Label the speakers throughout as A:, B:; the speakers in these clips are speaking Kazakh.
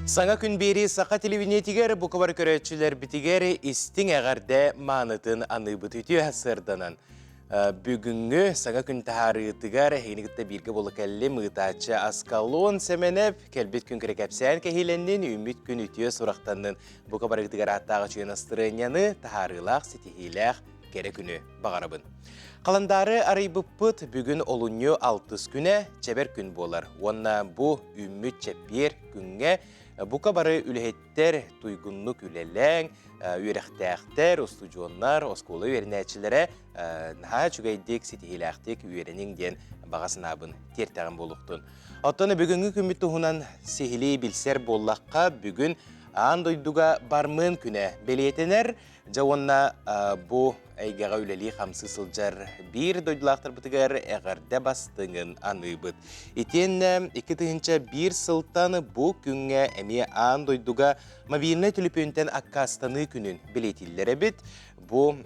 A: Саңа күн бері сақа телевинетигер бұқыбар көрәтшілер бітігер істің әғарда маңытын аныбыт үті асырданан. Бүгінгі саңа күн тағарытыгар енігітті бірге болы кәлі мұғытачы аскалон сәменеп кәлбет күн кірек әпсән кәхиленнен үміт күн үті сұрақтанын бұқыбар үтігер аттағы чүйен астырыняны тағарылақ сетихиләқ кәрі күні бағарабын. Қаландары арайбыппыт бүгін олынyo 6 күне чәбер күн болар. Онна бұ үміт чәпер күнге Бука бары үліхеттер, туйгунлuk үлеләң, үйеректәқтер, остуджонлар, осколы үйерінәтшілері наға чүгайдек сетихиләқтек үйерінің ден бағасынабын тертәғын болуқтын. Оттаны бүгінгі күміт тұғынан сехілей білсер боллаққа бүгін андойдуға бармын күне белетенер, жауынна бұ әйгеға үлелі қамсы сылжар бір дойдылақтар бұтығар әғарда бастыңын аныбыт. Итен екітігінші бір сылтаны бұ күнге әме андойдуға мобиліне түліпөнтен аққастаны күнін белетілері біт. Бұ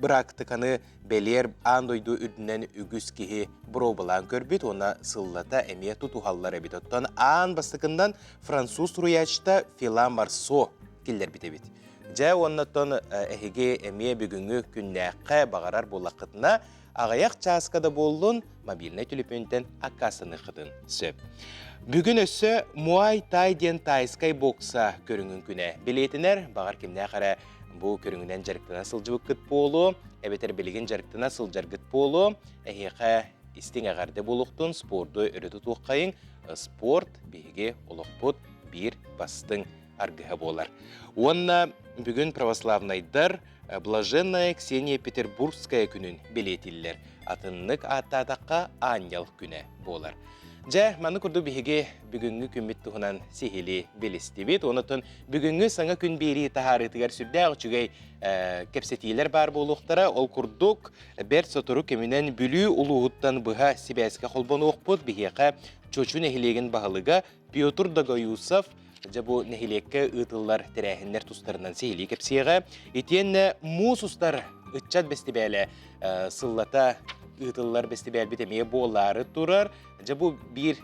A: бұрақтықаны белер андойду үрдінен үгіз кеге бұру бұлан көрбіт, ona сыллата әме тұтуғаллары біт. Оттан аң бастықындан француз руячта Филан Марсо келдер біте біт. Жа оннаттан әхеге әме бүгінгі күннәққа бағарар болақытына ағаяқ часкада болдың мобиліне түліпөнтен аққасыны қыдын сөп. Бүгін өсі Muay Thai ден тайскай бокса көріңін күні. Білетінер бағар кемне қара бұл көріңінен жарықтына сылжыбық күт болу, әбетер білеген жарықтына сылжарғыт болу, әхеқа істің ағарды болуқтың спорды үріті тұққайын, спорт бейге олықпұт бір бастың аргыға болар. Онна бүгін православнайдар Блаженная Ксения Петербургская күнін белетілер. Атынлық аттатаққа аңял күні болар. Жа, маны күрді бейге бүгінгі күмбет тұғынан сехелі белесті бет. Онытын бүгінгі саңа күн бері тахарытығар сүрдәғ жүгей кәпсетейлер бар болуқтара. Ол күрдік бәр сотыру кемінен бүлі ұлығыттан бұға себәсіға қолбаны оқпыд бейге чөчу нәхілеген бағылыға Петр Дагоюсов Жабу нәхилекке ұтылар тәрәхінлер тұстарынан сейлі кепсеға. Етен мұс ұстар ұтчат бәстібәлі сыллата ұтылар бәстібәл біт әмей болары тұрар. Жабу бір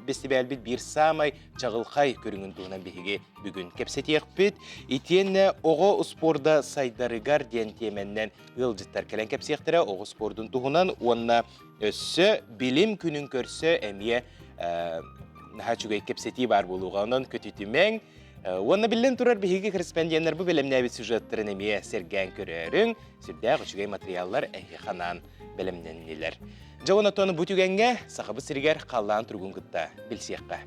A: бәстібәл біт бір самай чағылқай көріңін тұғынан бейге бүгін кепсетек біт. Етен оғы спорда сайдарығар ден теменнен ұлжыттар кәлін кепсектірі оғы спордың тұғынан онына өссі білім күнін көрсі әмей Нахачугай кепсети бар болуға, онын көтетімен. Онына білін тұрар бейгі корреспонденттер бұл білімнәбі сюжеттірін әме сәрген көрерің, сүрдәғ үшігай материаллар әйі қанан білімненнелер. Жауына тоны бұтігенге сақыбы сіргер қаллан тұрғын күтті білсеққа.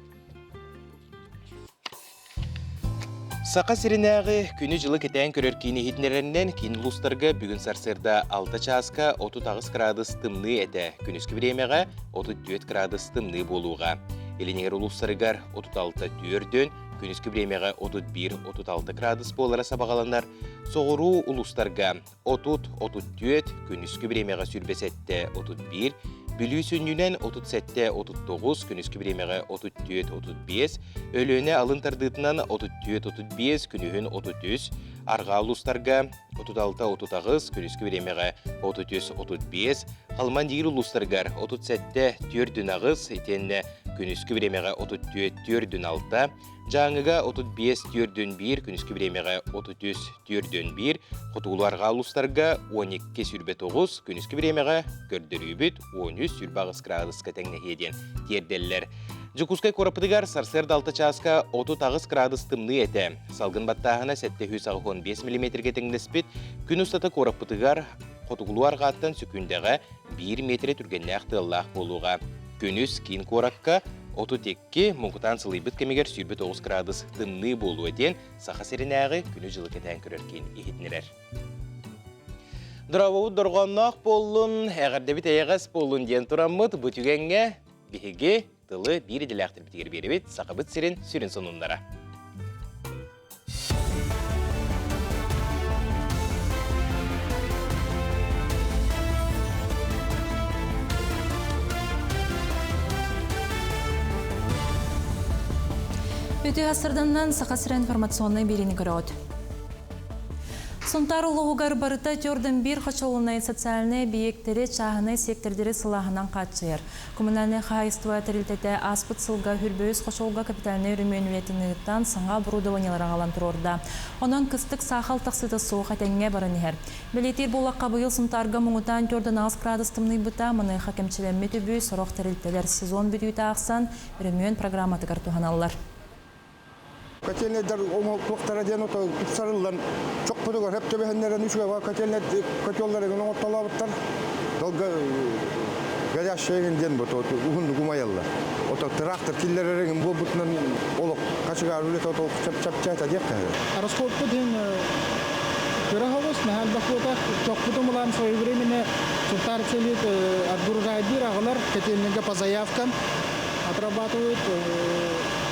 A: Сақа сірінәғі күні жылы кетен көрер кейіні хетінерінен кейін ұлыстарға бүгін сарсырда 6 часқа 30 градус тымны әді. Күніскі біремеға 34 градус тымны болуға. Елінегер ұлыстарығар 36 түрден, күніскі біремеға 31-36 градус болара сабағаланар. Соғыру ұлыстарға 30-34, күніскі біремеға сүрбесетті 31, Бүлі сүннінен 37-39, күніскі біремеға 34-35, өліні алын тардытынан 34-35, күнігін 33, Арға ұлыстарға 36-39, күніскі біремеға 33-35, Қалман дейір ұлыстарғар 37-4 ағыз, етенні күніскі біремеға 34-6, Жаңыға 35-4-1, күніскі біремеға 33-4-1, Құтығыларға ұлыстарға 12-9, күніскі біремеға көрдірібіт 13 градус кәтәңіне еден терделілер. Жүкускай корапыдығар сарсырда 6 часқа 30 градус тымны әті. Салғын баттағына 715 мм кетіңдеспет, күн ұстаты корапыдығар Құтығылуарға аттан сүкіндіға 1 метре түргенне ақтылақ болуға. Күнүс кейін коракка 32 мұңғытан сылайбыт кемегер 9 градус тымны болу әден сақа серінәғі күні жылы кетен көреркен ехетінерер. Дұрауы дұрғаннақ болын, әғірді біт әйғас болын ден тұрамыд бұтігенге бігеге тылы бір еділәқтір бітігер беребет сақа бұт серін сүрін сонындара.
B: Өте ғасырданнан сақасыра информационный берені көріғыд. Сунтар улугар барыта төрден бир хачолунай социальный объекттери чағыны сектордері сылағынан қатшыр. Коммунальный хайство тәрілтеті аспыт сылға хүрбөйіз хачолға капитальный үрменуетінігіттан саңа бурудованиялар ағалан тұрорда. Онын кыстық сақал тақсыты соқ әтенге барын ер. Білетер болаққа бұйыл сунтарға мұңытан төрден ағыз градыстымны бұта мұны хакемчілемме түбі сұрық тәрілтелер сезон бүдүйті ақсан үрмен программаты картуғаналар.
C: Котельнеттер тоқтара ден ота сарылдан çok бұдығар хеп төбехенлерін үшіге котеллары гына отталабыттар. Долга горящий ден бұт, ұғынды құмайалла. Ота трактор киллерерін бұл бұтынан олық қашыға рулет ота чап-чайта дек қайыр.
D: Расход ден көрәховыз, нәхәл бақуыта çok бұдымылан своевременно сұртар целит отгружает ағылар, котельнеге по заявкам отрабатывают.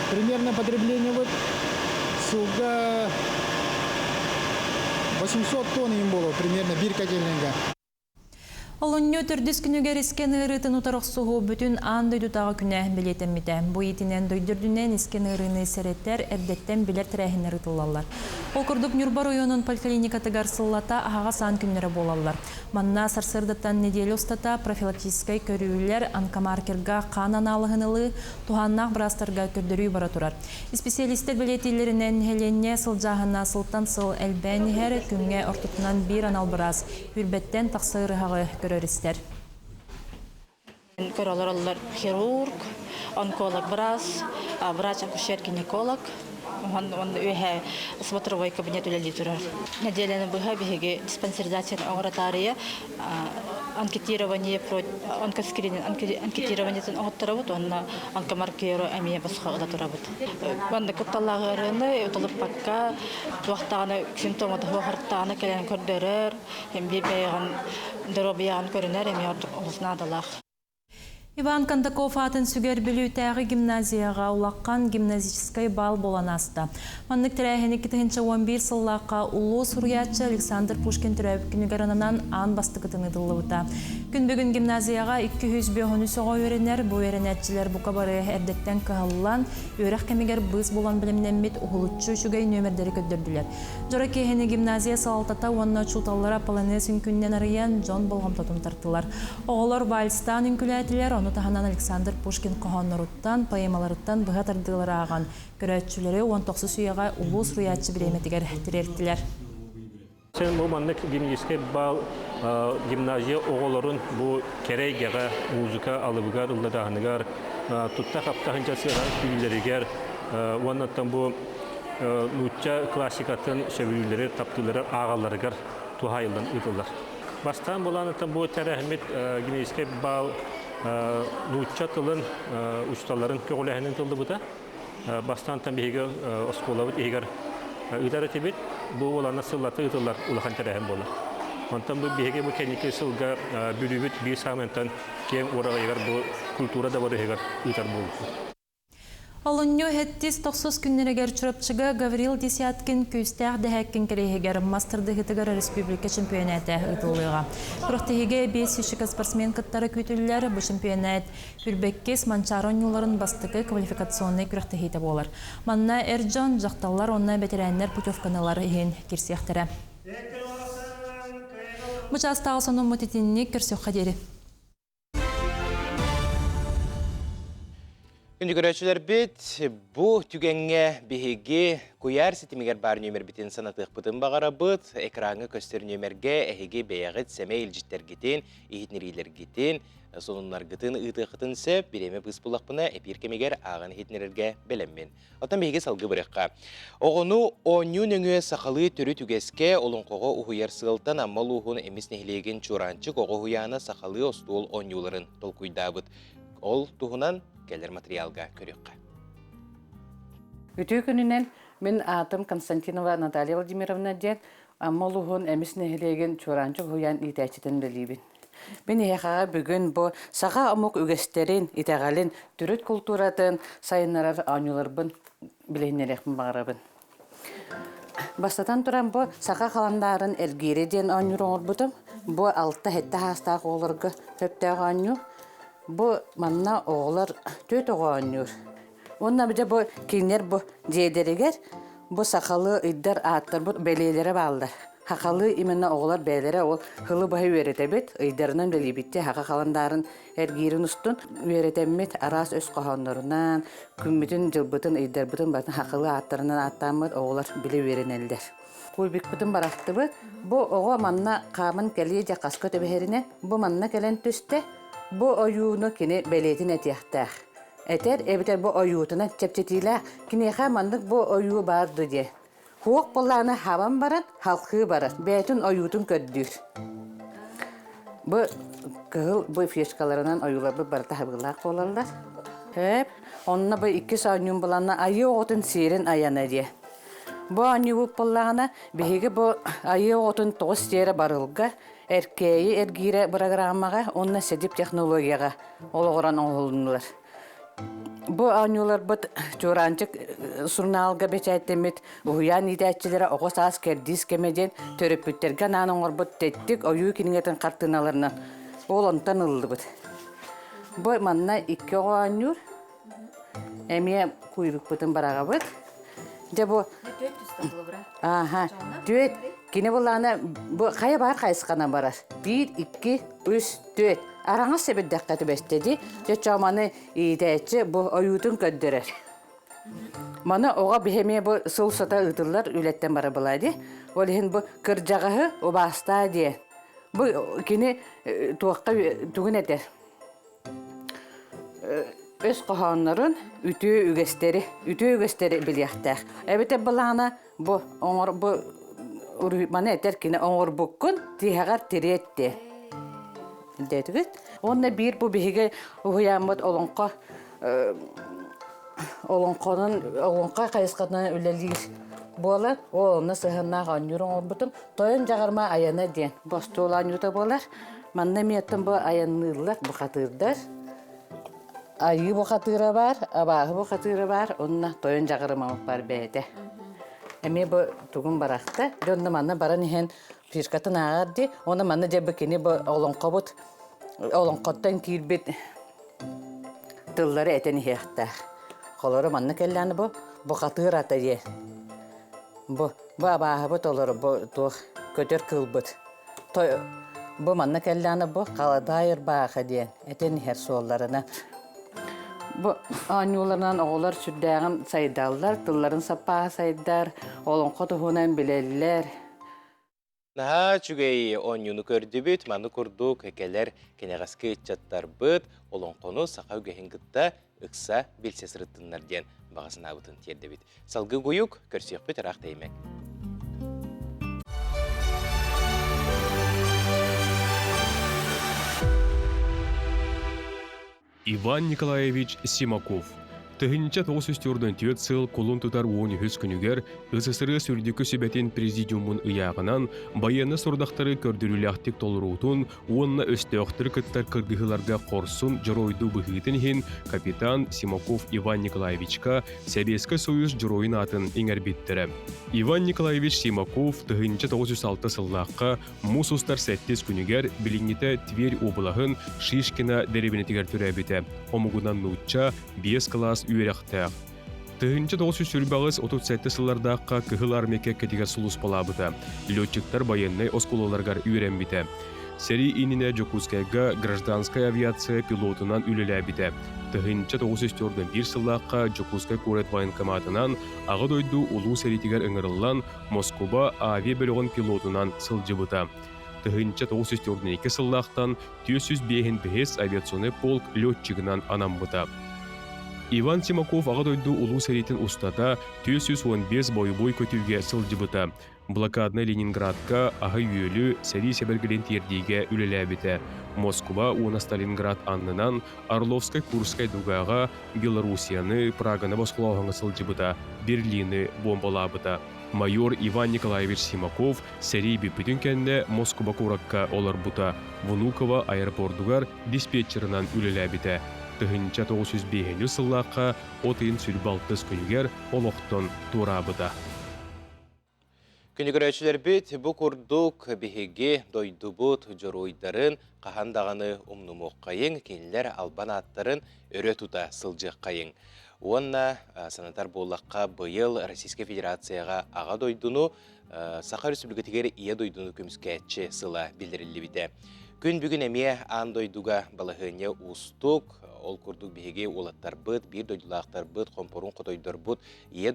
D: Примерно потребление вот суга 800 тонн им было примерно бир котельнеге.
B: Олонню түрдіс күнігер іскен ұрытын ұтарық сұғы бүтін аңды дұтағы күні білетіммеді. Бұл етінен дөйдірдінен іскен ұрыны сәреттер әрдеттен білер тірәхін ұрытылалар. Ол күрдік Нюрбар ойының поликлиникаты гарсыллата ағаға сан күнлері болалар. Манна сарсырдаттан неделі ұстата профилактическай көрілер анкамаркерға қан аналығынылы туғаннақ бірастарға көрдірі бара тұрар. Специалистер білетелерінен хеленне сылжағына сылтан сыл әлбән әр күнге ортытынан бір анал біраз. Үрбеттен тақсырығы көрерістер.
E: Көралар хирург, онколог врач, акушер-гинеколог. Он өйе смотровой кабинет үлелі тұрар. Неделені бұға бігеге диспансеризация оңыратария, анкетирование, онкоскрининг, анкетированиетін оғыттырабыд, онына онкомаркеру әмейе басқа ұда тұрабыд. Онда күтталағырыны ұтылып баққа, туақтағаны симптоматы оғырттағаны кәлен көрдерер, бір бәйіған дұробияған көрінер, әмей ұғысына адалақ.
B: Иван Кандаков атын сүгер білуітәғі гимназияға улаққан гимназическай бал болан асты. Маннык тірәхені 2011 сыллаққа ұлы сұруятчы Александр Пушкин түрәбік күнігіранынан ан басты күтіні дыллыбыта. Күн бүгін гимназияға 200 соға өренер, бұл өренәтчілер бұқа бары әрдеттен кығалылан, өрек кәмегер бұз болан білімнен бет ұғылытчы үшігей нөмірдері көддірділер. Жора кейхені гимназия салалтата онына чулталлара полонез үнкүннен арыян Джон болғамтатым тартылар. Оғылар вальстан үнкіләтілер, Таханан Александр Пушкин қоғанларыттан, поэмаларыттан бұға тардылары аған. Көрәтчілері 19 сүйеға ұлыс руятчы біреметігер тірерттілер.
F: Сен бұл маннық гимназия бал гимназия оғыларын бұл керейгеға, музыка алыбығар, ұлладағынығар, тұтта қаптағынша сыған күйлерігер, оннаттан бұл нұтча классикатын шәвілері, таптылары ағаларығар туғайылдан ұтылар. Бастан боланаттан бұл тәрәхмет гимназия бал Нуча тылын ұсталарын көғіләхінің тылды бұта. Бастан бейгі осколабыт егер ұйтары тебет, бұл оланы сыллаты ұтылар ұлақан тәрәхін болы. Онтан бұл бейгі бұл кәнеке сылға бүлігіт бей сағыментан кен ораға егер бұл культура да бары егер ұйтар болы.
B: Олынню хеттис 90 күннерегер чұрапчыға Гаврил Десяткин көстәғ дәхәккін керейгер мастырды хетігер республика чемпионаты ұтылыға. Құрықтығыға 5 спортсмен кыттары көтілілер бұл чемпионат үрбеккес манчарон юларын бастықы квалификационный күріқтігейті болар. Манна Эрджон жақталар онна бәтерәнлер путевканалары ең керсияқтары. Бұл жастағы соның мұтетініне көрсек қадері.
A: Күнді көрәтшілер бет, бұл түгенге бігеге көяр сетімегер бар нөмір бітін санатық бұтын бағара бұт, экраңы көстер нөмерге әхеге бәяғыт сәмей үлжіттер кетен, ехетнерейлер кетен, сонынлар гытын ытықытын сөп, біреме бұс бұлақпына әпір кемегер ағын ехетнерерге бәлеммен. Отан бігеге салғы біріққа. Оғыну оңю нөңі сақалы түрі түгеске олың қоғы ұхуяр сығылтан аммал ұхын әмес нехлеген чуранчық оғы ұяна сақалы остуыл оңюларын толкуйдабыт. Ол тұғынан келер материалға көріққа.
G: Үті күнінен мен атым Константинова Наталья Владимировна ден аммалуғын әмісіне хелеген чоранчы ғуян итәчетін білейбін. Мен еқаға бүгін бұл саға амуқ үгестерін, итәғалін, түріт культуратын сайынарар ауыныларбын білейнерекпін бағарабын. Бастатан тұран бұл саға қаландарын әргері ден ауыныр оңыр бұдым. Бұл алтта хетті хастағы оларға төптәғы ауыныр. Бұл манна оғылар төт оғаныр. Онна біде бұл кейнер бұл жейдерігер, бұл сақалы үйдер аттар бұл бәлейлері балдар. Хақалы именно оғылар бәлері ол хылы бахы өретебет, ыйдарынан бәлебетте хақа қаландарын әргерін ұстын өретемет арас өз қоғанларынан, күмметін жылбытын, ыйдарбытын батын хақалы аттарынан аттамыд оғылар біле өренелдер. Көйбек бұтын барақты бұд, бұ оға манна қамын кәлие жақас көті бәхеріне, бұ манна кәлен түсті, бұ ойуыны кені бәлетін әтияқтақ. Әтер әбітер бұ ойуытына чәпчетілі, кенеға мандық бұ ойуы барды де. Хуок болланы хаван барат, халқы барат. Бәйтін ойутын көддір. Бұ кығыл, бұ фешкаларынан ойулар бұ барта хабылақ болалар. Хөп, онына бұ 2 сауынын боланы айы оғытын серін аяна де. Бұ аны өп боллағына, бейгі бұ айы оғытын 9 сері барылға, әркейі әргейі программаға, онына сәдіп технологияға олығыран оғылынылар. Бу анюлар бут чуранчык журналга бечәйтемет уян идәчиләре огыс аскердис кемеден төрөпүттерге нанын орбут теттик ою кингетен картыналарынан олонтан ылды бут. Бу манна 2 анюр эмие куйрук бутын барага бут. Де бу аха төт кине буланы бу кая бар кайсыкана барар. 1 2 3 4 Араңыз себет дәққәті бәстеді, жачаманы идәтші бұл ойутын көддірер. Маны оға бігеме бұл сыл сата ұтылар үлеттен бара болады. Ол ең бұл кіржағығы обаста де. Бұл кені туаққа түгін әтер. Өз қоғанларын үті үгестері біліяқтақ. Әбеті бұлағына бұл маны әтер кені оңыр бұққын тиғағар тиретті. Дәтігіт. Онна бір бұл бігіге ұғыямыд олонққа қайысқатынан өлелігіз болар. Олына сығыннаға анюрын орбытын тойын жағарма аяна ден. Босты ол анюта болар. Манна меттің бұл аянылар бұқатырдар. Айы бұқатыры бар, абағы бұқатыры бар. Онна тойын жағармамық бар бәді. Әме бұл түгін барақты. Жонды манна баран ехен фишкатын ағарды. Оны манна жабы кені бұл олонқа бұд. Олонқоттан кирбет тыллары әтен хияқтар. Қолары манна кәлләні бұл бұқатыр ата де. Бұл абағы бұд олары бұл көтер кыл бұд. Бұл манна кәлләні бұл қаладайыр бағы ден. Әтен хер суоларына. Бұл анюларынан оғылар сүрдәғін сайдалдар, тылларын сапаға сайдар, олонқо тұхынан білелілер.
A: Наха чүгей онюну көрді бүт, маны күрду көкелер кенеғасқы етчаттар бұд, олонқону сақау гехінгітті үкса білсес рыттынлар ден бағасына бұтын терді бүт. Салғы көйік көрсек бүт арақ деймек.
H: Иван Николаевич Симаков. Тыгынча 904 цел колун тутар уони хөз күнүгер СССР сүрдүкү сөбетин президиумун ыягынан баяны сурдактары көрдүрүләхтик толуруутун уонна өстөктөр кыттар кыргыгыларга корсун жоройду быгытын хин капитан Симаков Иван Николаевичка Советский Союз жоройын атын эңербиттере. Иван Николаевич Симаков тыгынча 906 сыллакка мусустар 7 күнүгер билиңите Тверь облагын Шишкина деревинетигер төрөбите. Омугунан нучча 5 класс үйеректәк. Тыгынча 937 37 сыллардаққа кыхыл армеке кетигер сулус балабыта. Летчиктар военный оскололаргар үйренбите. Сери инине Жокускайга гражданская авиация пилотынан үлеләбите. Тыгынча 941 сыллаққа Жокускай корет военкоматынан ағы дойду улу серитигер ыңырылан Москва авиа бөлігін пилотынан сылжыбыта. Тыгынча 942 сыллақтан 405 авиационный полк летчигынан анамбыта. Иван Симаков ага дойду улуу серитин устата 415 бойбой көтүүгө сылжыбыта. Блокадный Ленинградка ага үйөлү сери себергелен тердиге үлеләбите. Москва уна Сталинград аннынан Орловской Курской дугага Белоруссияны Праганы баскулауганы сылжыбыта. Берлины бомбалабыта. Майор Иван Николаевич Симаков сери биппитин кенне Москва куракка оларбута. Внуково аэропортугар диспетчерынан үлеләбите. Тыгынча 905 сыллаққа отын сүлбалтыз күнігер олықтон турабыда.
A: Күнігірәчілер бет бұ күрдік бігеге дойдубут жоройдарын қахандағаны умнумоқ қайың, кенілер албан аттарын өрі тута сылжық қайың. Онна санатар боллаққа быйыл Российская Федерацияға аға дойдуну, Саха Республикатигер ие дойдуну көміскәтші сыла білдірілі біті. Күн бүгін әме ан дойдуға балығыне ұстық, ол күрдік беге олаттар бұд, бір дойдулақтар бұд, қомпорун қотойдар бұд, ие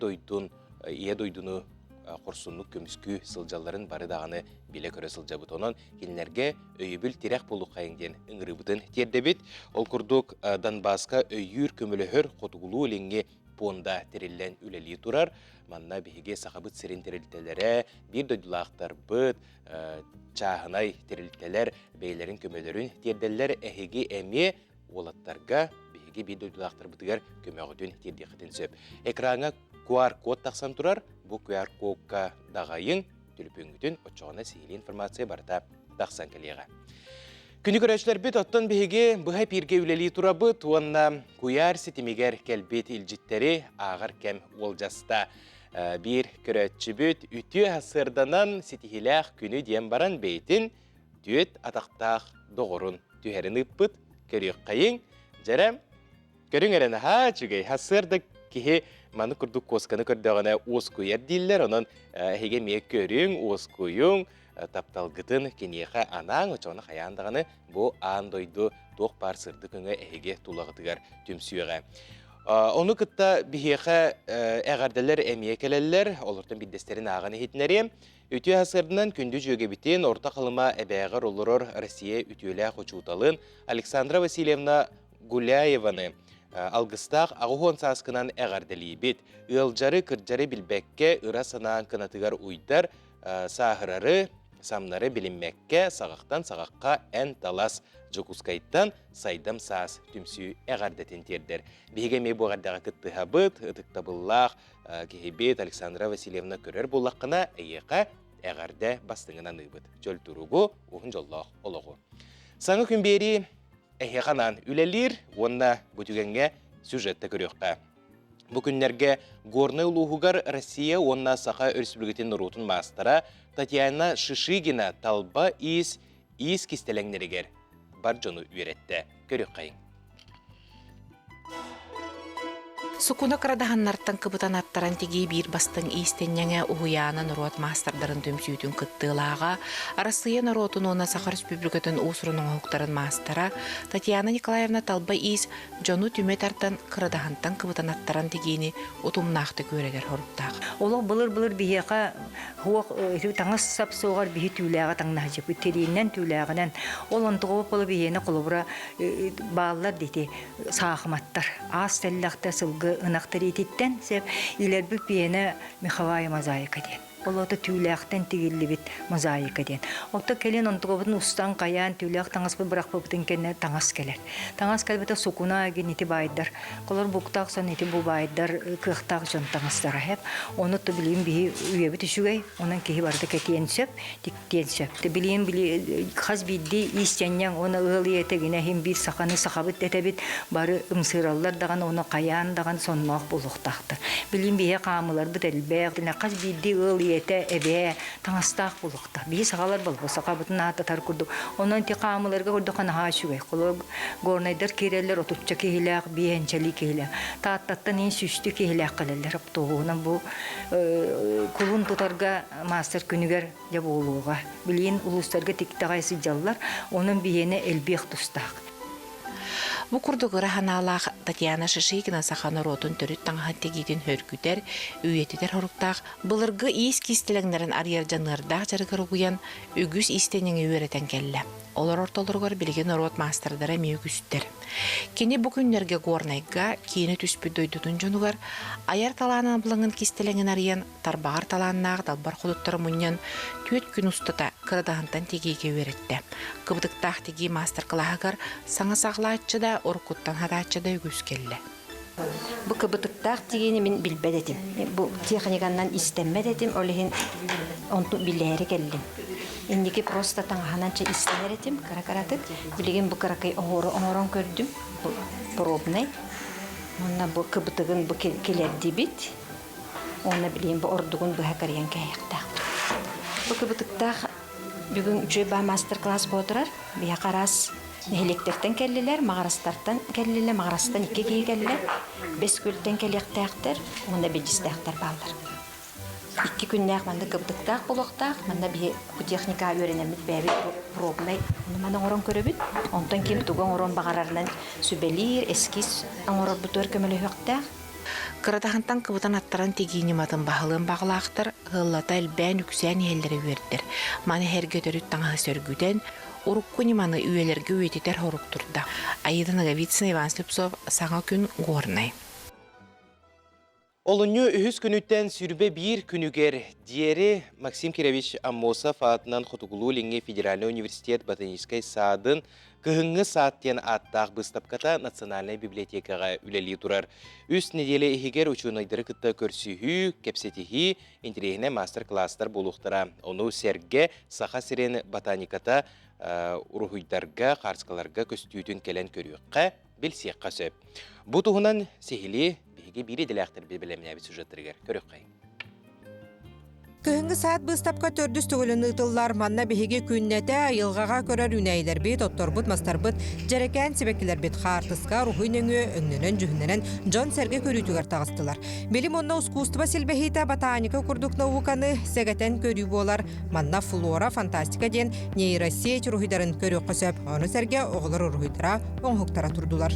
A: дойдуну құрсынлық көміскі сылжаларын бары дағаны біле көрі сылжа бұд. Онын келінерге өйібіл тирек болу қайыңден үңірі бұдын тердебет. Ол күрдік Донбасқа өйір көміліхір қотығылу өлеңге понда терілен үлелі тұрар. Манна беге сақабыт сирен терілтелері, бір дойдулақтар бұд, чағынай терілтелер, бейлерін көмелерін терделер әхеге әме олаттарға беге бір дойдулақтар бұдығар көмеғыдын терде қытын сөп. Экранға QR код тақсан тұрар, бұл QR кодқа дағайын түліпіңгітін отчоғына сейілі информация барда тақсан кәлеға. Күні көрәшілер біт оттан беге бұға пирге үлелі тұра бұд, онна QR сетімегер кәлбет илжіттері ағыр кәм олжаста. Bir көрәтші бүт үті асырданан сетихиләқ күні дем баран бейтін түйет атақтақ доғырын түйерін ұппыт көрек қайын. Жарам, көрің әрін жүгей асырды кеге маны күрдік қосқаны көрдіғана оз көйер дейлер, онын әйге мек көрің, оз көйің, тапталғытын кенеға анаң ұчағына қаяндағаны бұл андойды тоқ бар сырды күңі әйге тулағытығар түмсүйеға. Оны күтті бігеға әғарделер әмие келелер, олыртын биддестерін ағаны хетінәрі. Үті асырдынан күнді жөге бітен орта қалыма әбәғыр олырыр Россия үтілі қочуыталын Александра Васильевна Гуляеваны алғыстақ ағухон сасқынан әғарделі бет. Үлжары кірджары білбәкке ұра санаан кынатығар ұйдар сағырары, самнары білінмәкке сағақтан сағаққа ән талас жокускайттан сайдам саас түмсі әғардетін тердер. Бейгеме бұғардағы күттіға бұд, ұтықтабыллақ кехебет Александра Васильевна көрер болаққына әйеқа әғарды бастыңынан ұйбыд. Жөл тұруғы оғын жоллақ олығы. Саңы күн бері әйеқанан үлелер, онна бұтігенге сюжетті көріққа. Бүкінлерге Горный Луғығар Россия онна Саха Республикатын рутын мастара Татьяна Шишигина талба ис кистелеңнерігер бар жону үйретті. Көрік қайын.
I: Сукуна кырадаханнартан кыбытан аттаран теги бир бастың истенняңа уhuяна народ мастардарын төмсүйтүн кыттылаға, Россия народун она Саха Республикатын усурунун хуктарын мастара Татьяна Николаевна талба ис жону түметартан кырадахантан кыбытан аттаран тегини утумнақты көрегер хоруптақ.
J: Олог былыр бияқа хуак таңас сапсоғар бихи түүләға таңнахжып териннен түүләғынан ол онтуғы болы бияны қолыбыра баллар дейті сағыматтар. Ас тәлләқті сылғы ынақтар ететтен сәп илер бүк бияны Михавай мозаика ден. Олоты түүләқтен тегілі бет мозаика ден. Олта келен онтуғыбытын ұстан қаян түүләқ таңас бұл бірақ бұптың кәне таңас келер. Таңас кәлбеті суқуна генеті байдар. Қолар бұқтақ сон еті бұл байдар қықтақ жон таңастары хәп. Оны ты білейін бейі үйебіті шүгей. Онын кейі барды кәтен сөп, тіктен сөп. Ты білейін қаз бейді истеннен оны ұғылы етегіне хем бір сақаны сақабыт әтәбет бары ұмсыралар даған оны қаян даған соннақ бұлықтақтыр. Білейін бейі қамылар бұт әлбәқ. Қаз бейді ұғылы ете эбе таңастақ болуқта. Бейі сағалар бол, сақабытын аты тар күрді. Онын те қамыларға күрді қана хашуғай. Қолы горнайдар керелер, отупча кейләқ, бейенчәлі кейләқ. Тааттаттан ең сүшті кейләқ қалалар. Тоғуынан бұл күлін тұтарға мастер күнігер жабы олуға. Білейін ұлыстарға тектағайсы жаллар, оның бейені әлбек тұстақ.
I: Бу курдугыра ханалах Татьяна Шишигина сахана ротун төрүт таңхан тегидин хөркүтер, үйетитер хоруктак, былыргы иис кистелеңнерин арьер жанырдак жарыгыр уян, үгүс истенин үйретен келле. Олар ортолоргор билген народ мастардары мүйгүстер. Кені бүкүннерге горнайга, кені түспі дойдутун жонугар, аяр таланын бұлыңын кистелеңін ариян, тарбағар таланнағы далбар құлыттары мұньян, түйет күн ұстата кырдағантан тегейге өретті. Кыбдықтақ теги мастер қылағығар, саңа сағлаатчы да, оркуттан хадатчы да үгіз келі.
J: Бұл кыбдықтақ тегені мен білбедетім. Бұл техниканнан істеммедетім, олығын онту білері келдім. Индики просто таңғананча истенеретим, каракаратык. Билеген бұл каракай оңорон көрдім, пробный. Онна бұл кыбытығын бұл келерді бит. Онна билеген бұл ордығын бұл хакариян кәйіқтақ. Бұл кыбытықтақ бүгін үші ба мастер-класс болдырар. Бия қарас Nehelikterten kelliler, mağarastartan kelliler, mağarastan iki kişi kelliler. Beskülten kelliktəxtər, onda bilcistəxtər ballar. 2 günlük manda qıbdıqtaq buluqtaq, manda bir bu texnika öğrenemit bəbi problay. Manda oran körübüt, ondan kim tuğan oran bağararlan sübelir, eskis, oran bu tör kömülü höqtaq.
I: Kıradağıntan kıbıdan attaran tegini matın bağılığın bağlaqtır, hıllata elbən yüksəyen helleri verdir. Mani her götörüt tağı sörgüden, Уруккуни маны үйелерге өйтетер хоруктурда. Айдыныга Вицин Иван Слепцов саңа күн горнай.
A: Олуню үхіз күніттен сүрбе бір күнігер диери Максим Кирович Аммосов атынан Хотугулу Ленге Федеральный университет ботанической садын кыһыңы сааттен аттақ быстапката национальной библиотекаға үлели турар. Үс неделе ихигер учунайдыры кытта көрсүхү, кепсетихи, интерегіне мастер-класстар болуқтара. Ону серге саха сирен ботаниката урухуйдарға, қарскаларға көстүйдін келен көріққа білсеққа сөп. Бұ туғынан сехили бири дилектер билемне сюжеттергер көрөккай.
K: Кыһыңы саат быстапка төрдүс түгүлүн ытыллар манна биһиги күннете айылгага көрөр үнәйлер бит отторбут мастарбыт жерекән себекилер бит хартыска рухуйнөңү өңнөнөн жүһүнөнөн Джон Серге көрүтүгөр тагыстылар. Билим онна искусство силбехита ботаника курдук науканы сегетен көрүү болар. Манна флора фантастика ден нейросеть рухуйдарын көрөк көсөп, аны Серге оголор рухуйдара оңхуктара турдулар.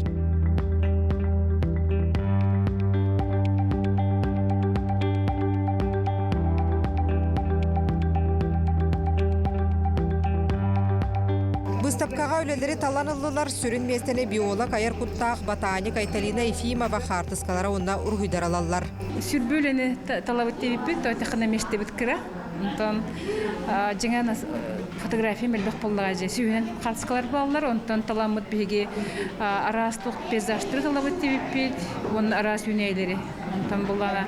K: Быстапкага өлелери таланылылар сүрін местені биолог айыр куттақ ботаник Айталина Ефимова хартыскалара онна ургуйдаралалар.
L: Сүрбөлені талабыт дебіппет, тойтақына мештебіт кіра. Онтан жаңа фотография мәлбек болдыға же сүйінен хартыскалар балалар, онтан таламыт беге арастық пейзажтыры талабыт дебіппет, оның арас үнейлері. Онтан болдана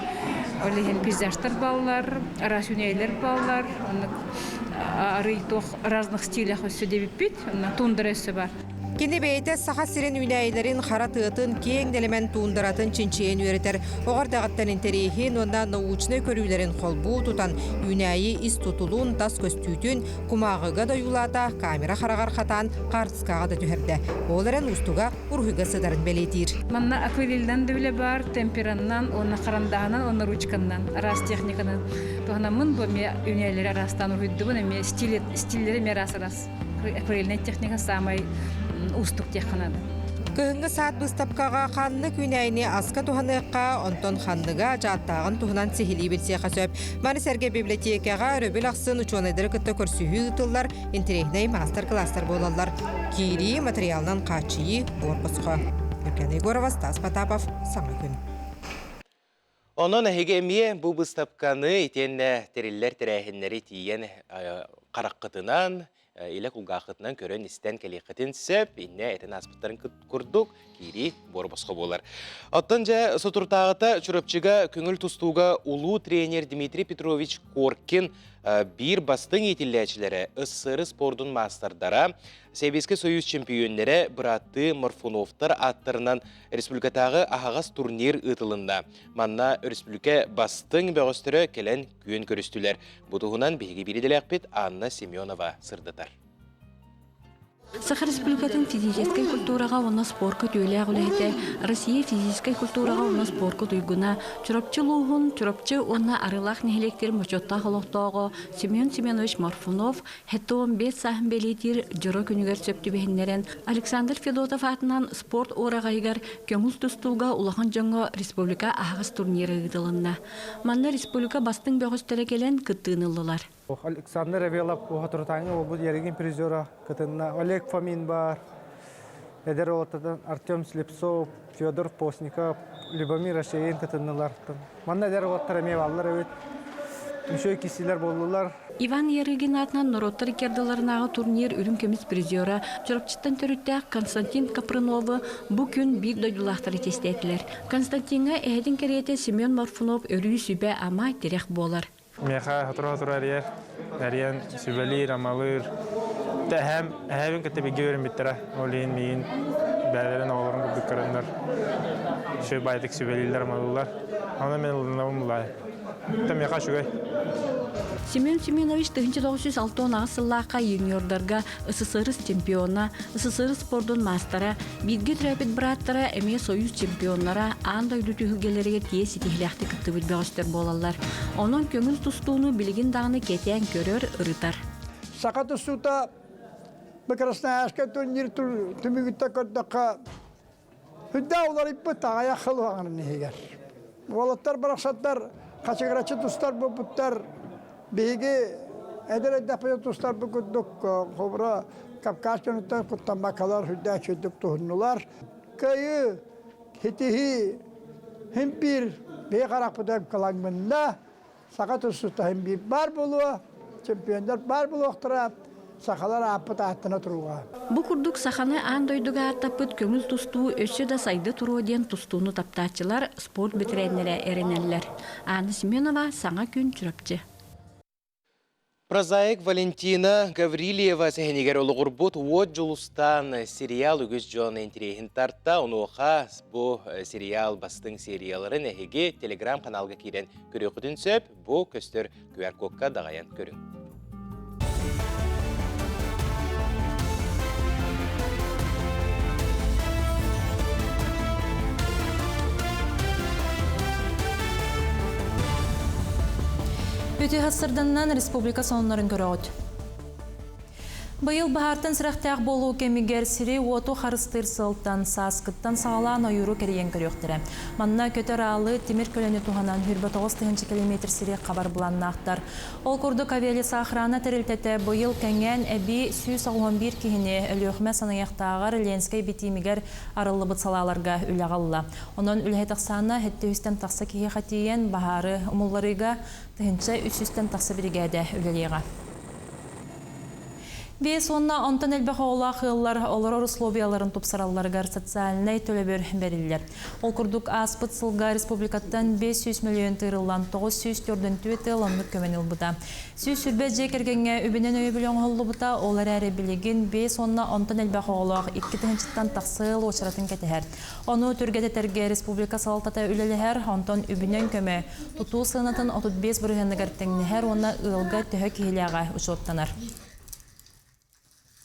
L: олеген пейзажтар балалар, арас үнейлер балалар, арыйтох разных стилях өсі дебіппет, тундырысы бар.
K: Кені бейте саха сирен үнәйлерін қара тыытын кең делемен туындыратын чинчиен үйретер. Оғардағаттан интерейхин, онда научны көрүлерін қолбу тұтан үнәйі ис тұтылуын тас көстүйтін кумағыға да юлата камера қарағар қатан қартыскаға да түхерді. Оларын ұстуға ұрғыға сыдарын белетир.
L: Манна акварелден дөйле бар, темпераннан, оны қарандағынан, оны ручканнан, арас техниканан. Тоғына мұн бұл үнәйлері арастан ұрғыды бұны, стиллері мерас арас. Акварельный техника самай устук технада.
K: Кыһыңы саат быстапкага ханны күнәйне аска туханыqqa, онтон ханныга жаттагын тухунан сихили билсе хасөп. Маны Серге библиотекага рөбүл аксын учонайдары кытта көрсүхү ытыллар, интерегней мастер-класстар болалар. Кири материалнан качıyı борбоско. Юрген Егорова, Стас Потапов, Саңа күн.
A: Онон әхегемие бұл быстапканы итенне териллер тирәһиннәре тиен қараққытынан, илек улгақытынан көрін істен келеқетін сөп, инне әтін аспыттарын күрдік, кири борбосқа болар. Оттан жа сотуртағыта чүрөпчіға көңіл тұстуға улу тренер Дмитрий Петрович Коркин bir бастың етілләчілері СССР спордың мастардара, Советский Союз чемпионлері Бұраты Морфуновтар аттарынан республикатағы ағағас турнир ұтылында. Манна республика бастың бәғістірі келен күйін көрістілер. Бұдығынан бейгі беределәқпет Анна Семенова сырдытар.
M: Саха республикатын физической культураға оны спорка түйілі ағылайты. Россия физической культураға оны спорка түйгіна. Чұрапчы луғын, чұрапчы оны арылақ нехелектер мұчотта қолықтауғы Семен Семенович Морфунов, хетті 15 сахын белетер жұры күнігер сөпті бәхінлерін Александр Федотов атынан спорт орағайгар көңіл тұстуға улахан жаңы республика ағыз турниры ғыдылынна. Манна республика бастың бәғістері келен күттігінылылар.
D: Александр Авелов оғатыртаңы ол бұл ереген призера кытынна. Олег Фомин бар, Эдер Олатадан Артем Слепцов, Федор Постников, Любомир Ашейн кытыннылар. Манна Эдер Олаттар әме балылар өт. Үшөй кесілер болдылар.
M: Иван Ерегин атынан Нороттар керділарынағы турнир үрім көміз призера Чұрапчыттан түріттәк Константин Капрыновы бұл күн бейік дойдылақтары тестетілер. Константинға әйдің кереті Семен Морфунов өрі сүбе амай терек болар.
N: Меха хатура арияр, ариян сүбелир, амалыр. Әхәбін кәтті беге өрім біттіра. Олейін мейін бәлерін оғыларын көбік көрінлер. Шөй байдық сүбелилер, амалылар. Ана мен ұлынауым бұлай. Тамяка шугай.
M: Семен Семенович 1906 сыллаққа юниордарға СССР чемпиона, СССР спордун мастера, бирге трәпет браттара әме союз чемпионнара андай дүтүгелерге тиес итихләхти кыттыбыт бәгістер болалар. Onun көңіл тұстуыны білген дағыны кетен көрер ұрытар.
O: Сақаты сута Красная Ашка турнир түмігітті көрдіққа хүдді олар иппі тағая қыл вағын негер. Олаттар барақсаттар, қачығырачы тұстар бұттар, бейге әдір әдәпәйі тұстар бұқыддық қобыра Кавказ көніттен құттанбақалар хүдді әчөйдік тұхыннулар. Кайы, хетихи, хемпир, бей қарақ бұдан қалаңмында, сақаты сута хемпир бар болуы, чемпиондар бар болуы оқтыра, сақалар апыт аттына тұруға.
M: Бұ күрдік сақаны андойдыға аттапыт көңіл тұстуы өсі да сайды тұруы ден тұстуыны таптачылар спорт бітіренлері әренелер. Аны Семенова саңа күн жүріпчі.
A: Прозаик Валентина Гаврилиева сәхенегер олы ғұрбут от жылыстан сериал үгіз жон интерейін тартта. Онуға бұл сериал бастың сериаларын әхеге телеграм каналға керен көрі құдын сөп, бұл көстер QR-кодқа дағаян көрін.
B: Өте ғасырданнан республика сонларын көріғыд. Байыл бағартын сұрақтақ болу кемігер сірі оту қарыстыр сылттан сасқыттан сағалан ойыру керейен көріқтірі. Манна көтер алы темір көліні туғанан 29 километр сірі қабар бұланнақтар. Ол күрдік авиалисы ақырана тәрілтеті байыл кәнген әбі 111 кейіне өліғме санаяқтағар ленскай бетимігер арылы бұтсалаларға үліғалла. Онын үліғетіқсаны әтті үстен тақсы кейі қатиен бағары ұмылларыға тұхынша 300-тен тақсы бірігәді үлілеға. Бес онна онтан әлбәқі ола қыллар олар условияларын топсараларғар социальный төлебер берілер. Ол күрдік аспыт сылға республикаттан 500 миллион тырылан 904 түйеті ланлық көменіл бұда. Сүйіз сүрбет жекергенге үбінен өйбілен ғолы бұда олар әрі білеген 5 онна онтан әлбәқі олақ 2-тіғіншіттан тақсыл очыратын кетігер. Оны түргететерге республика салтата үлелігер онтан үбінен көме тұту сынатын 35 бұрғанығар тәңнігер оны ұлға түхі кейліға ұшоттанар.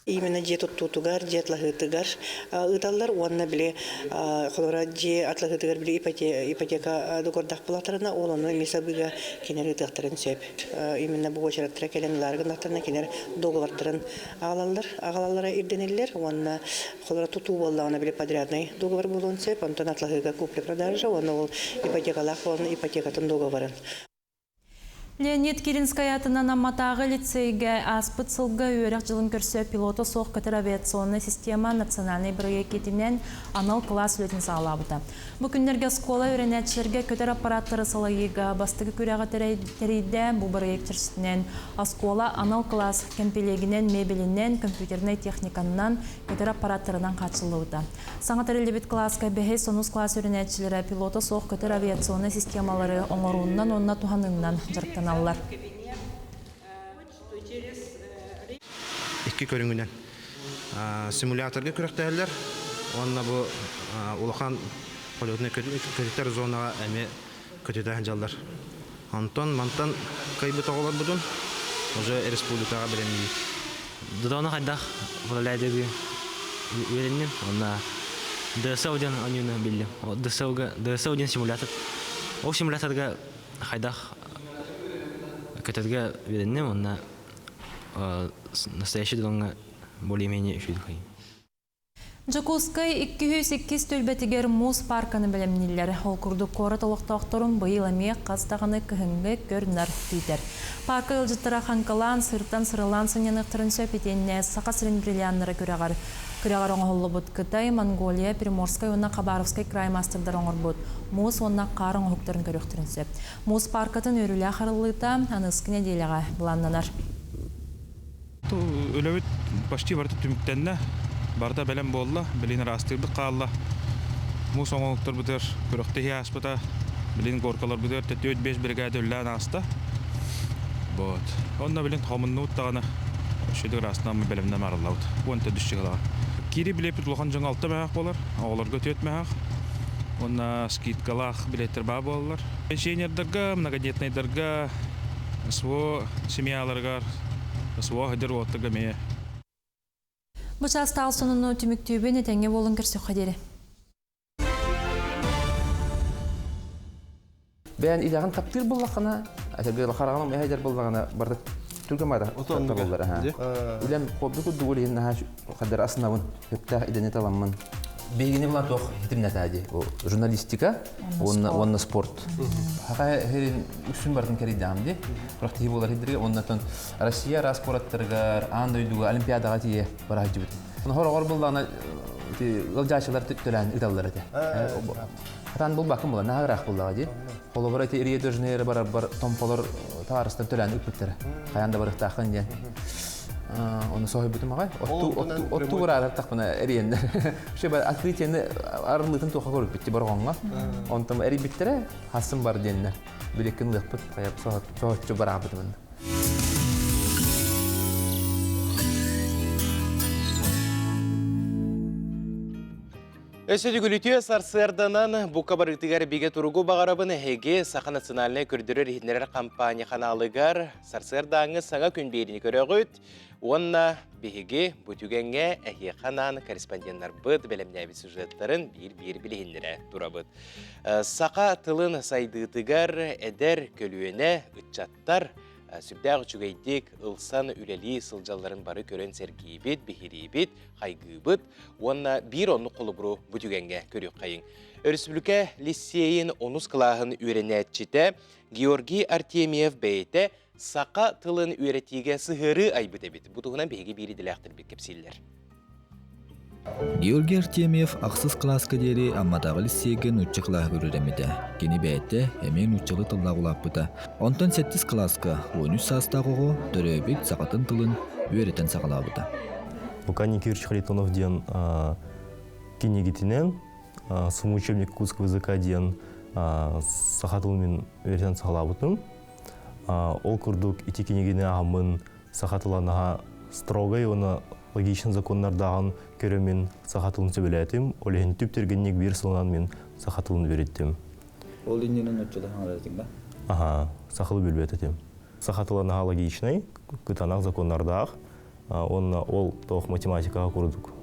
P: Именно же туттугар, же атлахытыгар. Ыталлар уанна биле холора же атлахытыгар биле ипотека докордах булатарына олону мисабыга кенер ытактарын сөп. Именно бу очараттыра келен ларгын аттарына кенер договардырын агалалара ирденеллер. Уанна холора туту боллауна биле подрядный договор болуын сөп. Антон атлахыга купли-продажа, уанна ол ипотекалах, уанна ипотекатын договорын.
B: Леонид Киринскай атынан амматағы лицейге аспыт сылға өрек жылын көрсі пилоты соқ көтір авиационный система национальный проектінен анал класс үлетін сағалабыда. Бұл күндерге скола өренетшілерге көтір аппараттары салайыға бастығы көріға тәрейді бұл проектерсінен аскола анал класс кемпелегінен мебелінен компьютерный техниканынан көтір аппараттарынан қатшылыуда. Саңа тәрелебет класска бәхей сонус класс өренетшілері пилоты соқ көтір авиационный системалары оңыруынан онына туғаныңынан жарықтан аллар.
Q: Икки көрүнгүнөн симуляторга көрөктөлөр. Онна бу улахан полетный көтөр зонага эме көтөдөн жалдар. Антон мантан кайбы тоголор будун уже республикага беренди.
R: Додона хайдах валайдыгы вереннен онна ДСОден анюна билли. ДСОден симулятор. О симуляторга хайдах көтөргө вереннен онна настоящий донга более-менее üşüdük.
B: Жакускай 208 төлбетігер муз парканы білімнелер. Ол күрді қоры толықтақтырын бұйыл әме қастағыны күхінгі көрінар түйдер. Паркы ұлжыттыра қанқалан, сырттан сырылан сынянықтырын сөпетенне сақа сірін бриллианлары көріғар. Көріғар оңғылы бұд Қытай, Монголия, Приморскай, онна Қабаровскай край мастырдар оңғыр бұд. Муз онна қарын ұқтырын көріқтірін сөп. Муз паркатын өрілі ақырылыта анысқыне дейліға бұланнанар.
S: Өлөбіт почти барды түміктенне. Барда белем болла, белин растырдык калла. Мус оңолуктар бутер, көрөктө аспыта, белин горкалар бутер, 4-5 бригада үллән аста. Вот. Онда белин хомуннут тагына шөдө растынан белемнен арыллаут. Онта düşчүгала. Кири билеп улхан жаңа алты мәк болар, оголорго төт мәк. онна скидкалах билеттер бар болалар. Пенсионердерге, многодетныйдерге, СВО семьяларга, СВО хадер оттыга мeye.
B: Бұл жастағы сонunu түміктүйбен етенге болын кірсі қадері.
T: Бән илағын таптыр болақына, әтелгі қарағына мәйдер болағына барды түргі мада болдар. Үлем қобды күдді өлейін қадар асынауын, өптәқ иденет аламын. Бейгіне бұлан тоқ етімнет әде. Журналистика, онна спорт. Хақа херін үксін бардың кәрейді амды. Бірақ тейі болар едірге, оннатын Россия распораттырғар, андойдуға, олимпиадаға тейе бара жүбіт. Хор болағына ғылжашылар төлән үдалылар әде. Хатан бұл бақым болар, нағырақ болаға де. Қолы бар әте ирие дөржінері бар томполар тағарыстан төлән үкпіттері. Қаянда бар ұқтақын ден. Оны соғай бұтым ағай. Отту бұра арар тақпына әриенді. Шөй бар открытияны арылытын тоқа көріп бітті бар оңға. Онтым әри біттірі хасым бар деніне. Білеккін ұлық бұт, қаяп соғатшы бар ағыбытымында.
A: Өсөді күлітіе сарсырданан бұқа барықтығар беге тұрғу бағарабын әге Сақа национальный көрдірер хиднерер кампания қаналығар сарсырдаңы саңа күн беріне көріғыт. Онна беге бұтүгенге әге қанан корреспонденттар бұд бәлемнәбі сюжеттарын бір білігіндері тұрабыд. Сақа тылын сайдығытығар әдер көлуіне үтчаттар сүрдәғ чүгейдік ұлсан үлелі сылжаларын бары көрін сәргейбет, бехерейбет, қайгыбет, онна бір оны қолыбыру бұтүгенге көрік қайын. Республика лицейін 10 қылағын үйренетчіті Георгий Артемьев бәйті Сақа тылын үйретіге сығыры айбыт әбет. Бұтығынан бейге бері діләқтір бет кепсейлер.
U: Георгий Артемьев ақсыз класска дері аммадағы лицейген ұтчы қылағы көріремеді. Кені бәйті әмен ұтчылы тыллағы лаппыда. Онтан 7 класска 13 састағығы дөрөбет сақатын тылын үйретен сақалабыда.
V: Луканий Кирч Харитонов ден кенегетінен, самоучебник курского языка ден сақатылымен үйретен сақалабыдым. Ол күрдік ити кенегені ағымын сақатыланаға строгай, оны логичный законнардағын көрімен сақатылын сөбілетім. Олеген түптергеннек бір сылынан мен сақатылын береттім.
W: Ол инненің өтчіліғын әретің ба?
V: Аха, сақылы бөлбететім. Сақатыланаға логичный, күтанақ законнардағ, ол тоқ математикаға көрдік.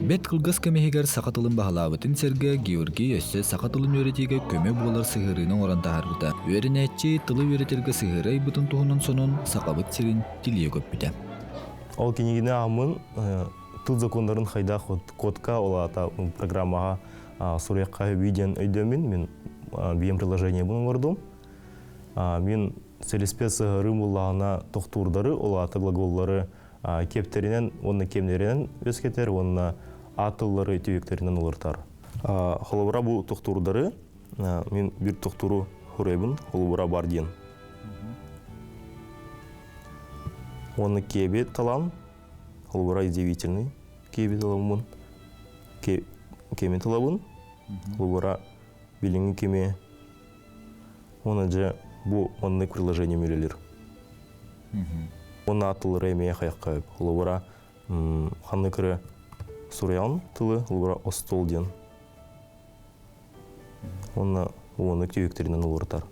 U: Бет қылғыз көмегер сақатылын бағалабытын серге Георгий өсі сақатылын өретеге көме болар сығырының оранда арбыда. Өрінәтчі тылы өретерге сығырай бұтын тұғынан сонын сақабыт серін тіле көппіді.
V: Ол кенегіне ағымын тыл закондарын қайда кодқа олата программаға сурекқа виден өйдемін. Мен бейім приложение бұның ордым. Мен селеспе сығырым олағына тоқтурдары олата глаголлары кептерінен, оны кемдерінен өскетер, оны атыллары түйектерінен олыртар. Холыбыра бұл тоқтурдары, мен бір тоқтуру хүребін, холыбыра бар ден. Оны кебет талам, холыбыра издевительный кебет таламын, кеме талабын, холыбыра биліңі кеме, оны же бұл онны приложение мөлелер. Оны атылыр әмей қайыққа өп. Холыбыра қанны кірі сұраян тылы, холыбыра остол ден. Оны түйектерінен олыртар.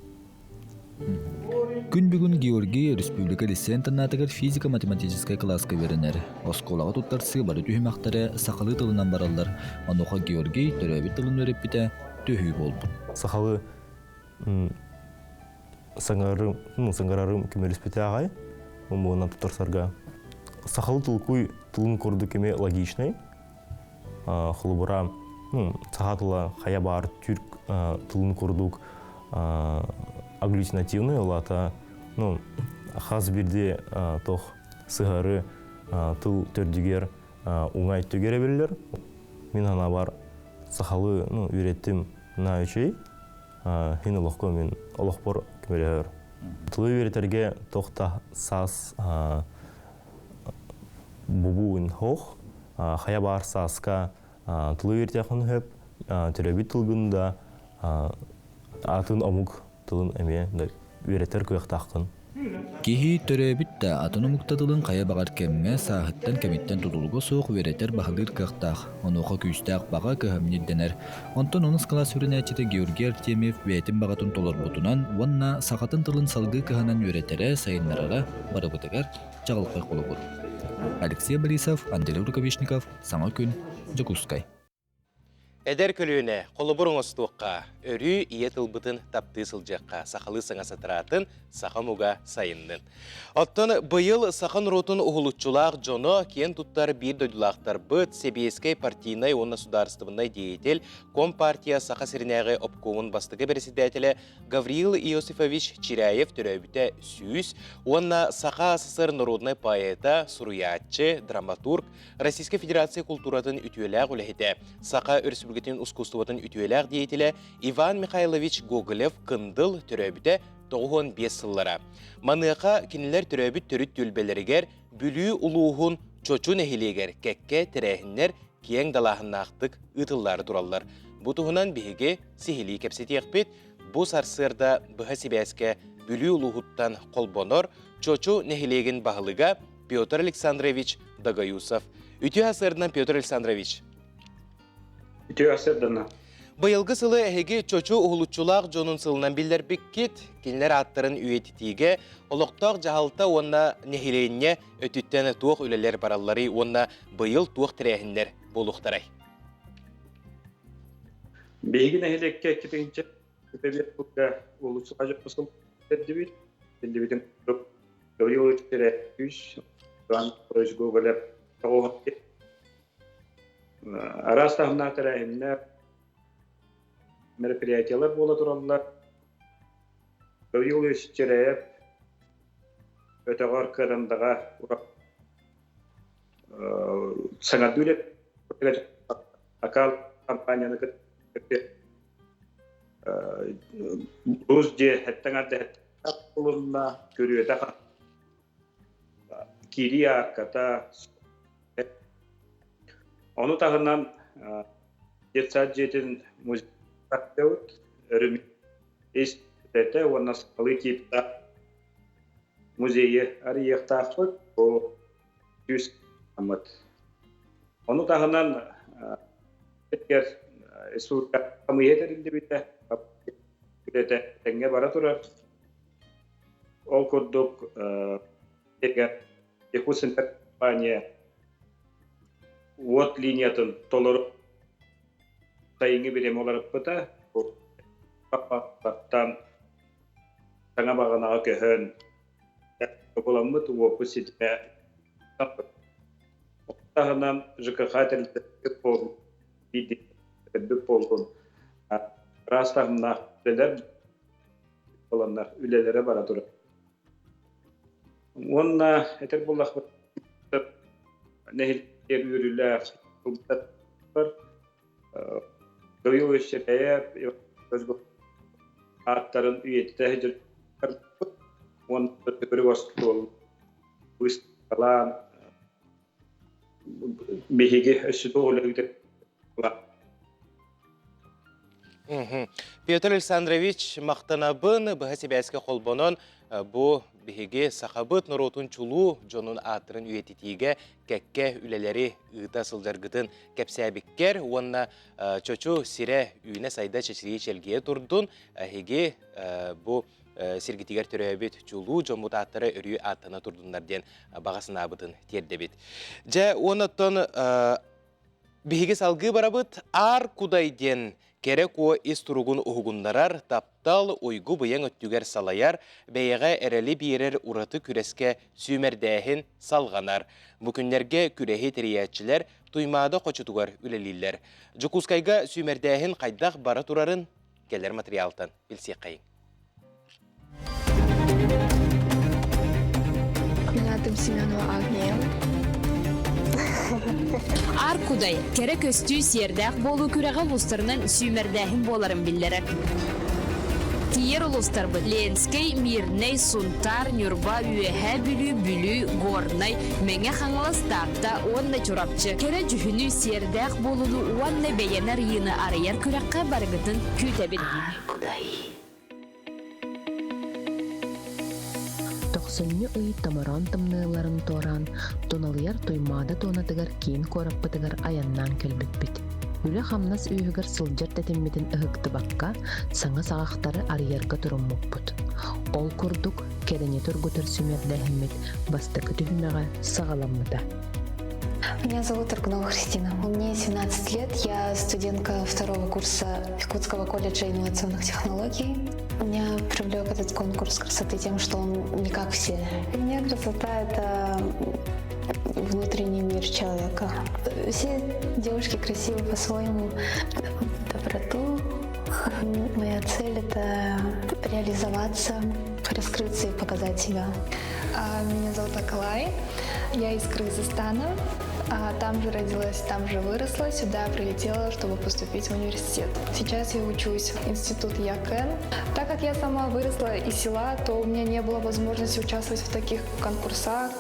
U: Күн бүгін Георгий Республика лицейін таңнатығыр физика-математическай класска верінер. Осколаға тұттарсы бары түйімақтары сақалы тылынан баралар. Онуға Георгий төрәбет тылын өреп біте түйі болды.
V: Сақалы саңғарарым көмелеспеті ағай. Оны тұттарсарға. Сақалы тылкуй тылын көрді көме логичный. Холыбыра сақатыла қая бар түрк тылын көрдік агглютинативный олата, хаз бірде тоқ сығары тыл төрдігер оңай төгере белілер. Мен ана бар сақалы үйреттім на үшей, хен олыққа мен олықпор көмелер. Тылы үйреттерге тоқта сас бұбуын хоқ, қая бар сасқа тылы үйреттеқін хөп, түрәбет тылғында атын омук тылын әме үйреттер көйіқтақын
U: Кихи төрөбүт да атономуктадылын кая багар кемге саахыттан кемиттен тутулуго соох веретер бахалыр кыктаах, онуха күүстаах бага көһөмнидденер. Онтон онус класс үренечите Георгий Артемьев бетин багатын толорбутунан, вонна сахатын тылын салгы кыһанан веретере сайыннарара барыбытыгар чагылпай колубут. Алексей Борисов, Андрей Рукавишников, Саңа күн, Жокускай.
A: Эдер көлүүне қолыбырың остуыққа, өрі ие тылбытын тапты сылжаққа, сақалы саңа сатыратын, сақамуға сайынның. Оттан бұйыл сақан ротын ұғылытчылақ жоны кен туттар бір дөйділақтар бұд, Себейскай партийнай онна сударыстывынай деятел, Компартия сақа сірінәғі обкомын бастығы председателі Гавриил Иосифович Чиряев түрәбіті сүйіс, онна сақа СССР народной поэта, суруятчы, драматург, Российской Федерация культуратын үтуеләғ үләхеті, сақа Республикатын искусствотын үтуеләғ деятелі Иван Михайлович Гоголев кындыл түрәбіті 95 сыллара. Маныға кенелер түрәбіт түріт түлбелерігер, бүлі ұлуғын чочу нәхилегер, кәкке тірәхінлер кең далағыннақтық ұтыллары туралар. Бұтығынан бігі сихили кәпсеті еқпет, бұл сарсырда бұға себәске бүлі ұлуғыттан қолбонор, чочу нәхилеген бағылыға Петр Александрович Дагаюсов. Үті асырынан Петр Александрович.
C: Үті асырдана.
A: Бұйылғы сылы әйге чочу ұғылытчылақ жонын сылынан білдер біккет, кенлер аттырын үйетітіге, олықтақ жағалта онна нехилейіне өтіттен туық үлелер баралары онна бұйыл туық тірәхіндер болуқтарай.
C: Бейгі нәхилекке кетігінші көтебет бұлға ұғылытчыға жоқпысыл әддебет, әддебетін Гавриил Ильич Иван Михайлович Гоголев тағуғат кет. Арастағына тірәхіндер мероприятиялар бола тураллар. Гавриил Ильич Чиряев өтәғар кырындаға саңадүлі акал компанияны көтті. Бұз де әттіңарды әттіңді көріуді кири арқата. Оны тағынан детсад жетін музей Тактеут, Румейстете, у нас полетит музее Ариехтахот, по Тюскамат. Он у Таганан, Сурка, Камиетер индивиде, это Тенге Баратура, Олкодок, Якусин компания, вот линиятын толор. Sayını bir olarak bıta, bu papattan sana bağına köhön, bulamıt o pusitme. Tahnan jıkhatel tepol, bidi tepolun. Rastahna neler olanlar ülelere baradır. Onna eter bullah nehir yürüler var. Gavriil Çiryayev atların üyeti tehcir on bir vasıtlı uistalan bihigi ösüdü olabilir.
A: Петр Александрович мақтанабын бұға себәске қолбонын бұ бігі сақабыт нұротын чулу жонын атырын үйететіге кәкке үлелері ұйта сылжарғытын кәпсәбіккер, онына чочу сире үйіне сайда чечірей челгеє тұрдын, әхеге бұ сергетігер түрәбет чулу жомут аттыры үрі аттына тұрдынлар ден бағасын абытын тердебет. Жа онаттан бігі салғы барабыт ар кудайден керек о истуругун угундарар таптал ойгу быяң өттүгер салаяр, бәйеға әрәлі бейерер ураты күреске сүймердәхін салғанар. Бүкіндерге күрехи тіриятчілер туймады қочытугар үлелілер. Жукускайга сүймердәхін қайдақ бара турарын келер материалтан білсек қайын.
E: Мен атым Семенова Агния.
F: Аркудай, керек өстүү сердәк болу күрәгә улустарынан сүймәрдәһин боларын билләре. Тиер улустар бу Ленский, Мирней, Сунтар, Нюрба, Үәһә, Бүлү, Горнай, Меңе хаңластарда онна чурапчы. Кере жүһүнү сердәк болуну онна бәйәнәр йыны арыяр күрәккә баргытын күтәбит.
G: 90 ый тамаран тымныларын торан, тоналыяр тоймада тонатыгар кейін кораппытыгар аяннан көлбітпіт. Үлі хамнас үйігір сылжар тәтемметін ұғықты баққа саңа сағақтары арьерға тұрыммықпыт. Ол күрдік кәдіне тұргутыр сүмердәхімет басты күтігімеға сағаламыда.
E: Меня зовут Аргунова Христина. Мне 17 лет. Я студентка 2-го курса Якутского колледжа инновационных технологий. Меня привлек этот конкурс красоты тем, что он не как все. Для меня красота — это внутренний мир человека. Все девушки красивы по-своему. Доброту. Моя цель — это реализоваться, раскрыться и показать себя. Меня зовут Акалай. Я из Кыргызстана. Там же родилась, там же выросла, сюда прилетела, чтобы поступить в университет. Сейчас я учусь в институте ЯКН. Так как я сама выросла из села, то у меня не было возможности участвовать в таких конкурсах.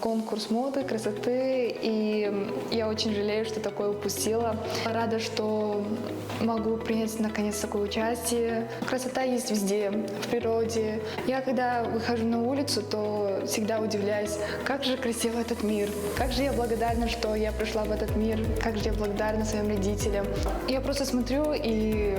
E: Конкурс моды, красоты. И я очень жалею, что такое упустила. Рада, что могу принять наконец такое участие. Красота есть везде, в природе. Я когда выхожу на улицу, то всегда удивляюсь, как же красив этот мир, как же я благодарна, что я пришла в этот мир, как же я благодарна своим родителям. Я просто смотрю и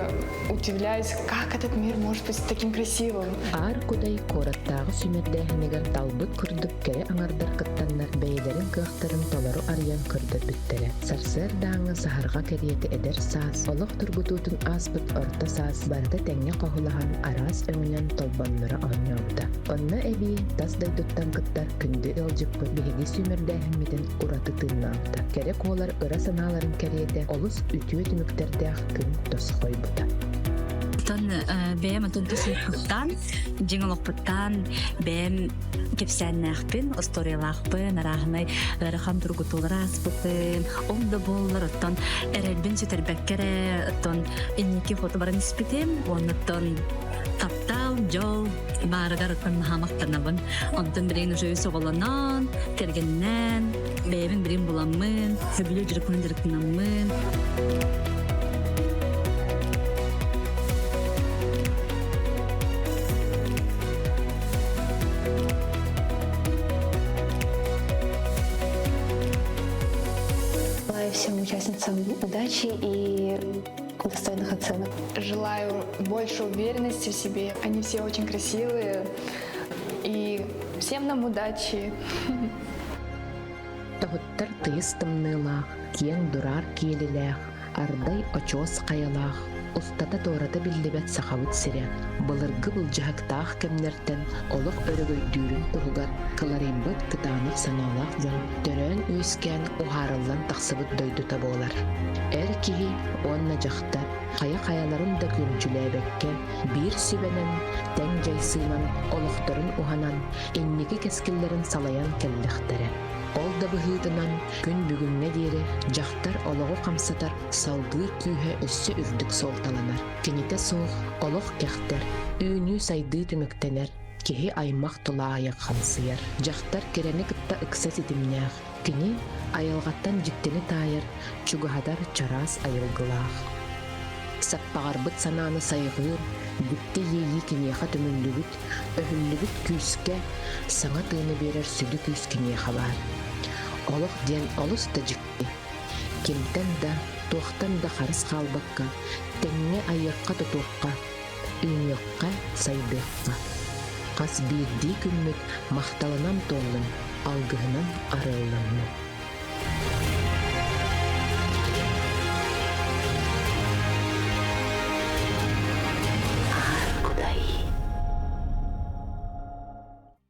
E: удивляюсь, как этот мир может быть таким красивым.
G: Аркудай кораттағы сүмердәхінегер талбыт күрдік кәрі аңардар кыттаннар бәйдерін кықтарын толару ариян күрдір біттері. Сарсыр даңы сахарға кәрieті әдер саас, олық тұргутутын аспыт орта саас, барды тәңе қоғылаған арас өңінен толбанлары аньауды. Онна әбі тасдай дуттан кыттар күнді ылжықпы бейгі сүмердәхімеден ураты тыннаалды. Кәрі қолар ыра саналарын кәрieті олыс үтіе түміктердәқ күн тосқой бұта.
M: Тон бәем тон тусуйпуттан, жеңілоқпуттан, бәем кепсәннәқпін, историялақпын, арағынай ғарыған тұрғытылыр аспытын, олды болылар, оттон әрәлбін сөтербәккәрі, оттон инеке фото барын іспетем, оныттон таптал, жол, барыгар оттон хамақтанабын, онтон бірейін жөй соғыланан, кәргеннен, бәйбін бірейін буламын, сөбілі жүрікпін жүрікпінамын.
E: Желаю всем участницам удачи и достойных оценок. Желаю больше уверенности в себе. Они все очень красивые. И всем нам удачи.
G: Тағыттар тыйыстымнылақ, кен дурар келіләқ, ардай очос қаялақ, ұстата тората білдебет сақавыт сірен, бұлырғы бұлжағықтақ кәмнерден олық өрігөй дүйрін ұғығар, кыларайбыт кытанық саналақ жон, төрен өйскен ұғарылан тақсыбыт дойдута болар. Әр кеге онна жақтар, қая-қаяларын да күрджіләбәкке, бір сүбенен, тәң жайсынан, олықтарын ұғанан, еннеге кәскілерін салаян кәлліқтері. Ол да бұғыдынан күн бүгінне дері жақтар олығы қамсатар салдыр күйе өссі үрдік солталанар. Кенете соқ олық кәқтер, үйіні сайды түміктенер, кеге аймақ тұлайық қамсыяр. Жақтар керені кітта үксә сетімнәғ, кені айылғаттан жіктені тайыр, чүгіғадар чарас айылғылақ. Саппағар бұт сананы сайғыр, бүтті ейі кенеға түмінлігіт, өһүллүгүт күйіске саңа тыыны берер сүді күйіс кенеға бар. Олық ден олыс да жікті. Кемтен да, тоқтан да қарыс қалбаққа, тәңне айыққа тұтуққа, үйнеққа сайдыққа. Қас бейді күнмет мақталынан толын, алғығынан арылынны.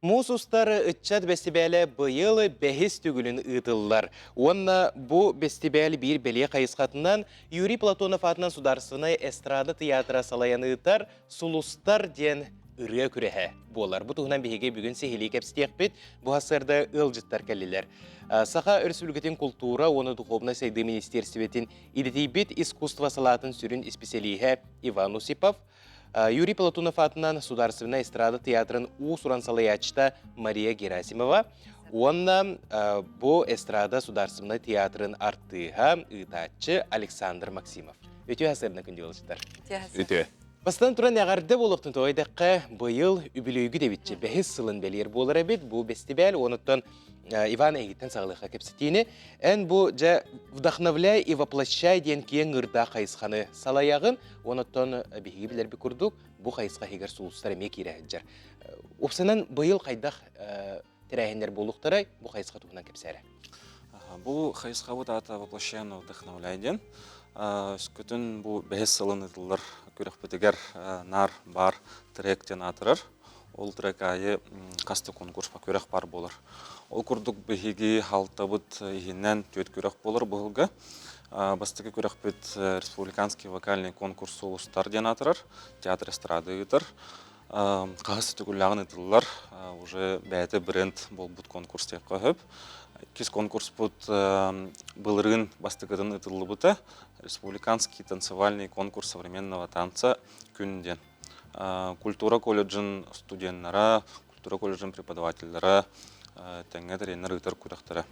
A: Мусустар ытчат бестибәлі бұйылы бәхіс түгілін ұтылылар. Онна бұ бестибәлі бір бәле қайысқатынан Юрий Платонов атынан сударсыны эстрада театра салаян ұтар сулустар ден үрі күрәхі болар. Бұ тұғынан бейге бүгін сехілі кәпстек бет бұ асырда ұлжыттар кәлілер. Саха Өрсүлгетін культура, оны духовна сайды министерстветін идетей бет искусства салатын сүрін испеселиге Иван Усипов, Юрий Платонов атынан Сударственная эстрада театрын Усуран салаячта Мария Герасимова. Онна бу эстрада Сударственная театрын артыға ытачы Александр Максимов. Өте әсіріні күнде олыстар. Өте. Бастан туран ағарды болуқтың тоғайдаққа бұйыл үбілөйгі дебітчі бәхіз сылын бәлер болар әбет. Бұл бәстібәл, оныттан Иван Эгиттен сағылыға кепсетейіні. Ән бұл жа вдохновляй и воплощай ден кейін ұрда қайысқаны салаяғын, оныттан бейгі білер бі күрдік, бұл қайысқа хегер сұлыстар әмек ерәхіджар. Опсанан бұйыл қайдақ тірәхендер болуқтарай, бұл қайысқа тұғынан кепсәрі.
H: Бұл қайысқа бұд ата воплощайны вдохновляй ден. Күтін бұл бәхіз сылын ұтылыр көрек бітігер нар бар тректен атырыр. Ол трек айы қасты конкурспа көрек бар болыр. Ол күрдік бігеге халтабыт егеннен төт көрек болыр бұғылға. Бастығы көрек бет республиканский вокальный конкурс солустар ден атырыр. Театр эстрады ұтыр. Қағысы түгіллағын ұтылылар. Уже бәйті бренд бол бұд конкурс тек қағып. Кез конкурс бұд бұлырын бастығыдың ұтылы бұты. Республиканский танцевальный конкурс современного танца күнден. Культура колледжин студенттары, культура колледжин преподавательдері, тәңе тренер ұтыр күректері.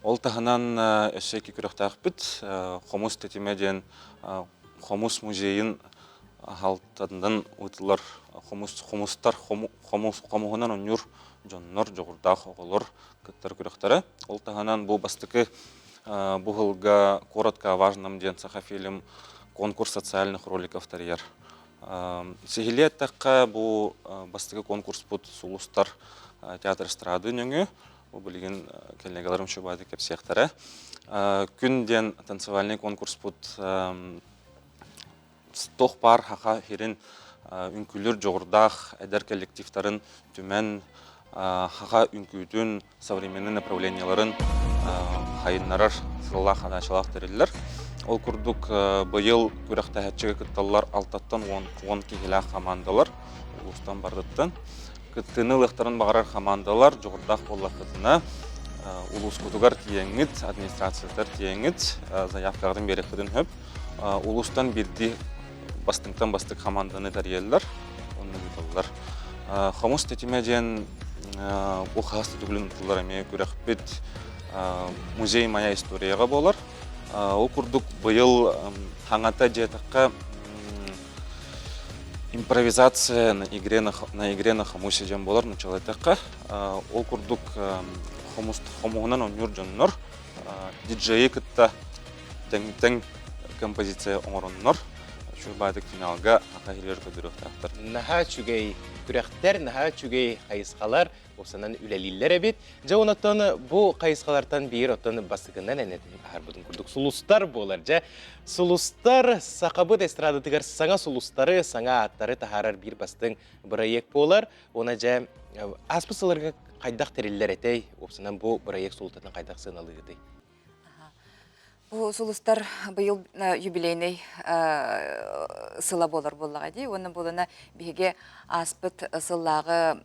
H: Ол тағынан әшекі күректақ біт, Хомус тетемеден Хомус музейін халтадынан ұтылар. Хомустар, Хомуғынан өнер жоннор, жоғырдақ оғылыр күттер күректері. Ол тағынан бұл бастықы бұғылға коротко важным ден саха фильм конкурс социальных роликов тарьер. Сегеле таққа бұл бастығы конкурс бұд сұлыстар театр эстрады нөңі. Бұл білген келнегаларым шөбайды кеп сияқтары. Күнден танцевальный конкурс бұд тоқ бар хақа херін үнкілер жоғырдақ әдер коллективтарын түмен хақа үнкүйдің современный направленияларын хайынларар сылла қадашылақ тәрелілер. Ол күрдік бұйыл көріқті әтчігі күтталылар алтаттан 10 кегелі қамандалар, ұлыстан бардыттан. Күттіні лықтарын бағарар қамандалар жоғырдақ болла қытына ұлыс күтігар тиеңіт, администрациятар тиеңіт, заявкағдың бері қыдын хөп. Ұлыстан бірді бастыңтан бастық қаманданы тәрелілер, оны күталылар. Хомус тетемеден бұл қағасты түгілін ұтылар әме көріқ бет музей моя историяға болар. Ол күрдік бұйыл хаңата жетіққа импровизация на игре на хомусе жем болар началайтаққа. Ол күрдік хомуғынан өнер жоннор, диджейі күтті тәң композиция оңырыннор. Шөбадық финалға ақағылер көдіріқтақтыр.
A: Наға чүгей күректер, наға чүгей қайысқалар, осынан үләлілер әбет. Жа онаттан бұл қайысқалардан бейір оттан басығынан әнетін әрбұдың күрдік сұлыстар болар. Жа сұлыстар сақабыд эстрадытығар саңа сұлыстары, саңа аттары тахарар бір бастың бірайек болар. Она жа аспысыларға қайдақ тәрелілер әтей, осынан бұл бірайек сұлтатын қайдақ сыналығы әтей.
I: Бұл сұлыстар бұйыл юбилейный сыла болар болаға дей. Оның болына беге аспыт сылағы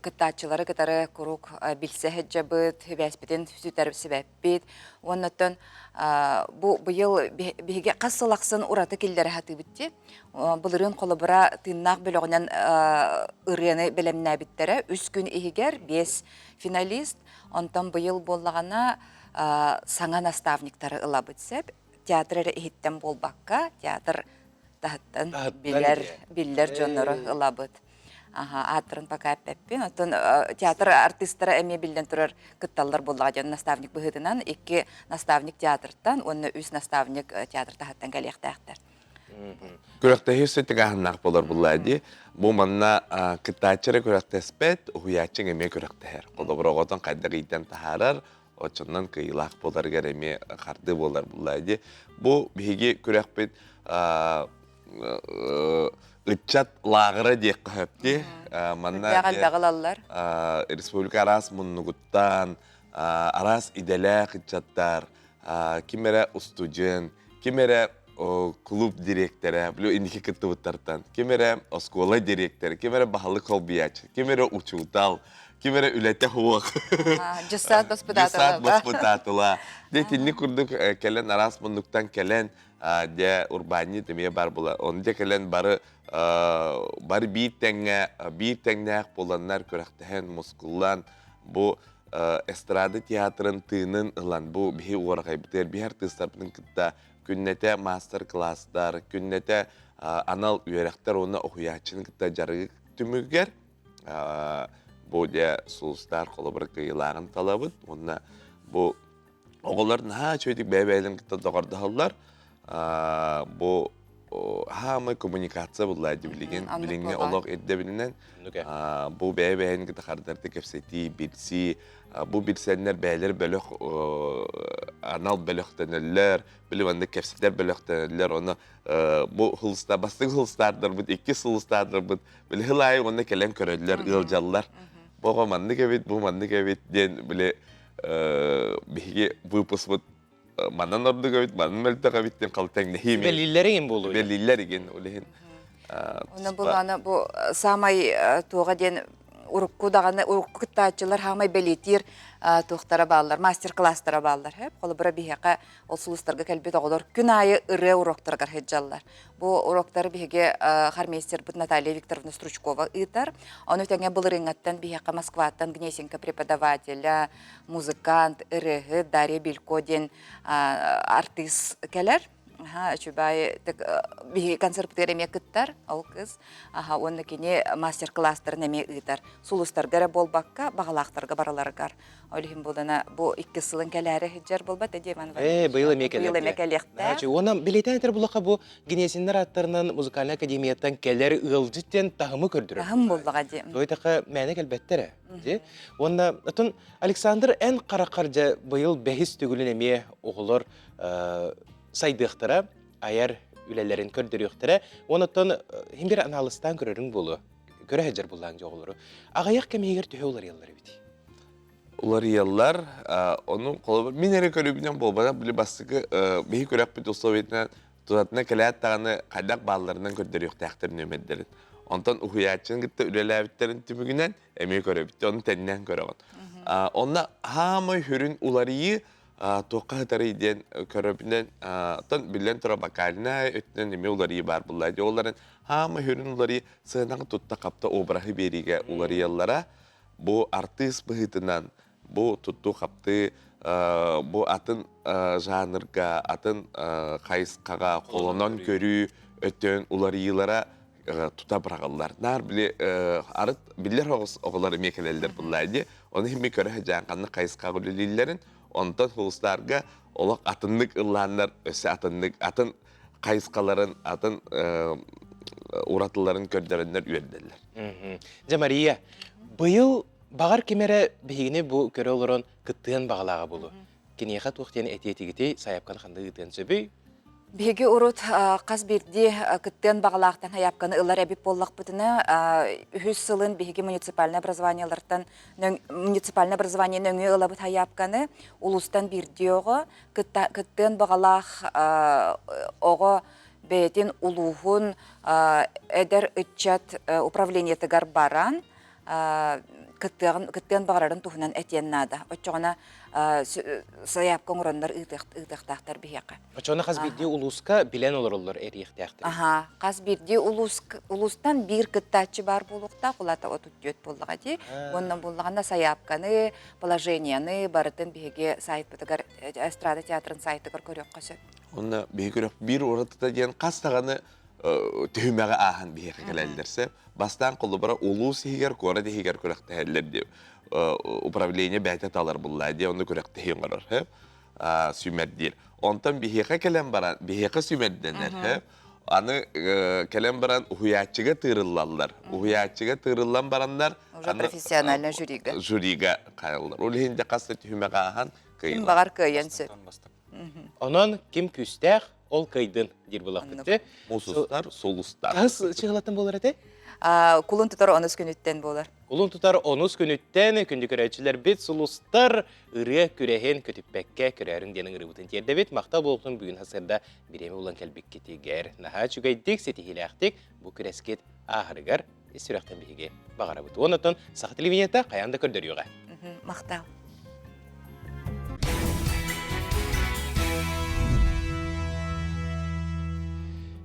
I: кыттатчылары кытары күрук білсәхет жабыт, бәспетен сүтәріп себәппет. Оннаттан бұйыл беге қас сылақсын ұраты келдері хаты бітті. Бұлырын қолы бұра тыннақ бөліғінен ұрыны білімнә біттері. Үс күн егер 5 финалист. Онтан бұйыл болағана саңа наставниктары ыла бітсеп, театры ехеттен болбаққа, театр тағыттан білер жоныры ыла бұд. Аттырын пока әппен, театр артистары әме білден тұрар күтталар болуға жон наставник бұғыдынан, 2 наставник театртан, оны 3 наставник театр тағыттан кәлияқтақтар.
J: Күрәктәһи сөтігі ағынақ болар бұлайды. Бұл манна күттачыры күрәктәспет, ұхуячың әме күрәктәхер. Қолы бұрағотын қайдақ итен тахарар, Очоннан кыйлақ болар гәреме қарды болар бұлайды. Бұл бейге көрек бет үтчат лағыры дек қөпті. Республика арас мұннығыттан, арас иделәк үтчаттар, кемері студент, кемері клуб директоры, білу индеке күтті бұттартан, кемері оскола директоры, кемері бағалы қолбияч, кемері учутал, кемері үләтті хуақ.
I: Жүссат
J: боспытатыла. Детінні күрдік кәлен арас мұндықтан кәлен де урбани демeye бар бұла. Онде кәлен бары бир тәңнәк боланнар көрәқтіхен мұскуллан бұл эстрады театрын тыынын ылан бұл бейі уарғай бітер. Бейі артыстар бұның күтті күннете мастер-класстар, күннете анал үйеректер оны оқуячының кітта жарығы түмігер. Бұл де сұлыстар қолы бір қиылағын талабыд. Онына бұл оғылардың чөйдік бәйбәйлін кітта доғардығылар. Бұл хамы коммуникация бұлайды білігіне олық едді білінен. Бұл бәйбәйін кітта қардарды кепсеті, білсі, бұл білсәнлер бәйлер бөлік анал бөліктенелер, біліп анда кепсеттер бөліктенелер, оны бұл хылыстар, бастың хылыстардыр бұд, екі сылыстардыр бұд, білі хылайы оны кәлен көрелер, ұлжалылар. Бұға манны кәбет, бұл манны кәбет ден білі бігі бұпыс бұд, манан орды кәбет, манан мәлді кәбеттен қалттан нәхейме.
A: Бәлілер еген болу?
J: Бәлілер еген, олеген.
I: Оны бұлғаны бұл самай туға ден урукку даганы урукку кыттаачылар хамай белетир тухтара баллар мастер-класстара баллар хеп колу бара бихека ол сулустарга келбет оголор күн айы ыры уроктарга хеджаллар. Бу уроктар бихеге хармейстер бут Наталья Викторовна Стручкова ытар. Оны теңе булырыңаттан бихека Москваттан Гнесинка преподавателя, музыкант, ырыгы Дарья Белькодин артист келер. Чубай биги концерттер эме кыттар, ал кыз, онны кене мастер-класстар неме ыйтар. Сулустар гәрә болбакка, багалактарга бараларгар. Олихим булдана бу 2 сылын келәре хиҗар болбат Деман.
A: Быйыл мекелек.
I: Быйыл мекелекте.
A: Оны билетен булака бу Генесиннер аттарынан музыкаль академияттан келәр ылжыттен тагымы көрдүрөр.
I: Тагым булдыга ди.
A: Тойтака мәне келбеттер. Ди. Онда атын Александр эн каракаржа быйыл бәхис түгүлен эме оголор сайдыктыра, аяр үлелерин көрдүрүктөрө, онотон химбир аналыстан көрөрүң болу. Көрө хәҗәр булган жоглары. Агаяк кемегер төһө улар яллары бит.
J: Улар яллар, onun колу минере көрүбүнөн болбада биле бастыгы беги көрөк бит условиятна тузатна келет таганы кайдак балларынан көрдүрүктөр нөмөддөрүн. Онтон ухуячын гитте үлеләбиттерин түмүгүнөн эме көрөбүт, onu теннен көрөгөн. Онна хамы хүрүн уларыйы тоққа хатары иден көрөбүнен тон билен тура бакалина өттен эме уларыйы бар буллайды. Оларын хамы хүрүн уларыйы сыгынагы тутта капта обрахы бериге уларыяллара бу артист быгытынан бу тутту капты бу атын жанрга атын кайыскага колонон көрүү өттөн уларыйлара тута брагаллар. Нар биле арыт биллер оголар мекелелдер буллайды. Оны химми көрө жанканны кайыскага үлелилерин ondan huluslarga olaq atınlık ıllanlar, öse atınlık, atın kayıskaların, atın uğratıların kördörünler üyediler.
A: Jamariya, bıyıl bağır kemere bihine bu köre olurun kıttığın bağlağı bulu. Keniyaka tuğtiyen eti-eti sayapkan kandı gıttığın söbü?
I: Биги урут каз бирди кыттен багалактан хаяпканы ылар эбип боллак бутына 100 сылын биги муниципальный образованиялардан муниципальный образование нөңө ылабыт хаяпканы улустан бирдиого кыттен багалах ого бетин улугун эдер ычат управление тыгар баран кыттен багарарын туһунан этеннада. Очогона саяп коңрондар ыдыктактар бияка.
A: Очогона каз бирди улуска билен олорлор эрихтактыр.
I: Каз бирди улустан бир кыттачы бар булукта, кулата отуттөт булдыга ди. Ондан булганда саяпканы, положенияны барытын биге сайт битигер эстрада театрын сайтыгар көрөк касы.
J: Онда биге бир уратта ден кастаганы төһүмәгә ахан биһәр келәлдерсе, бастан кулы бара улус хигер кора дигер көрәкте хәлләр ди. Управление бәйтә талар буллады, оны көрәкте хигер һәп, сүмәддир. Онтан биһәкә кәләм баран, биһәкә сүмәддәнәр һәп, аны кәләм баран уһуячыга тырыллалар. Уһуячыга тырыллан бараннар,
I: уже профессиональный жюрига.
J: Жюрига кайылдар. Ул инде касты төһүмәгә ахан
I: кыйын. Багар кыйынсы.
A: Онон ким күстәк ол кайдын дир булак битте.
J: Мусустар, солустар.
A: Кыз чыгылатын болар эте?
I: Кулун тутар 10 күнүттен болар.
A: Кулун тутар 10 күнүттен күндү көрөчүлөр бит сулустар ыры күрөһен көтүппекке көрөрүн денин ырыбытын терде бит макта болтун бүгүн хасырда биреме улан келбек кетигер. Наха чугайдык сетихилактык бу күрескет ахыргар исүрөктөн биге багарабыт. Онотон сак телевидениеда каянда көрдөрүгө.
I: Макта.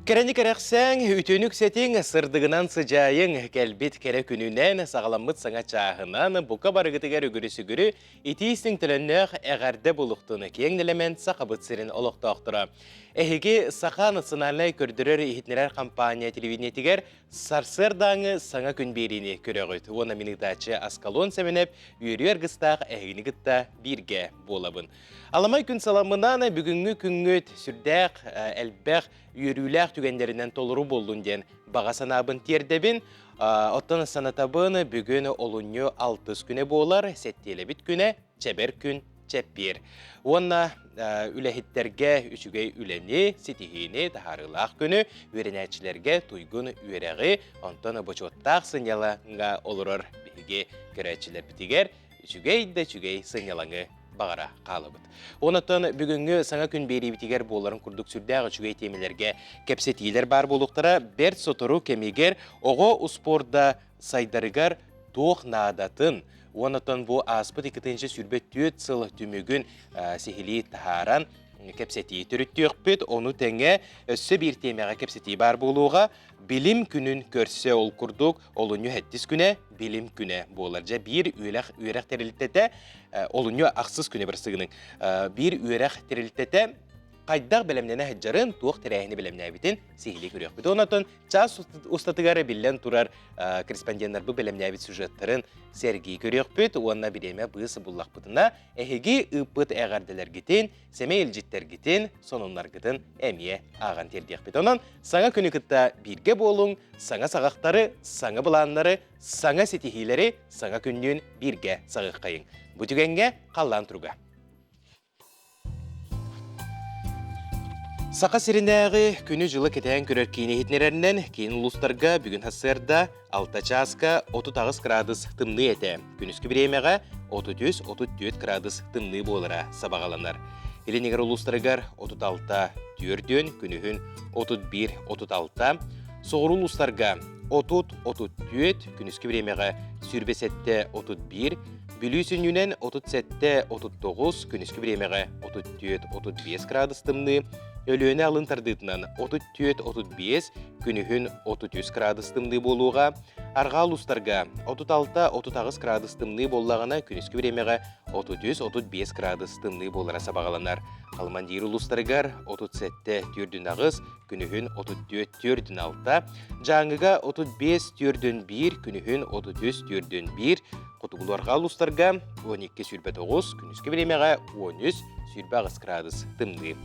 A: Керени керексең, үтөнүк сетиң сырдыгынан сыжайың, кәлбет кере күнүнен сағаламыт саңа чағынан, бұқа барығытыгер үгірі-сүгірі, итейістің тіліннәқ әғәрді болуқтыны кең елемент сақабыт сірін олықта оқтыра. Эһиги Саха национальный көрдөрөр ихитнерер компания телевидениетигер сарсыр даңы саңа күн берини көрөгөйт. Оны минигдачы Аскалон сәменеп, үйрер гыстақ әйгіні гытта бирге болабын. Аламай күн саламынан бүгінгі күнгөт сүрдәк, әлбәқ, үйрүләк түгендерінен толыру болдun ден баға санабын тердебін. Оттан санатабын бүгін олуньо 6 күне болар, сәттелі бит күне, чәбер күн, чәппер. Онна үләхиттерге үшігей үләні, сетихini тахарылақ күні, үйренәтшілерге туйгын үйрәғі, онтан бочоттақ сынялаңға олырыр бігі көрәтшілер бітігер, үшігей де үшігей сынялаңы бағара қалыбыд. Онытын бүгінгі саңа күн бері бітігер боларын күрдік сүрдәғі үшігей темелерге кәпсетейлер бар болуқтыра, бәрт сотыру кемегер оғы ұспорда сайдарыгар тоқ наадатын. Онытын бұл аспыт 2-ші сүрбет түйет сыл түмігін сехили тахаран кәпсетей түрітті өкпет, оны тәңе өссі бір темеға кәпсетей бар болуға білім күнін көрсе ол күрдік, олыны 7 күне білім күне боларжа. Bir үйрәқ терілтеті, олыны ақсыз күне бір сығының, bir үйрәқ терілтеті қайдақ білімнені әджарын туық тірәйіні білімне әбітін сехили көрек біді. Онатын час ұстатығары білен тұрар корреспонденттар бұл білімне әбіт сюжеттарын сәргей көрек біт. Онына біреме бұйысы бұллақ бұтына әхеге ұппыт әғарделер гетін, сәме елжеттер гетін, сонынлар гетін әмие аған тердек біт. Онан саңа күні күтті бірге болуң, саңа сағақтары, саңа бұланлары, саңа сетихилері, саңа күннен бірге сағық қайың. Бұтігенге қаллан тұруға. Сақа сиринәғі күні жылы кетен көрер кейіне хитнерерінен кейін ұлыстарға бүгін хасырда 6 часка 30 градус тымны еті. Күніскі біремеға 30-34 градус тымны болыра сабағаланар. Еленегер ұлыстарығар 36 түрден, күнігін 31-36. Соғыр ұлыстарға 30-34, күніскі біремеға сүрбесетті 31, Білүйсін юнен 37-39, күніскі біремеға 34-35 градус тымны. Өліөне алын тардытынан 34-35, күнігін 33 градус тымны болуға. Арғал ұстарға 36-39 градус тымны болағына күніскі біремеға 33-35 градус тымны болыра сабағаланар. Қалмандир ұлыстарығар 37-49, күнігін 34-46, жаңыға 35-41, күнігін 33-41, Құтығыларға ұлыстарға 12-9, күніскі біремеға 13-9 градус тымны.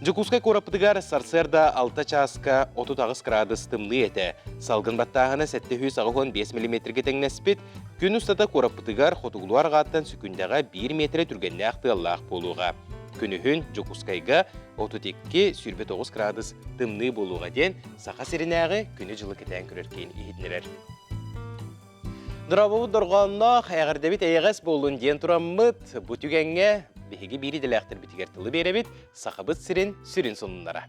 A: Жукускай корапытыгар сарсерда 6 часка 30 градус тымны еті. Салгын баттағына 705 мм тәңнәспет, күн ұстата корапытыгар Құтығылуар ғаттан сүкіндіға 1 метр түргенне ақты Аллах болуға. Күнігін Жукускайға 32-9 градус тымны болуға ден сақа серінәғі күні жылы кетен көреркен ехетнерер. Дұрабы дұрғаннақ әғірдебет әйғас болуын ден тұраммыд, бұтігенге беге бири делектер битигер тылы беребит, сақабыт сирин сүрін сонунлара.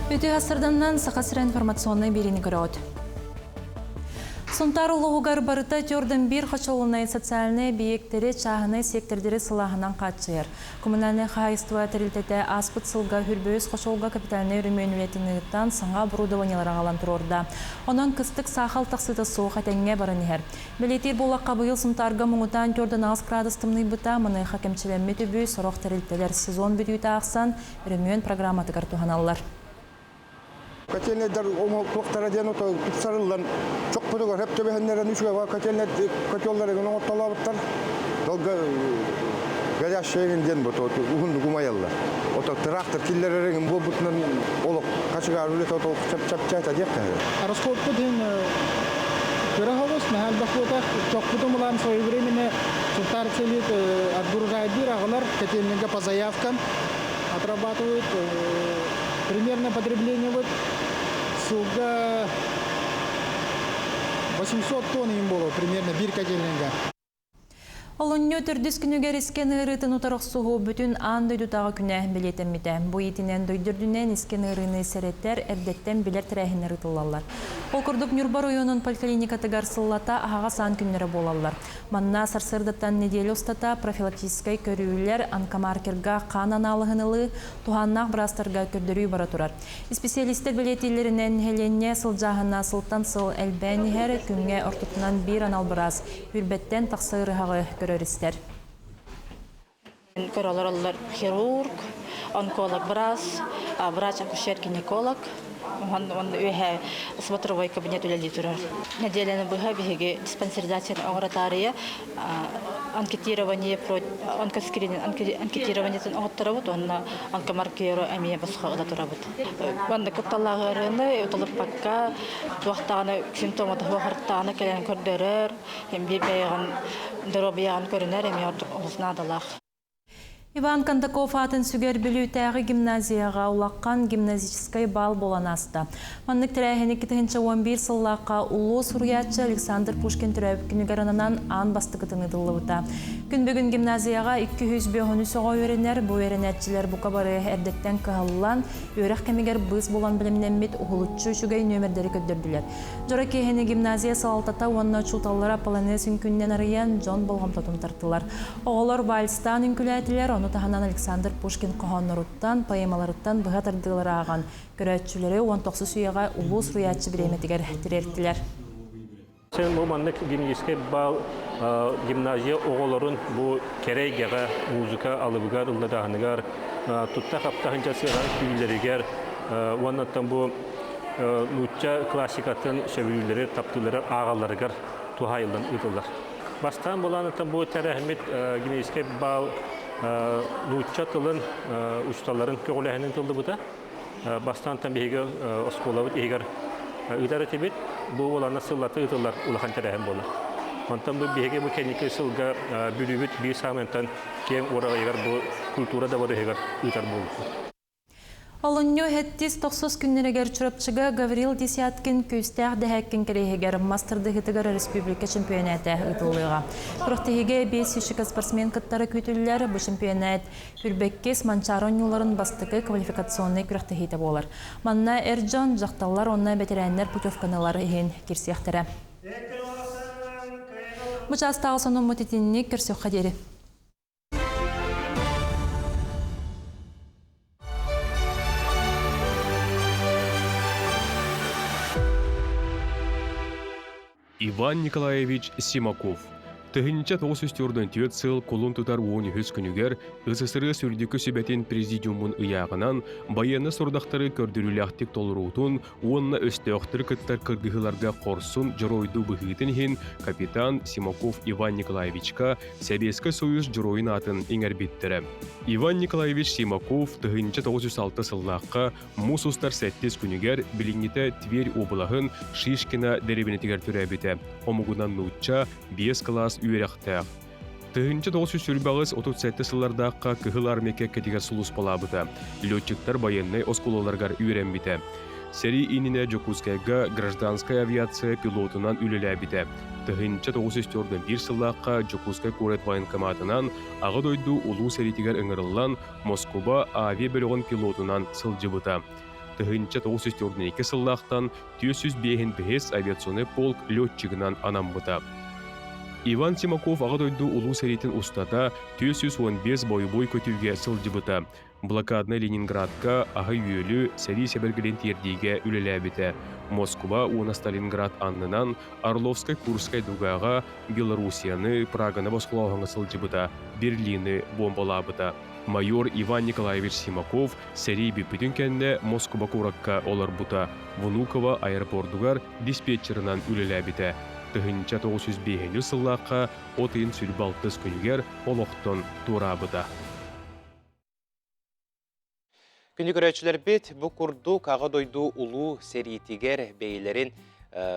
B: Өте ғасырданнан сақа сирин информационный берini көрөт. Сонтар улуғығар барыта түрдің бір қачолынай социальный объекттері чағыны сектордері сылағынан қатшыр. Коммунальный хайыства тәрілтеті аспыт сылға хүрбөз қачолға капитальный үріменуетінігіттан саңа бұрудованиялар ағалан тұрорда. Онын кыстық сақал тақсыты соқ әтенге барын ехер. Білетер болаққа бұйыл сонтарға мұңытан түрдің ағыз градустымны бұта мұны қакемчілемме түбі сұрық тәрілтелер сезон бүдүйті ақсан үрімен программаты картуғаналар.
O: Котельнедер тоқтара ден ото пиццарылдан çok пудугар hep töbehеннерен үшөга котелларын отталабыттар. Долга горящий ден бут угун гумаялла. Ото трактор киллерерин бу бутнан олук качыгар үлет ото чапчайта деп кайы.
D: Расходку ден Пироговос нахал бахота çok пудумлан своевременно сутар целит отгружает бирагалар котельнеге по заявкам отрабатывают примерное потребление вот суга 800 тонн им было примерно бир котельнеге.
B: Олонню түрдіс күнігер іскен ұрытын ұтарық суғы бүтін аң дойдутағы күнә білетеммеді. Бұ етінен дойдырдүнен іскен ұрыны сәреттер әрдеттен білер тірәхін ұрытылалар. Ол күрдік Нюрба районын поликлиникаты гарсыллата ағаға сан күннері болалар. Манна сарсырдаттан неделі ұстата профилактическай көрүлер анкамаркерға қан аналығынылы туғаннақ бірастарға көрдірүй бара тұрар. Специалистер білетелерінен хеленне сылжағына сылтан сыл әлбәнігер күнге ортытынан бір анал біраз үрбеттен тақсырығы көрөристер.
K: Көрөлөр хирург, онколог врач-акушер-гинеколог. Он өйе смотровой кабинет үлелі тұрар. Неделені бұға бігеге диспансеризация оңыратария, анкетирование, анкетированиетін оңыттырабыд, онына онкомаркеру әмие басқа ұда тұрабыд. Онда көпталағырыны ұтылып баққа, туақтағаны симптоматы ғарттағаны кәлен көрдірір, бір бәйіған дұробияған көрінер, әмие оғысына адалақ.
B: Иван Кондаков атын сүгер білуітәғі гимназияға улаққан гимназическай бал болан асты. Маннык тірәхені 2011 сыллаққа ұлы сұруятчы Александр Пушкин түрәбі күнігерінынан ан бастықытын ұдылы бұта. Күн бүгін гимназияға 250 соға өренер, бұл өренәтчілер бұқа бары әрдеттен кығылылан, өрек кәмегер бұз болан білімнен мет ұғылытшы үшігей нөмірдері көддірділер. Жора кейхені гимназия салалтата онына чулталлара полонез үнкүннен арыян Джон болғам татым тартылар. Оғылар вальстан үнкіләтілер, оны тағанан Александр Пушкин қоғанларыттан, поэмаларыттан бұға тардылар аған. Көрәтчілері 19 сүйеға ұлыс руятчы біреметігер тірерттілер.
L: Sen bu manlık gimnaziya oğulların bu kereygeğe, muzika alıbıgar, ılladağınıgar, tutta kaptağınca sığar küyleriger, ondan bu nutça klasikatın şövülleri, taptıları ağalarıgar tuhayıldan ıdırlar. Bastan bulanıtan bu terahmet gimnaziya bağ nutça tılın ustaların köğüləhinin tıldı bu da. Bastan tabiğe oskolavut eğer ıdara tebet bu olana sıllatı ıdırlar ulağın terahim bolar. Ondan bu bihege bu kendiki sılga bülübüt bir samentan kem oraya bu kultura da var eğer ıdar bulur.
B: Олынню хеттис 90 күннерегер чурапчыга Гаврил Десяткин көстәг дәһәккин керегер мастер дәһитегер республика чемпионаты ытылыга. Құрықтығыге 5 спортсмен кыттары көтүлләр бу чемпионат Үрбеккес Манчарон юлларын бастыкы квалификационный құрықтығыта болар. Манна Эрджон жақталлар онна ветераннар путевканалар ehen кирсияқтары. Бу частагы сонун мутитинник көрсөк хадери.
N: Иван Николаевич Симаков. Тыгынча 904 сыл колун тутар 12 күнүгер СССР сүрдүкү сөбетин президиумун ыягынан баяны сордактары көрдүрүләктик толуруутун онна өстөктөр кыттар кыргыгыларга корсун жоройду быгытын капитан Симаков Иван Николаевичка Советский Союз жороюн атын эңербиттере. Иван Николаевич Симаков тыгынча 906 сыллакка мусустар 7 күнүгер билиңите Тверь облагын Шишкина деребинетигер төрөбүтө. Омугунан нучча 5 класс үйрәқтәк. Тыгынча 937 37 сыллардаққа кыхыл армеке кәтігер сұлыс балабыта. Летчиктар военный оскололаргар үйрәнбіті. Сери иніне Жокускайга гражданская авиация пилотынан үлеләбіті. Тыгынча 941 сыллаққа Жокускай көрет военкоматынан ағы дойду улу серитигер ыңырылан Москва авиа бөлігін пилотынан сылжыбыта. Тыгынча 942 сыллақтан 405 авиационный полк летчигынан анамбыта. Иван Симаков ага дойду улуу серитин устата 415 бойбой көтүгө сылжыбыта. Блокадный Ленинградка ага үйөлү сери себергелен тердиге үлеләбите. Москва уна Сталинград аннынан Орловской Курской дугага Белоруссияны Праганы баскулауганы сылжыбыта. Берлины бомбалабыта. Майор Иван Николаевич Симаков сери биппитин кенне Москва куракка оларбута. Внуково аэропортугар диспетчерынан үлеләбите. Тыгынча 905 сыллаққа отын сүрбалтыз күнігер олықтон турабыда.
A: Күні көрәтшілер бет, бұл күрді қаға дойду ұлу серитигер бейлерін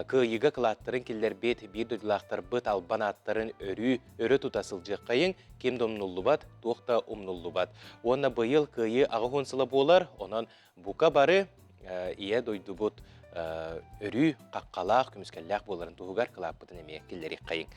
A: күйігі қылаттырын келдер бет бір дойдылақтар бұт албан аттарын өрі тұтасыл жыққайын кем домнуллы бат, тоқта умнуллы бат. Онна бұйыл күйі ағы қонсылы болар, онан бұқа бары ие дойду бұт өрі қаққалақ, күміскәлләқ боларын тұғығар қылап бұтын әмек келдері қайын.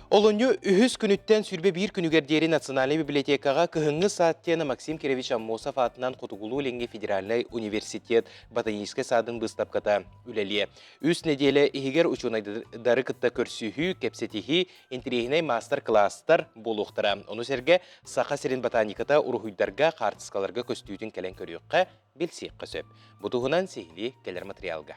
A: Олоню үхіз күніттен сүрбе бір күнігердері Национальный библиотекаға кыһыңы сааттена Максим Киревич Аммосов атынан Кутугулу Ленге Федеральный университет ботанический садын быстапката үлелие. Үс неделе игер учунайдары кытта көрсүхү кепсетихи интерегиней мастер-класстар болуқтыра. Оны серге сақа серин ботаниката урухуйдарга қартыскаларга көстүйтін келен көрүққа білсек қысып. Бұтығынан сейли келер материалга.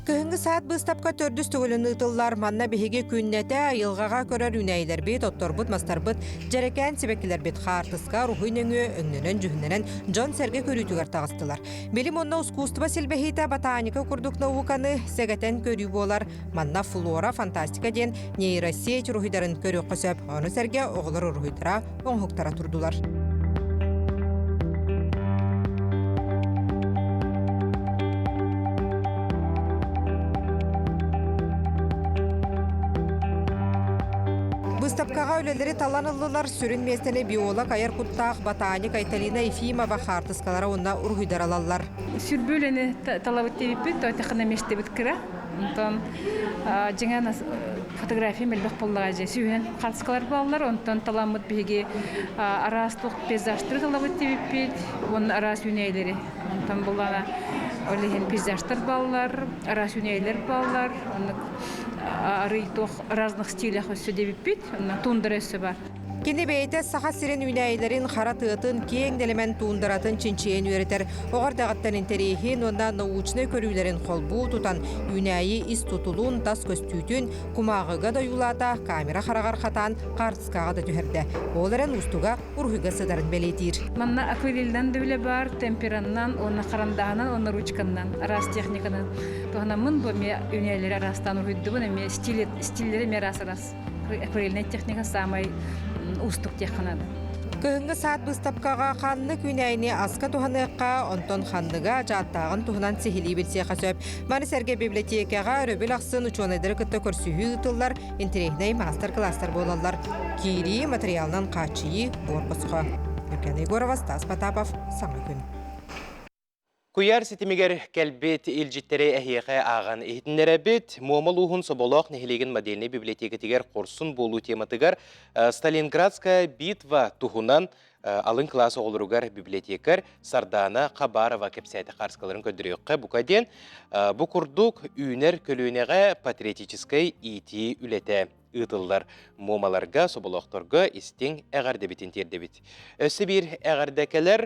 P: Кыһыңы саат быстапка төрдүс түгілін ұтылар манна беһиге күннәтә айылғаға көрер үнәйлер бет, отторбут, мастарбыт, жерекән себекілер бет қартыска, рухын өңі, өңненен, жүхіненен, Джон Серге көрүйтігер тағыстылар. Белім онна ускуства силбехейта ботаника күрдік науканы сәгәтен көрі болар. Манна флора, фантастика ден, нейросеть рухидарын көрі қысып, оны Серге оғылыр рухидара, оңхуктара тұрдылар. Быстапкаға өлелері таланылылар сүрін местені биолог айыр құттақ, ботаник Айталина Ефимова қартыскалары онна ұрғыдаралалар.
Q: Сүрбөлені талабыт дебіппет, өйтіқына мештебіт кіра. Онтан жаңа фотография мәлбек болуға жай. Сүйен қартыскалар балалар, онтан таламыт бейге арастық пейзажтыры талабыт дебіппет, оның арас үнейлері. Онтан болуға олеген пейзажтар балалар, арас үнейлер балалар, арыйтоқ разных стилях өсі дебіппет, тундырысы бар.
P: Кені бейті сақа сирен үнәйлерін қара тұғытын кең делемен туындыратын чинчиен өретер. Оғардағаттан интерейхин, онда научны көрілерін қолбу тұтан үнәйі ис тұтылуын, тас көстүйтін, құмағыға да юлата, камера қарағар қатан, қартыскаға да түхерді. Оларын ұстуға ұрғыға сыдарын белетір.
Q: Манна акварелден дөйлі бар, темпераннан, оны қарандағынан, оны ручканнан, арас техниканан. Тоғына мұн бұл үнәйлері арастан ұрғыды бұн, стилleri мерас арас. Акварельный техника самай устук технада.
P: Кыһыңы саат быстапкаға қанны күнәйіне асқа туғаныққа, онтон қанныға жаттағын туғынан сихили білсе қасөп. Маны сәрге библиотекаға рөбіл ақсын учонайдары күтті көрсүйі ұтылар, интерегней мастер-кластар болалар. Кири материалынан қачыйы борбысқа. Үркен Егорова, Стас Потапов, Саңы күн.
A: Куяр сетимигер кәлбет илжиттері әхеқе аған ehtinlere бет, Муамалуғын соболақ нехилеген модельный библиотекетігер қорсын болу тематыгар Сталинградская битва тухунан алын классы олыругар библиотекар Сардана Қабарова кепсайты қарскаларын көдіріққа бұқаден бұ күрдік үйнер көлінеға патриотическай ити үлеті. Ытыллар момаларга, соболоқторга истин әғарды бітін тердебіт. Өсі бір әғардәкелер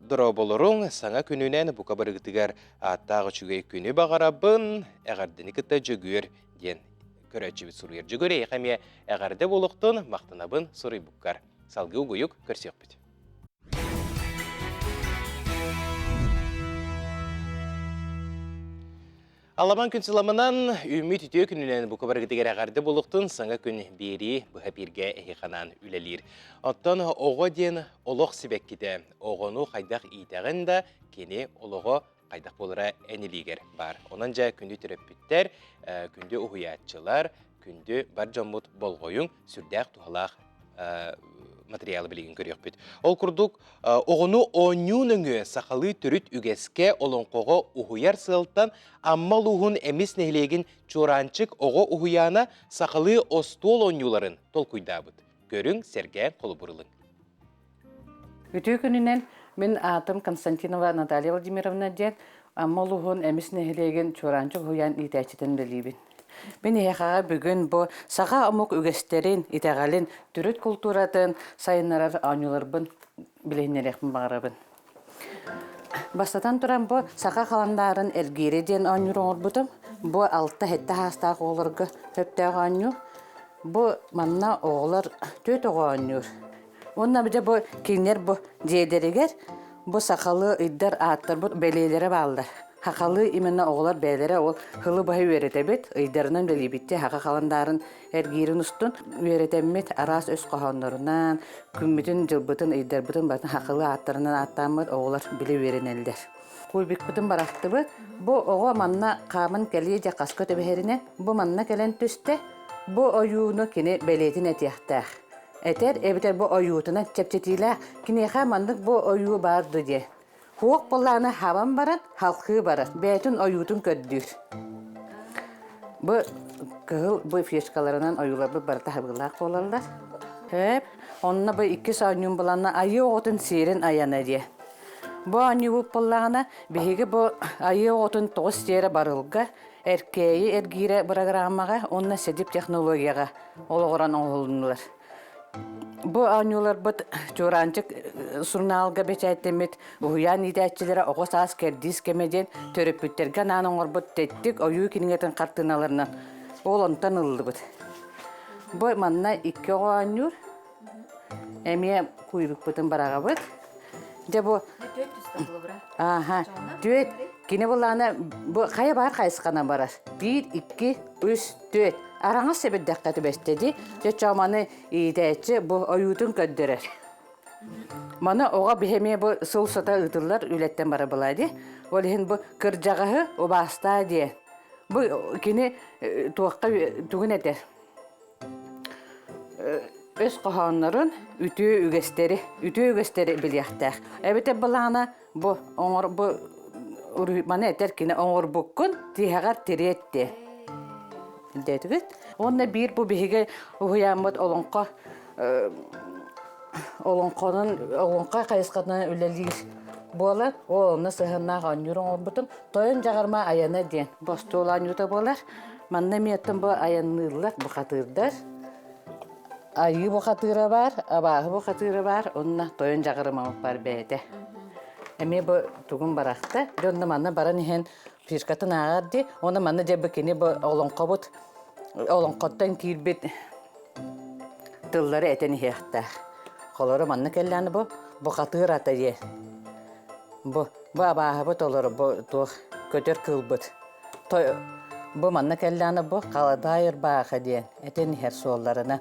A: дұра болырың саңа күнінен бұқа біргітігер аттағы чүгей күні бағарабын әғардыны күтті жүгір ден көрәтші біт сұруер. Жүгір әйқәме әғарды болуқтың мақтынабын сұрый бұққар. Салғы ұғыйық көрсек біт. Аламан күн сыламынан үміт үтіе күнінен бұқы барғытығар ағарды болуқтың саңа күн бері бұға бірге әйқанан үлелер. Оттан оғы ден олық себек кеті. Оғыны қайдақ итағын да кені олығы қайдақ болыра әнелігер бар. Онан жа күнді түріппіттер, күнді ұғыятчылар, күнді бар жаммұт болғойын сүрдәқ туғалақ материалы білеген көрек бүт. Ол күрдік оғыны оңюныңы сақалы түріт үгеске олонқоғы ұғыяр сылттан аммал ұғын әмес нәйлеген чоранчық оғы ұғыяна сақалы остол оңюларын тол күйда бұд. Көрің Сергей Қолыбұрылың.
R: Үті күнінен мен атым Константинова Наталья Владимировна ден аммал ұғын әмес нәйлеген чоранчық ұғыян итәчетін білейбін. Мен яғаға бүгін бұл саға амық үгестерін, итәғалін, түріт культуратын, сайынарар ауыныларбын, білейнерекпін бағарабын. Бастатан тұран бұл саға қаландарын әлгері ден ауыныр оңыр бұтым. Бұл алтта хетті хастағы оларға хөптәғы ауыныр. Бұл манна оғылар төт оғы ауыныр. Онна біде бұл кейінер бұл дейдерігер, бұл сақалы үйдер аттар бұл бәлейлері балдар. Хақалы именно оғылар бәлері ол хылы бай өретебет, үйдерінен бәлебетте хақа қаландарын әргерін ұстын өретемет арас өз қоғанларынан, күмметін жылбытын, үйдер бұтын батын хақалы аттарынан аттамыд оғылар біле өрен әлдер. Көйбек бұтын барақты бұд, бұл оға манна қамын кәлие жақас көтеберіне, бұл манна кәлен түсті, бұл ойуыны кені бәлетін әтияқтақ. Әтер, әбітер бұл ойуытына чәпчетілі, кенеға мандық бұл ойуы барды де. Хуақ болағына хаван барат, халқы барат, бәйтін ойутын көддір. Бұ кыгыл бу фишкаларынан оюларды барта хабылак болалар. Хеп, онна бу 2 саунюн буланна айы отун сирен аяна ди. Бу анюп боллагана беге бу айы отун 9 сире барылга эркеи эргире программага онна седип технологияга ологоран оңолдулар. Бу анюлар бут чуранчык журналга бечеттемит уян идәчиләре огос аскер дискемеден төрөпүттерге наның орбут теттик ою кингетен картыналарынан ол онтан ылды бут. Бу манна 2 анюр эме куйрук бутын барага бут. Де бу аха төт кине булана бу кая бар кайсыкана барар. 1 2 3 4 араңа себет дәккәте бестеди. Жачаманы идәче бу оютун көддерер. Мана ога бехеме бу сылсата ытыллар үлеттен бара булады. Ол хин бу кыржагы обаста ди. Бу кине туакка түгүн этер. Өс каханнарын үтү үгестери билияктак. Эбете булана бу оңор бу мана этер кине оңор буккун тиягар тиретти. Дедигит. Онна бир бу биге уямат олонка олонка кайскатна үлелир. Бола, олна сахна ганюрон орбутун тоен жагарма аяна ден. Бостолан юта болар. Манна меттен бу аяннылар бу катырдар. Айы бу катыра бар, абагы бу катыра бар. Онна тоен жагарма бар бете. Эме бу тугун баракта, жонна манна баран хен фишкатын агарди. Оны манна жебе кини бу олонка бут. Олонкоттан кирбит тыллары этени хехта. Холору манна келланы бу катыра тае. Бу абагы бу толору бу тух көтөр кылбыт. Бу манна келланы бу каладайыр багы ден. Этени хер солларына.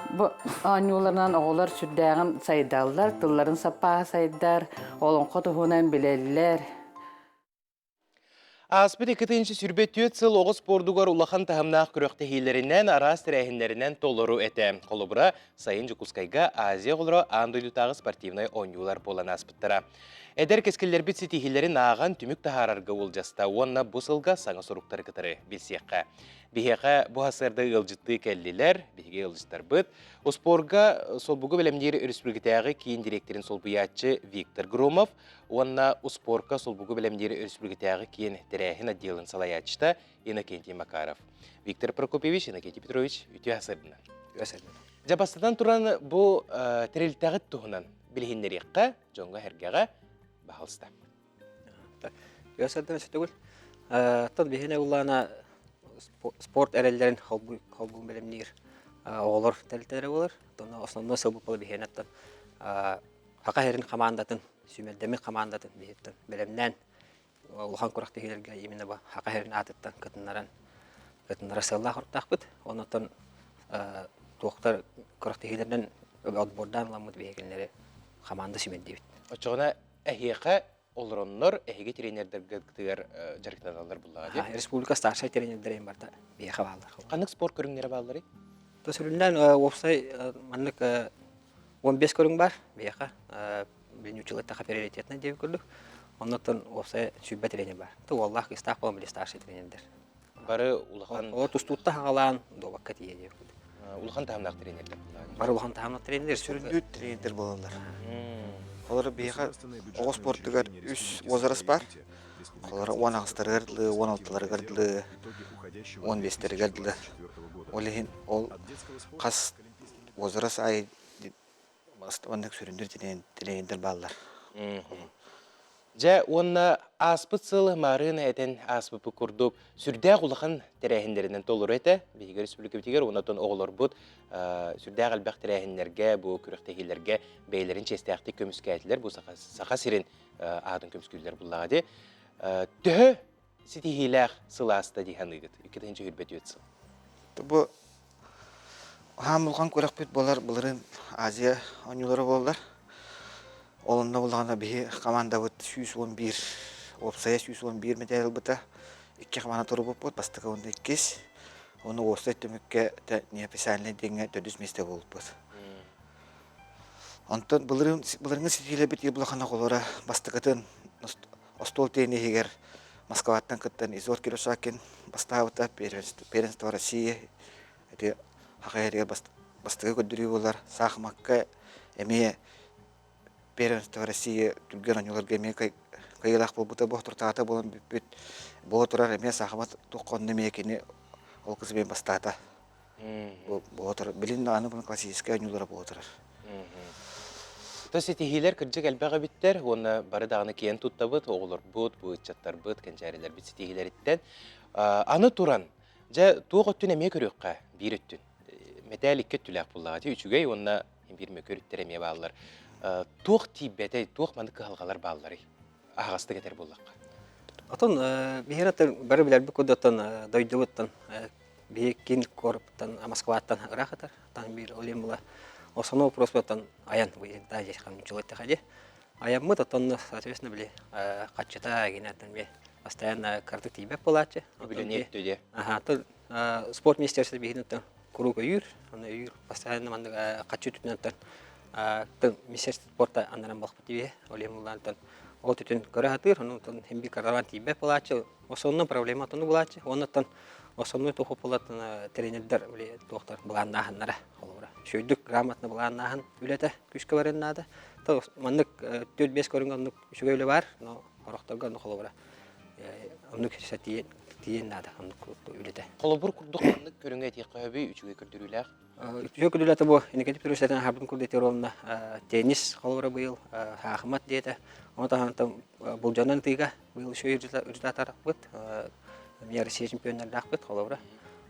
R: Бу анюларынан оғылар сүрдәғін сайдалдар, тылларын саппаға сайдар, олонқо тұхунан білелілер.
A: Аспыт 2-нче сүрбет төт сыл оғыз бордугар улахан тахымнақ күрөкті хейлерінен, арас тірәхінлерінен толыру әті. Қолыбыра сайын Жукускайга Азия ғылыры андылютағы спортивной ойнулар болан аспыттыра. Эдер кескелер бит сетихилерин аған түмік тахарарга олжаста, онна бұсылға саңа соруқтар кітары білсеққа. Бихеға бұхасырды ұлжытты кәллелер, бихеге ұлжыттар бұд. Успорға солбуғы білімдері өріспүргітәғі кейін директорин солбуятчы Виктор Громов, онна Успорға солбуғы білімдері өріспүргітәғі кейін тірәхін отделын салаятчыта Иннокентий Макаров. Виктор Прокопьевич, Иннокентий Петрович, үті асырдына. Жабастадан туран бұл тірелтәғіт тұғынан білігіндерекқа, жоңға әргеға бағалысты.
S: Өсірдім өсірдігіл. Тон бігіне ұллана спорт әрелерін қалбуын білімдер оғылыр тәрілтері олар. Основной сылбы бұл бігіне аттан. Хақа әрін командатын, сүймелдемін командатын бігеттен білімнен ұлған күріқті келерге емені бұл хақа әрін атыттан кітінлары сыллақ ұрттақ бұд. Онытын туақтар күріқті келерінен отбордан ламыд бігенлері команда сүймелдейбіт.
A: Очоғына әхеқа олыроннор әхеге тренердер жарықтаналар бұллаға деп?
S: Республика старшай тренердерін барда бейеқа балдар.
A: Қанық спорт көріңдері балдары?
S: Төсірінден опсай маннық 15 көрің бар бейеқа. Білін училаттаға приоритетіне деп көрдік. Оннықтан опсай сүйбә тренер бар. Тұл Аллах истақ болын білі старшай тренердер.
A: Бары улахан...
S: О, тұстутта ғалан добаққа тие деп көрдік.
A: Улахан тағымнақ тренерлер бұллаға?
S: Бары улахан тағымнақ тренерлер
T: сүріндет тренерлер болалар. Олар бейға оғы спорттығар үш возраст бар. Олар 10 ағыстары ғардылы, 16-лары ғардылы, 15-лері ғардылы. Ол қас возраст ай ондық сүріндер тренерлер балалар.
A: Жа, онна аспыт сыл марын әтен аспыпы күрдіп, сүрдәғ ұлықын тәрәхіндерінен толыр әті, бейгі республика бітігер, онатон оғылар бұд, сүрдәғ әлбәқ тәрәхіндерге, бұл күріқтегілерге бәйлерін честәқті көміскі әтілер, бұл сақа сирен ағдың көміскілер бұллаға де. Түхі сетихиләқ сыл асты дейхан ұйғыд, 2-нче хүрбет өт сыл.
T: Бұл хам ұлған көрек бет болар, бұларын Азия ойнулары болар. Олында болғанда бейі команда бұд 111, опсая 111 медаль бұта. 2 команда тұры бұд бұд, бастығы онда 2. Оны осылай төмекке неописальный денге 400 месте болып бұд. Онтан бұлырыңыз сетейлі бет ебіліғана қолыра бастығытын остол тейіне егер Москваттан кыттан Изор Киросакин бастауыта первенство России. Это хакайрия бастыгы көддүрүү болар. Сахмакка эме первенство России түлген онюларга эме кайылак болбута бохтуртаата болон бүт боотурар эме сахмат тукконны мекини ол кызбен бастаата. Боотур билин аны бун классический онюлара боотурар.
A: То сетихилер кыржык элбага биттер, оны бары дагыны киен туттабыт, оголор бут, бычаттар бут, кенчарилер бит сетихилериттен. Аны туран, жа туох өттүн эме көрөккө, бир өттүн. Металликке түләк буллага, үчүгөй онна бир мөкөрүттер эме баалар. Туох тибете, туох мандык калгалар баалары. Агасты кетер буллакка.
S: Отон бихераттар бары билер бу кодотон дойдуттан бекин корптан Москваттан рахатар, тан бир олемла. Основной проспектан аян вы даже хам человек хаде. Аян мы тотон соответственно были качета генатан бе постоянно карты тебе плаче.
A: Нет туде.
S: Ага, то спорт министерство бегинат круга юр, он юр постоянно ман качет тунатан. То министерство спорта анарам бах тебе, олемлантан. Вот это каратыр, он тон химби караван тебе плаче. Основная проблема тон плаче, он тон основной то хопалатан тренердер были доктор бланнаханнара. Шөйдік грамотны болғаннағын үлеті күшкі барын нады. Мандық 4-5 көрінген үшігі өлі бар, но орақтарға қолы бұра. Онық тиен нады, онық үлеті.
A: Қолы бұр күрдік мандық көрінге тек қойбей үшігі күрдірілер?
S: Үшігі күрдірілеті бұл, инекетіп түрістетін хабын күрдетер олына теннис қолы бұра бұйыл, хақымат дейті. Оны тағантым бұл жанан тыйға бұйыл үші үрдатар бұд, мер Россия чемпионнар бұд қолы бұра.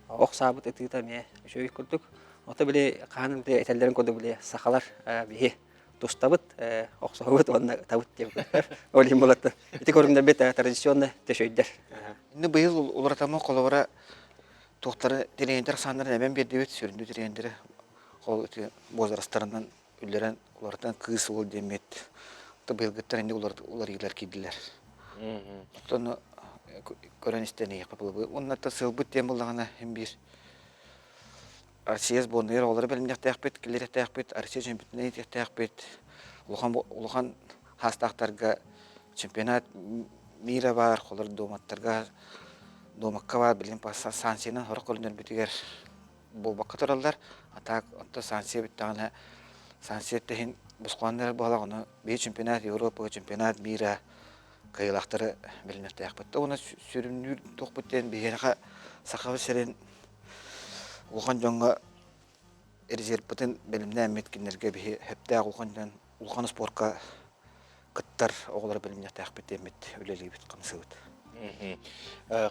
S: Оқсабыт етігіта ме үші күрдік. Ота биле канымды этелдерин коду биле сахалар бихи тустабыт оксобыт онна табыт деп. Олим болот. Ити көрүмдө бет традиционный тешөйдер.
T: Инде быйыл улартама колобара токтары тренер сандырын эмен бердибет сүрүндү тренери кол бозарастарынан үллерен улардан кыз бол демет. Та быйыл гыттар инде улар илер кидилер. Тону көрөнүстөн эйе капылы. Онна та сылбыт тем болгана эм бир Россия сборная олар белмек тәхбет, килер тәхбет, Россия чемпионаты тәхбет. Улхан хастактарга чемпионат мира бар, холар доматтарга домакка бар, билен паса Сансенен хорок көрүнөр бүтүгер болбакка туралдар. Атак отто Сансия биттагына Сансия техин бускандар баглаганы бе чемпионат Европа чемпионат мира кайылактары белмек тәхбет. Оны сүрүнүр токбуттен бегенга сакабы серен Улхан жоңга резервпытын белімне әмметкенлерге бі хәпті улхан спортқа кыттар оғылар белімне тәқпет әммет өлелі бет қамсы өт.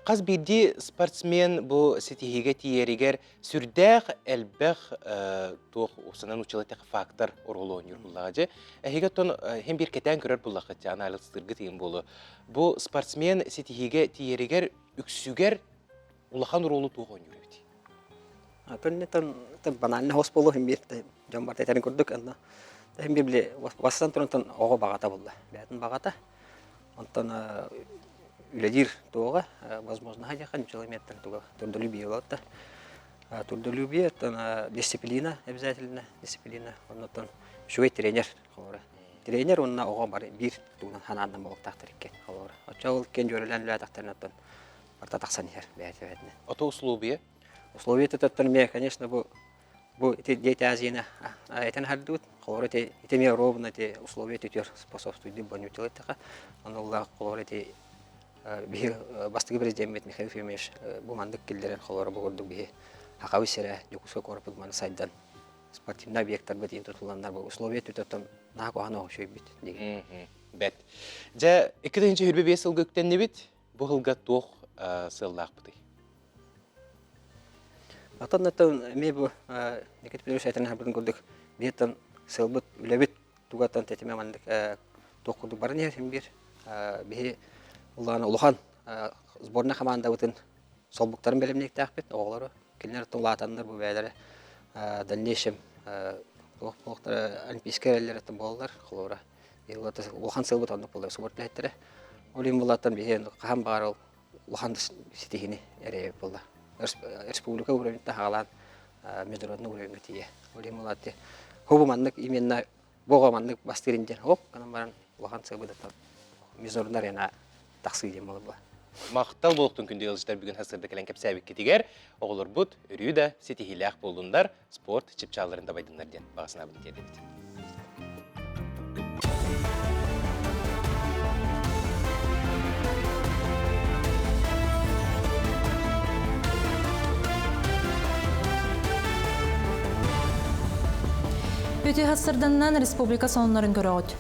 A: Қаз бірді спортсмен бұл сетихеге тиерігер сүрдәқ әлбәқ тоқ осынан учылатық фактор орғылы ойныр бұллағы. Әхеге тон хем бір кетен көрер бұллағы анализтырғы тейін болу. Бұл спортсмен сетихеге тиерігер үксүгер улахан ролы тоқ ойныр.
S: Тон банально хос болу хим бир жамбар тетен көрдүк анда. Хим бир биле бастан турантан ого багата болду. Бәтин багата. Онтон үледир тоога возможно хажахан километр тога трудолюбие болот. Трудолюбие тон дисциплина обязательно дисциплина. Онтон шуй тренер холора. Тренер онна ого бар бир туган ханандан болуп тактыр экен холора. Очол кен жөрөлөн ла тактырнатан. Барта таксан ер бәтин.
A: Ото условие
S: Условия это, конечно, бу дети азина, это нахальдут, колорите, это мне ровно эти условия тетер способствуют дебанию телетаха, он улла колорите, бир бастыгы президент Михаил Ефимович, бумандык киллерен колора бугурду бир, хакавы сере, жукуска корпут ман сайдан, спортивный объекттар бит интутуландар бу условия тетер на кохано шой бит.
A: Бет. Жа 2-25 жыл көктен не бит? Бу жылга тоқ сыллақ быты.
S: Атаннан мебу некет берүш айтан хабарын көрдүк. Бетен сылбыт үлебит тугатан тетеме мандык токуду барын хем бир бе улланы улхан сборная команда бүтүн солбуктарын белемнек тахпет оглары келнер тулатандар бу бәйләре дальнейшем токтор олимпийскийлер болдылар холора. Елгата улхан сылбыт андык болду спортлайттары. Олим булаттан бе кам бар улхан ситихини эре болду. Республика уровень тахалан международный уровень тие. Олим булатты. Хобумандык именно богомандык бастырындер. Оп, канан баран улхан сылбыт международный арена таксый дем болду.
A: Мақтал болуқтың күнде елжістер бүгін хасырды кәлен кәпсәбік кетігер, оғылыр бұд, үрі да сетихиләқ болуындар спорт чіпчаларында байдыңларден бағасына бұд дедімді.
B: Өте хасырданнан республика сонларын көрөт.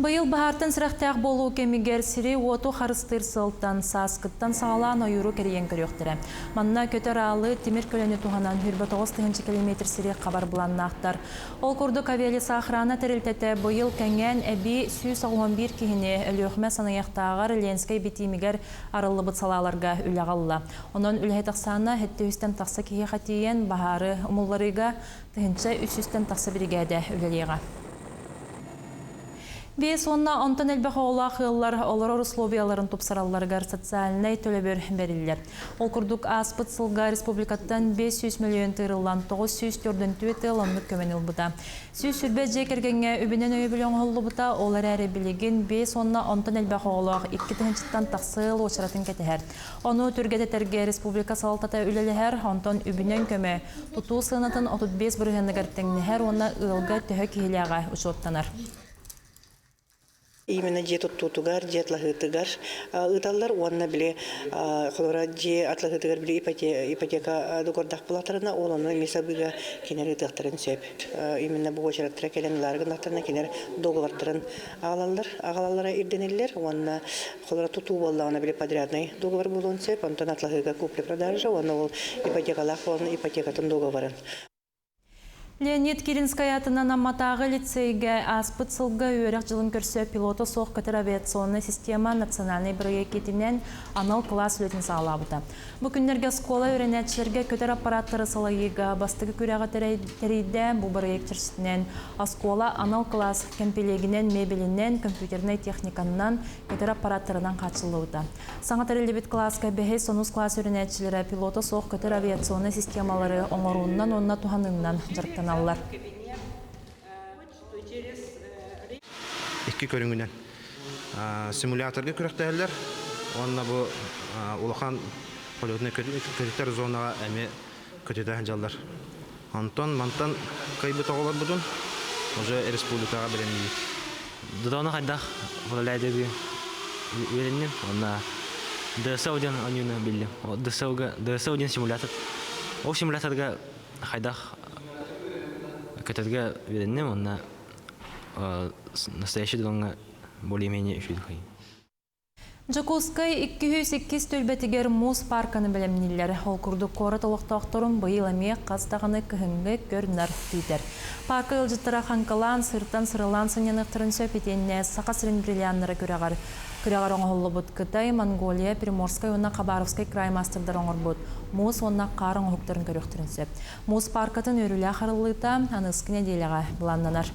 B: Быйыл бахартын сырақтақ болу кемигер сири оту харыстыр сылтан саскыттан сағалан ойыру кереген көрөқтірі. Манна көтер алы темір көлені туғанан 29 километр сири қабар бұланнақтар. Ол күрдік авиалиса охрана тәрілтеті быйыл кәнген әбі 111 кейіне өліғме санаяқтағар Ленскай бітимигер арылы бұт салаларға үліғалла. Онын үліғетіқсаны әтті үстен тақсы кейі қатиен бахары ұмылларыға тұхынша 300-тен тақсы бірігәді үлілеға. Бес онна онтан әлбәқ оғылақ ғыллар олар условияларын топсараларғар социальнай төлебер берілер. Ол күрдік аспыт сылға республикаттан 500 миллион тырылан 904 тыл онлық көменіл бұда. Сүйіз сүрбе жекергенге үбінен өйбілен ғылы бұда олар әрі білеген 5 онна онтан әлбәқ оғылақ 2-тен тақсыл очыратын кетігер. Оны түргететерге республика салтата үлелігер онтан үбінен көме тұту сынатын 35 бұрғанығар тәңнігер оны ұлға төхі кейліға ұшоттанар.
U: Именно же туттугар, же атлахытыгар. Ыталлар уанна биле холора же атлахытыгар биле ипотека докордах булатарына оланы месабыга кинер ытыктарын сөп. Именно бу очараттыра келен ларгынактарына кинер договордарын агалалара ирденеллер. Уанна холора туту боллагына биле подрядный договор болон сөп. Антон атлахыга купли-продажа, уанна ол ипотекалах, уанна ипотекатын договорын.
B: Леонид Киринская атынан амматағы лицейге аспыт сылға өрек жылын көрсі пилоты соқ көтір авиационный система национальный проектінен анал класс үлетін сағалабыды. Бүкіндерге скола өренетшілерге көтір аппараттары сылайыға бастығы көріға тәрейді бұл проектерсінен аскола анал класс кемпелегінен мебелінен компьютерный техниканынан көтір аппараттарынан қатшылыуды. Саңа тәрелебет класска бәхес сонус класс өренетшілері пилоты соқ көтір авиационный системалары оңыруынан онына туғанынан жарықтан аллар.
V: Икки көрүнгүнөн симуляторга көрөктөлөр. Онна бу улахан полетный көтөр зонага эми көтөдө жаллар. Антон мантан кайбы тоголор будун уже республикага берени.
W: Додона кайдах волалайдыгы вереннем. Онна ДСОден анюна билли. ДСОден симулятор. О симуляторга кайдах көтөргө вереннем, онна настоящий донга более-менее üşüdük.
B: Жакускай 208 төлбетігер мұз парканы білімнелер. Ол күрдік қоры толықтақтырын бұйыл әме қастағаны күхінгі көрінар дейдер. Паркы ұлжыттыра қанқалан, сырттан сырылан сынянықтырын сөпетенне сақа сырын бриллианлары көріғар. Көріғар оңғылы бұд Қытай, Монголия, Приморскай, онна Қабаровскай край мастырдар оңыр бұд. Мұз онна қарын оғықтырын көріқтірін сөп. Мұз паркатын өрілі ақырылыта анысқыне дейліға бұланнанар.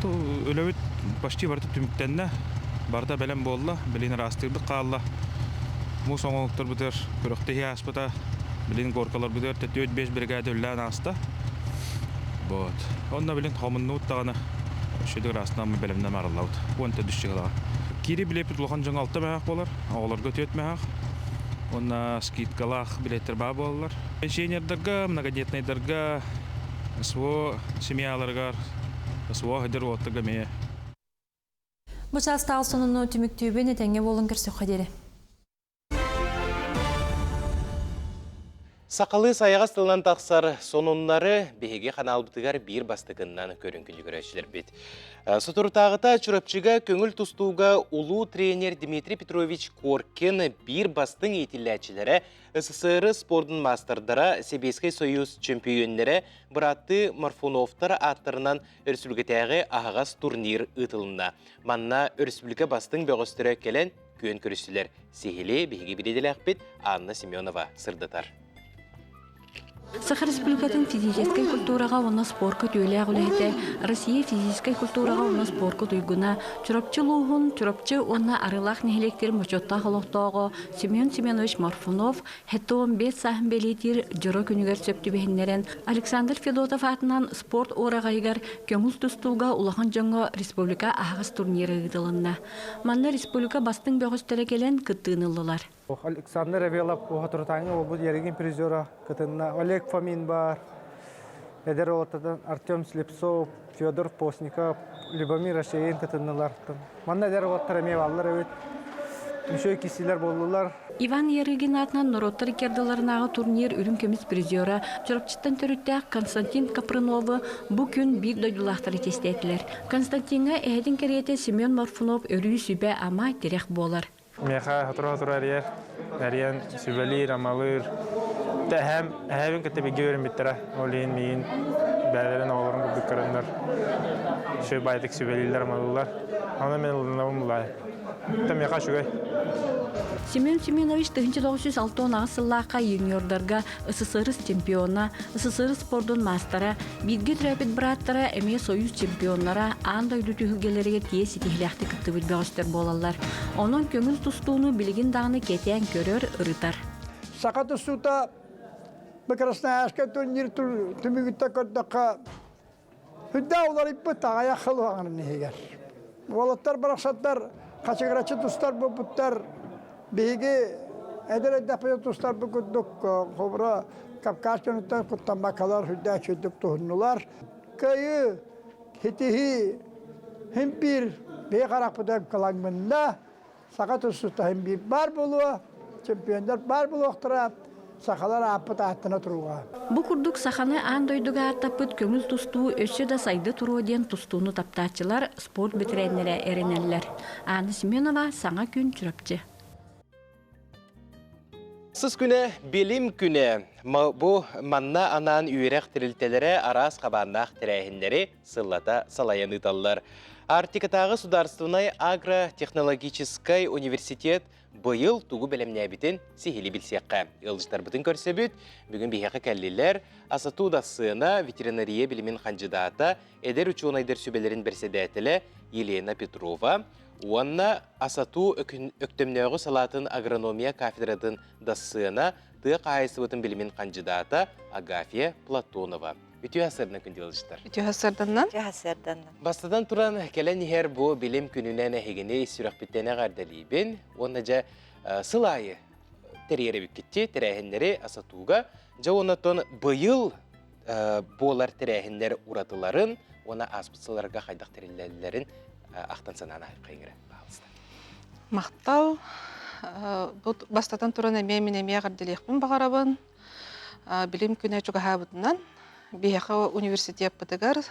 X: Өлөбіт башти барды түміктенне. Барда бәлем болла, білін растырдық қалла. Мұз оңылықтыр бұдыр, көріқті аспыта, білін горкалар бұдыр, 4-5 бригады үллән аста. Онна білін қомынны ұттағаны, шөдік растынан бәлемнен арылауды. Онта дүші қалаға. Кири білепіт ұлған жаң алты мәғақ болар, оғыларға төт мәғақ. Онна скидкалақ білеттер ба болалар. Пенсионердарға, многодетнайдарға, сво семьяларға, сво ғыдыр оттырға мейе.
B: Бұчастағы сонunu түміктүйбен етенге болын көрсі қадері.
A: Сақалы саяғас тылынан тақсар сонунлары беге қаналбытығар бір бастығынан көрінкінді көрәшілер бет. Сұтыртағыта чүріпчіға көңіл тұстуға ұлу тренер Дмитрий Петрович Коркин бір бастың етіләчілері СССР спордың мастардара Себейский союз чемпионлері Бұраты Марфуновтар аттарынан өрсілгітәғі ағағас турнир ұтылына. Манна өрсілгі бастың бөғістірі келен көн көрісілер. Сехеле беге біледілі ақпет Анна Семенова сырдатар.
C: Саха Республикатын физической культурага уна спорка түйелі ағылыхеті, Россия физической культурага уна спорка түйгуна, чурапчы луғын, чурапчы уна арылақ нехелектерін мочотта қалықтауғы Семен Семенович Морфунов, хетті 15 сахын белетер жұры күнігер сөпті бейінлерін Александр Федотов атынан спорт орағайгар көңіл тұстуға улахан жаңы республика ағыз турниры ғыдылынна. Манна республика бастың бөғістері келен күттігінылылар.
D: Александр Авелов оғатыртаңы ол бұл ереген призера кытынна Олег Фомин бар, Эдер Отадан Артем Слепцов, Федор Постников, Любомир Ашейн кытыннылар. Манна Эдер Отареме баллар өт, мүшөй кисилер болдылар.
C: Иван Ерегин атынан Нороттар кердаларынағы турнир үрім көміс призера Чорапчыттан төріттәк Константин Капрыновы бұ күн бик дойдулақтары тестетілер. Константинға әйдің кереті Семен Морфунов өрі сүбе ама терек болар.
D: Меха хатура әрер, әрен сүбәлер, амалыр. Әйін көтті беге өрім біттірі. Олейін мейін бәлерін оғыларын көбік көрінлер. Шөй байдық сүбәлерлер, амалылар. Ана мен ұлынауым бұлай. Меха шүгай.
C: Семен Семенович 1906 ағысыллаққа юниордарға СССР чемпиона, СССР спордун мастера, бидге түрәпет браттара әме союз чемпионлара андай дүтүгелерге тие сетихләхті күтті білбәғыстер болалар. Оның көңіл тұстуыны білген дағыны кетен көрер ұрытар.
O: Сақа тұстуыта Красноярска турнир түмігітті көрдіққа хүдді олар иппі тағая қылу ағының егер. Олаттар барақсаттар, қачығырачы тұстар бұттар, Беге әдер әдәпе тұстар бүкіндік қобыра Кавказ көніттен құттан бақалар хүдді әчөдіп тұхынылар. Көйі, хетихи, хемпир, бей қарақ бұдан қалаңмында, сақа тұстыста хемпир бар болуы, чемпиондар бар болу оқтыра, сақалар апыт аттына тұруға.
C: Бұ күрдік сақаны аң дойдыға аттапыт көңіл тұстуы өсі да сайды тұру ден тұстуыны таптачылар спорт бітіренлері әренелер. Аны Семенова саңа күн жүріпчі.
A: Сыз күні білім күні. Бұ манна анан үйрек тірілтелері арас қабаннақ тірәйіндері сыллата салаян ұталылар. Артикатағы Сударственный агротехнологический университет бұйыл туғы білімне бітін сихили білсеққа. Илжытар бұтын көрсе бүт, бүгін бейхеқі кәлілер асату дасына ветеринария білімін қанжыдата әдер учуынайдыр сөбелерін бірседәтілі Елена Петрова, Уанна асату өктөмнөөгү салатын агрономия кафедрадын дасына тык айсыбытын билимин кандидата Агафья Платонова. Үтү асырына күндүлжүтөр.
E: Үтү асырданнан?
I: Үтү асырданнан.
A: Бастадан туран келен ихер бу билим күнүнөн эхигини сүрөкбиттене гардалибин. Онна жа сылайы терьере биккитти терехиндери асатууга. Жа онотон быйыл болар терехиндер уратыларын, она аспытсыларга хайдак терелелерин ақтан санана қайыңыры бағылысты.
E: Мақтал, бастатан тұран әме ғарделеқпін бағарабын. Білім күні жүгі ғабыдынан. Бейхі университет бұдығар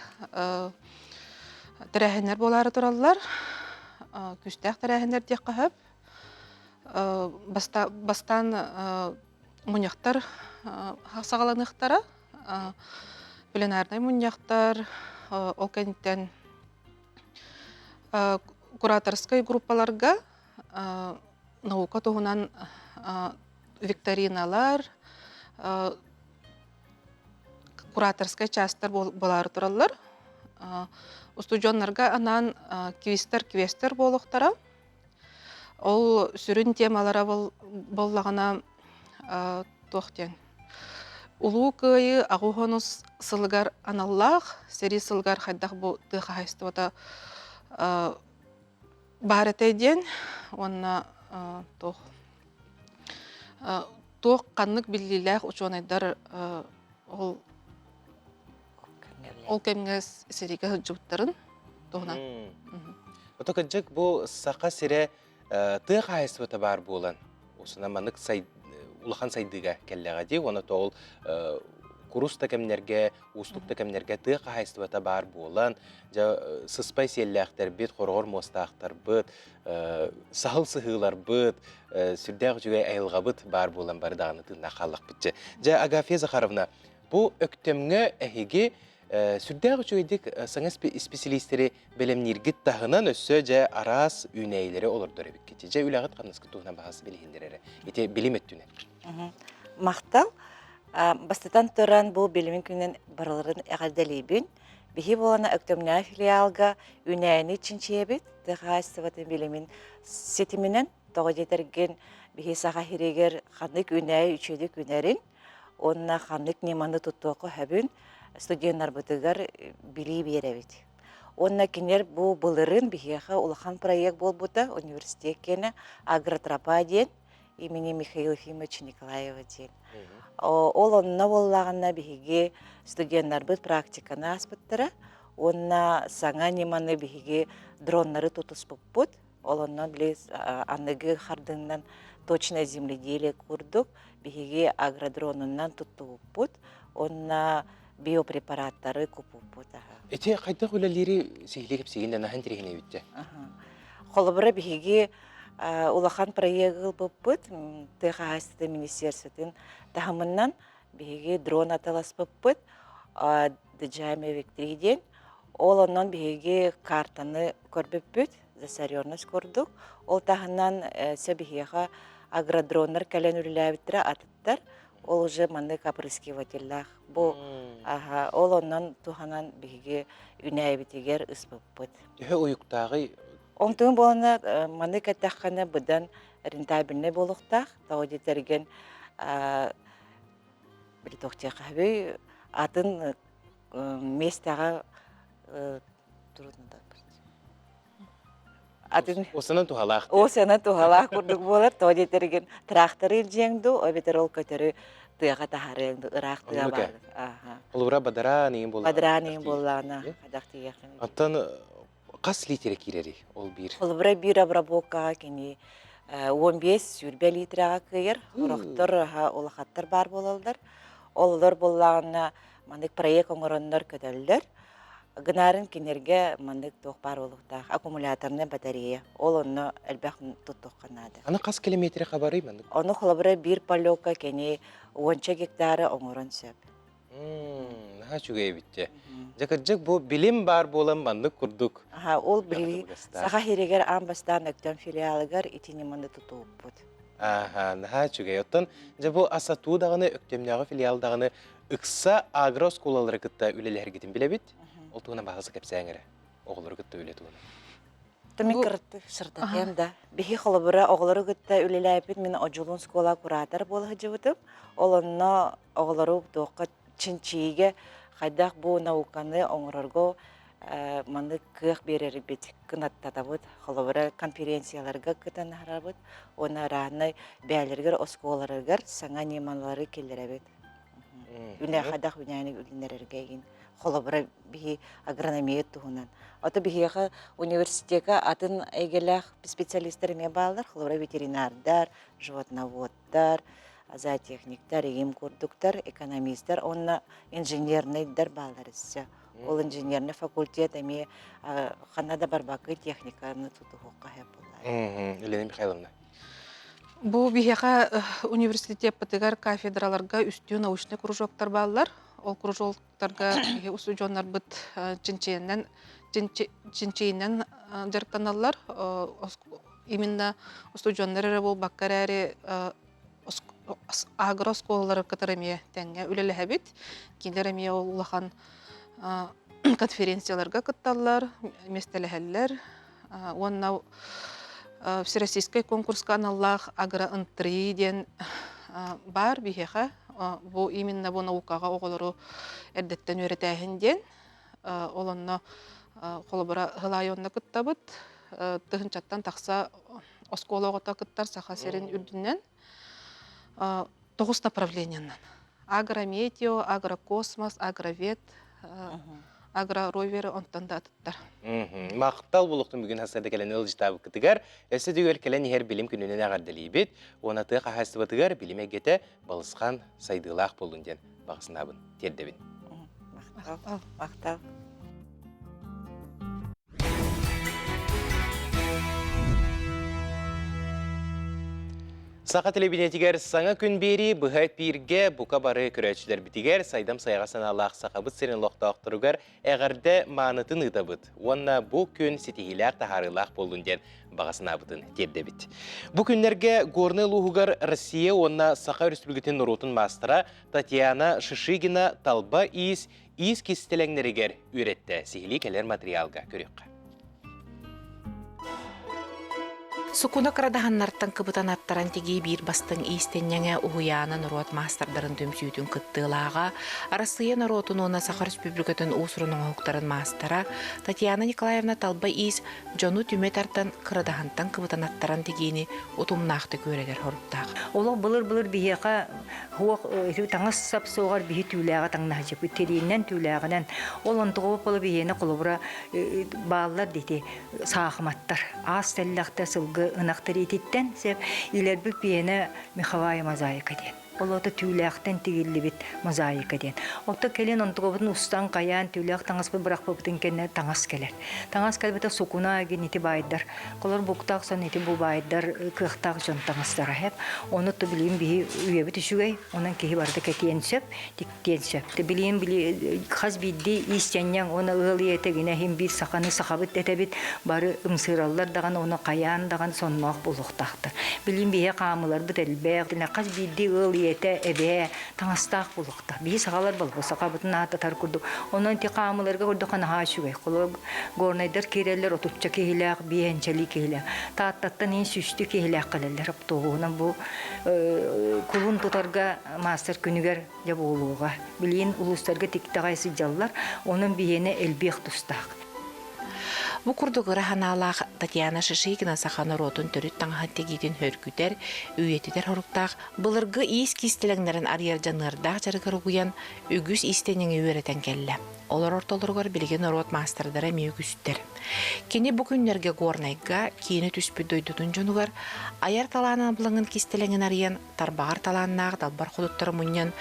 E: тірәхінер болары тұралылар. Күстәқ тірәхінер дек қағып. Бастан мұнияқтар сағаланықтары. Пленарный мұнияқтар, ол кәнеттен кураторской группаларга наука тугунан викториналар, кураторской частар болары тураллар. Студионнарга анан квестер болуктара. Ол сүрүн темалара боллагана тохтен. Улуу кыйы агухонус сылгар аналлах, сери сылгар хайдах бу тыхайстывата баретейден, онна тоқ қаннық біліліләқ учуанайдар ол кәмгіз сереге жұптарын тоғынан.
A: Отоқан жек бұл сақа сере тыға айсывата бар болан. Осына манық улахан сайдыға кәлләға де, оны тоғыл курус тәкемнерге, устук тәкемнерге тыға айсывата бар болан. Сыспай селләқтер бет, қорғыр мостақтар бет, сағыл сығылар бет, сүрдәғ жүгей айылға бет бар болан бар дағыны тыңна қаллақ бітчі. Агафья Захаровна, бұл өктемге әхеге сүрдәғ жүгейдік саңа специалистері білімнергіт тағынан өссө арас үнәйлері олырдыр өбік кеті. Үләғыт қанысқы туғынан бағасы білігіндерері. Ете білім өттіне.
F: Мақтал, Бастатан туран бу билимин күнен барыларын әгәрдәлейбин. Бихи болана өктөмнә филиалга үнәйни чинчебит. Тәхәстәвәтен билимин сетименен тоғыдетерген бихи саға хирегер ханнык үнәй үчедік үнәрин. Онна ханнык неманы туттуқы хэбін студенттар бытыгар били беребит. Онна кинер бу былырын бихиха улахан проект бол бута университет кене агротропа ден имени Михаила Ефимовича Николаева ден. Ол онна боллаганна бихиге студенттар быт практиканы аспыттыра. Онна саңа неманы бихиге дроннары тутуспыппут. Ол онна билес анныгы хардыннан точное земледелие курдук. Бихиге агродронуннан туттууппут. Онна биопрепараттары купуппут.
A: Эти қайда өлелері сейлегіп сейгенде нахан терегіне өтті?
F: Холобыра бихиге улахан проегыл бұппыт. Тыға астыды министерствотын тахамыннан бихиге дрон аталас бұппыт. Дыджайме вектриден. Ол оннан бихиге картаны көрбіппіт. Засарернос көрдік. Ол тахынан сөбихиға агродроннар кәлен үліләбіттірі атыттар. Ол уже манны капрыскивателлах. Ол оннан туханан бихиге үнәйбітігер ұспыппыт.
A: Үхі ойықтағы?
F: Онтың болана манны кәттаққаны бұдан рентабіліне болуқтақ. Тауыдетерген бір тоқтия қабы атын местаға тұрудында.
A: Осынан тухалақ?
F: Осынан тухалақ күрдік болар. Тауыдетерген тракторы жеңді, обетер ол көтері тыға тахарыңды, ұрақ тыға барды.
A: Олура бадара нейін болағына?
F: Бадара нейін болағына.
A: Аттан қас литері керері ол бір?
F: Олура бір обработкаға кені 15 сүрбе литраға күйер. Ұрықтыр олақаттар бар болалдар. Олар болағына мандық проект оңырондар көтелдер. Гынарын кенерге мандық тоқпар олықтақ. Аккумуляторны батарея. Ол оны әлбәқ тұттуққанады.
A: Аны қас километрі қабары мандық?
F: Оны қолабыра бір палёка кені 10 гектары оңырын сөп.
A: Наға чүгей бітті. Жакаджак бұл білім бар болан мандық күрдік.
F: Ол білі саға херегер амбастан өктен филиалығар итіне манды тұтуып бұд.
A: Наға чүгей. Оттан бұл асату дағыны, өктемнағы филиалдағыны ұқса агросколалары күтті үлелер кетін біле біт? Ол туғына бағысы кәпсәңірі. Оғылары күтті үле туғына.
F: Тәмін кіртті шырдақем да. Бехи қолыбыра оғылары күтті үлеләйпет мен оджулун скола куратор болығы жывытым. Олынна оғылары тоққа чинчиге қайдақ бұл науканы оңырырғы манды кық берері бет кынаттатабыд. Қолыбыра конференцияларға күтін арабыд. Оны раны бәлергер осколарығыр саңа неманлары келдіребет. Үне қайдақ үнәйні үлінерергейгін. Холобра бихи агрономия туһунан. Ата бихиха университетка атын әйгеләх специалистларыме балдар, холобра ветеринардар, животноводдар, зоотехниктар, ем курдуктар, экономисттар, онна инженерныйдар балдар иссе. Ол инженерный факультет эми ханада барбакы техниканы тутухукка хеп буллар.
A: Елена Михайловна.
E: Бу бихиха университет патыгар кафедраларга үстү научный кружоктар балдар. Ол кружоктарга усуджоннар быт чинчейнен жарканалар. Именно усуджоннары бол баккарари агросколалары катарыме тәңге үлеләһәбит. Киндереме улахан конференцияларга кытталлар, местеләһәлләр. Онна всероссийский конкурска аналлах агроинтриден бар бихеха. Бу именно бу наукага оголору эрдеттен өретәһинден. Олонно холобара хылайонна кыттабыт. Тыгынчаттан такса оскологота кыттар саха серин үрдүннен. 9 направлениянан. Агрометео, агрокосмос, агровет, агроровер онтан да аттар.
A: Мақтал болуқтың бүгін хастарды кәлен ыл житабы кітігер, өсі дүгел кәлен ехер білім күнінен ағардылы бет, оны тұғы қағасты бұтығар біліме кеті балысқан сайдылақ болын ден бағысынабын, тердебін.
F: Мақтал.
A: Сақа телебинетигер саңа күн бери бұға пирге бұқа бары көрәтшілер бітігер сайдам сайғасын алақ сақабыт сенен лоқтауқтыругар әғірді маңытын ұдабыт. Онна бұл күн сетихилер тахарылақ болунден бағасын абытын терді біт. Бұл күнлерге горны луғығар Россия онна Сақа Республикатын нұрутын мастыра Татьяна Шишигина талба ис кестелеңнерігер үйретті. Сихили келер материалға көрекқа.
G: Сукуна кырадаханнартан кыбытан аттаран теги бир бастың истенняңа уhuяна нұрот мастардарын дөмсүйтін кыттылаға, Россия нұротын она Саха Республикатын усырының оқтарын мастара Татьяна Николаевна талба ис жону түметартан кырадахантан кыбытан аттаран тегини утумнақты көрегер хорыптақ.
H: Олық бұлыр бейеға хуақ таңыз сапсоғар бейі түләға таңна жепі терейінен түләғынан ол онтығы болы бейені құлыбыра балалар дейті сағыматтар. Ас тәлләқті сылғы ынақтыр ететтен сәп илер бұл бейені Михавай мозаика ден. Ол оты түләқтен тегілі бет мозаика ден. Оты келен онтығы бұтын ұстан қаян түләқ таңыз бұл бұрақ бұптың кәне таңыз келер. Таңыз кәлбеті сұқуна ген еті байдар. Қолар бұқтақ сон еті бұл байдар қықтақ жон таңыздары әп. Оны тұ білейін бейі үйебі түшігей. Онын кейі барды кәтен сөп, тіктен сөп. Ты білейін қаз бейді истеннен оны ұғылы етегіне хем бір сақаны сақабыт әтәбет бары ұмсыралар даған оны қаян даған соннақ бұлықтақты. Білейін бейі қамылар бұт әлбәқ. Қаз бейді ұғылы ете әбе таңыстақ бұлықта. Бейі сақалар бұл сақабытын аты күрді. Оның те қамыларға күрді қанаға шүгей. Қолы горнайдар керелер отутча кейләқ, бейенчәлі кейләқ. Тааттаттан ең сүшті кейләқ қалелер. Тоғуынан бұл күлін тұтарға мастер күнігер деп олуға. Білейін ұлыстарға тектағайсы жаллар, оның бейені әлбеқ тұстақ.
G: Бу курдугыра ханалах Татьяна Шишигина Сахана ротун төрүт таңхан тегидин хөркүтер, үйетитер хоруктах, былыргы иис кистелеңнерин арьер жанырдах жарыгар угуян үгүс истенең үйретен келле. Олар ортолоргор билген рот мастerdары мүйгүстер. Кени бу күннерге горнайга кийини түспү дойдутун жонугар аяр талаанын булаңын кистелеңин арыян тарбагар талааннаг далбар холуттар муньян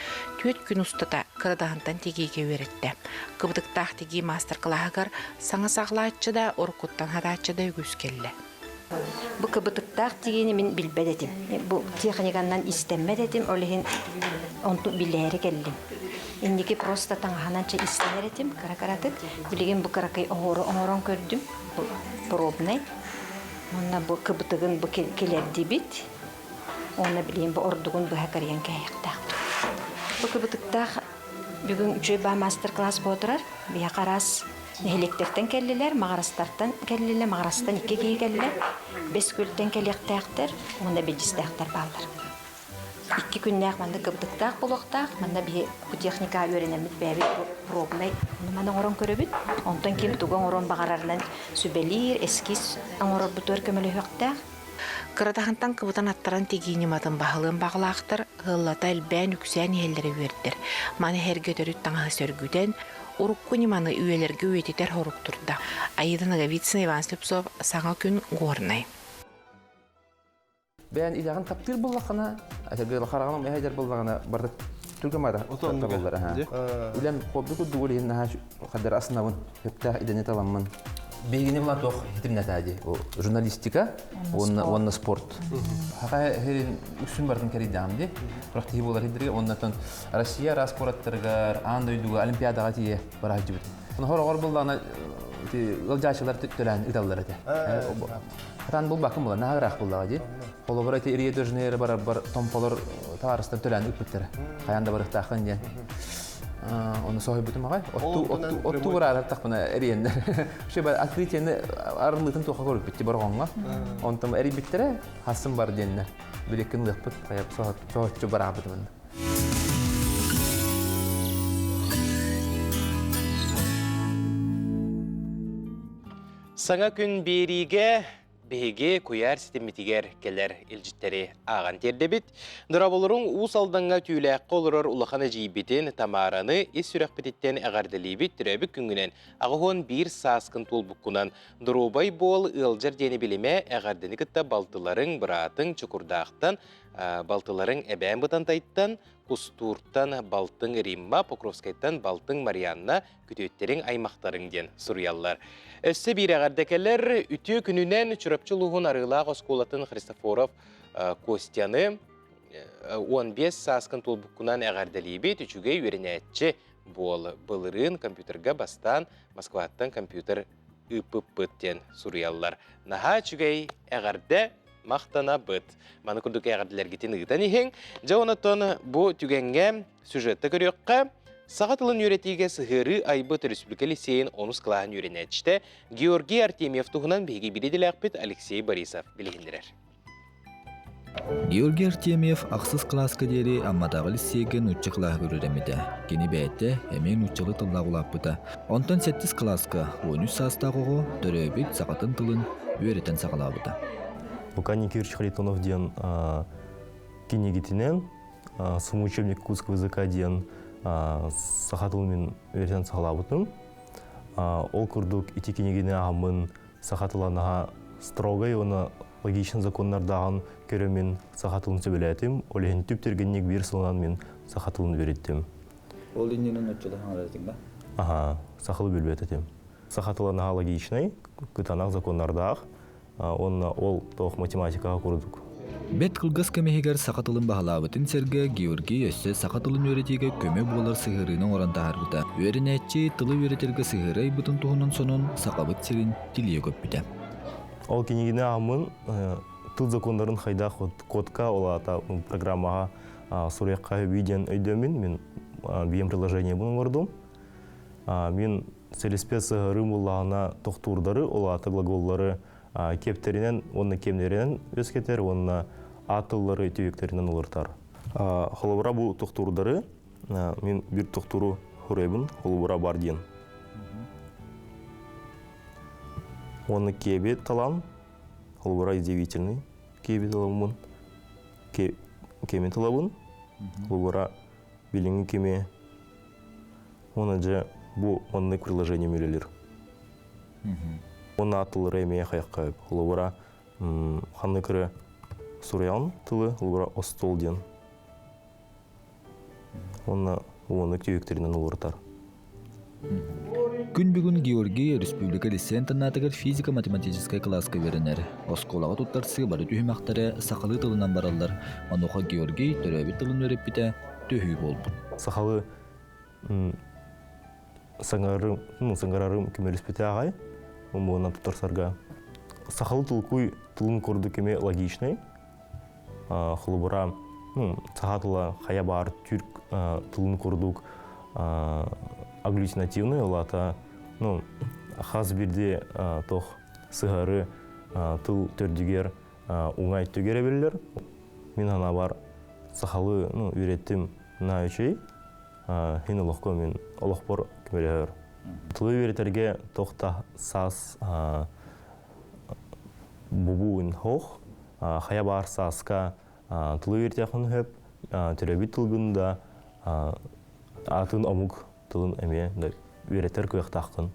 G: төт күн устата кырдахантан тегиге үйретти. Кыбдыктах теги мастер кылаагар саңа саглааччыда оркуттан хадааччыда үгүс келле.
H: Бу кыбытыктак дегени мен билбедетим. Бу техниканан истеммедетим, олехин онту билери келдим. Индики просто таңхананча истенеретим, каракаратык. Билеген бу каракай оңорон көрдүм, пробный. Онна бу кыбытыгын бу келерди бит. Онна билеген бу ордугун бу хакариян каяктак. Бу кыбытыктак бүгүн жөба мастер-класс болдырар. Бия карас Нехелектерден келлилер, мағарастардан келлилер, мағарастан ике кей келлилер, бес көлден келектәқтер, онда бейдістәқтер балдар. Икки күннәқ манда кыбдықтақ болуқтақ, манда бей техника өренемет бәбі пробнай, манда орон көрөбіт, онтан кем туған орон бағарарынан сүбелер, эскиз, орон бұтыр көмілі өқтәқ.
G: Кырадахантан кыбытан аттаран тегини матын бағылын бағылақтыр, ғыллата әлбән үксән елдері өрдір. Маны әрге төріт таңғы сөргүден, уруккуниманы үйелерге өйтетер хоруктурда. Айдынаға Вицин Иван Слепцов саңа күн горнай.
J: Бән илағын таптыр боллақына, әсәрге қарағаным әйдер боллағына барды түргімада таптыр боллары. Илем қобды күдді өлейін қадар асынауын, өптәқ идене таламын. Бейгіне бұла тоқ етімнәт әді. Журналистика, онна спорт. Хақа херін үксін бардың кәрейді амды. Бірақ тейі болар хедерге, оннатон Россия распораттырғар, андойдуға, олимпиадаға тейе бар әді бүді. Оны хор болдағына ғылжашылар төлән ұдалар әді. Ран бұл бақым болар, нағырақ болдаға де. Қолы бір әйті ирие дөржінері бар томполар тағарыстан төлән үкпіттері. Қаянда бар ұқтақын ден. Оны соғай бүтім ағай. Отту бұра араттақ бұна әрейендер. Шөй бар открытияны арылытын тоқа көріп бітті бар оңға. Онтым әрей біттері қасым бар денлер. Білеккін ұлық бұт, соғай бар ағы бүтімінді.
A: Саңа күн бериге беге көяр сетемметігер келер елжіттері аған тердебіт. Дұраболырың ұс алдыңға түйіләққа олырыр ұлақаны жейбетін тамараны ес сүрәқ бітеттен әғарделейбіт түрәбік күнгінен ағығын бір сасқын тол бұққынан дұрубай бол ұлжар дені біліме әғардені күтті балтыларың, бұратың, чүкірдақтан балтыларын әбән бұтан тайттан, Кустуртан Балтың Римма, Покровскайттан Балтың Марианна күтөттерің аймақтарын ден сұриялар. Өсі бір ағардекелер үті күнінен чүрапчылуғын арылақ осколатын Христофоров Костяны 15 саскын толбуккунан ағардалибет үчіге үйренәтчі бұлырын компьютерға бастан Москваттан компьютер үпіп-бүттен сұриялар. Наға чүгей ағарды мақтана бұд. Маны күрдік ағардылар кетен ұғытан ең. Жауынаттан бұл түгенге сюжетті көріққа сағатылын үйретіге сығыры айбыт Республика Лицейін 10 клағын үйренәтшті Георгий Артемьев тұғынан бейге біреділі ақпет Алексей Борисов білігіндірер.
K: Георгий Артемьев ақсыз класска дері аммадағы лицейген ұтчы қылағы көріремеді. Кені бәйті әмен ұтчылы тыллағы ұлаппыда. Онтан 7 класска 13 састағығы дөрөбет сағатын тылын өретен сағалабыда.
L: Луканий Кирч Харитонов ден кенегетінен, самоучебник русского языка ден сағатылмен өретен сағалабыдым. Ол күрдік ити кенегені ағымын сағатыланаға строгай, оны логичный законнардағын көрімен сағатылын сөбілетім. Олеген түптергеннек бір сылынан мен сағатылын береттім.
K: Ол инненің өтчілі хаңаратың ба?
L: Аха, сақылы бөлбететім. Сағатыланаға логичный, күтанақ законнардағы, ол тоқ математикаға көрдік.
K: Бет қылғыз көмегер сақатылын бағалабытын серге Георгий өсі сақатылын өретеге көме болар сығырының оранда арбыда. Өрінәтчі тылы өретерге сығырай бұтын тұғынан сонын сақабыт серін тілие көп біді.
L: Ол кенегіне ағымын тыл закондарын қайда кодқа олата программаға сұраққа видеон өйдемін. Мен BM приложение бұның ордым. Мен селеспес сығырым олағына тоқтурдары, олата глаголлары кептерінен, оны кемдерінен өскетер, оны атыллары түйектерінен олыртар. Холыбыра бұл тоқтурдары, мен бір тоқтуру хүребін, холыбыра бар ден. Оны кебет талам, холыбыра издевительный кебет таламын, кеме талабын, холыбыра биліңі кеме, оны же бұл онны приложение мөлелер. Оны атылыры әмея қаяққа өп. Холыбыра қанны кірі сұраян тылы, холыбыра остол ден. Оны түйектерінен олыртар.
K: Күн бүгін Георгий Республика Лицейін таңнатығыр физика-математическай класска веренер. Осколаға тұттарсы бары түйімақтары сақалы тылынан баралар. Онуға Георгий төрәбет тылын өреп біте төхүй болды.
L: Сақалы саңғарарым көмелеспеті ағай. Оны тұттарсарға. Сақалы тылқуй тылын көрді кеме логичный. Холыбыра сағатыла қая бар түрк тылын көрдік агглютинативный олата. Хаз бірде тоқ сығары тыл төрдігер оңай төгере белілер. Мен ана бар сақалы үйреттім на үшей. Хен олыққа мен олықпор көмелер. Тылы үйреттерге тоқта сас бұбуын хоқ. Қая бар сасқа тылы үйреттеқін хөп. Түрәбі тылғында атын омук тылын әме үйреттер көйқтақын.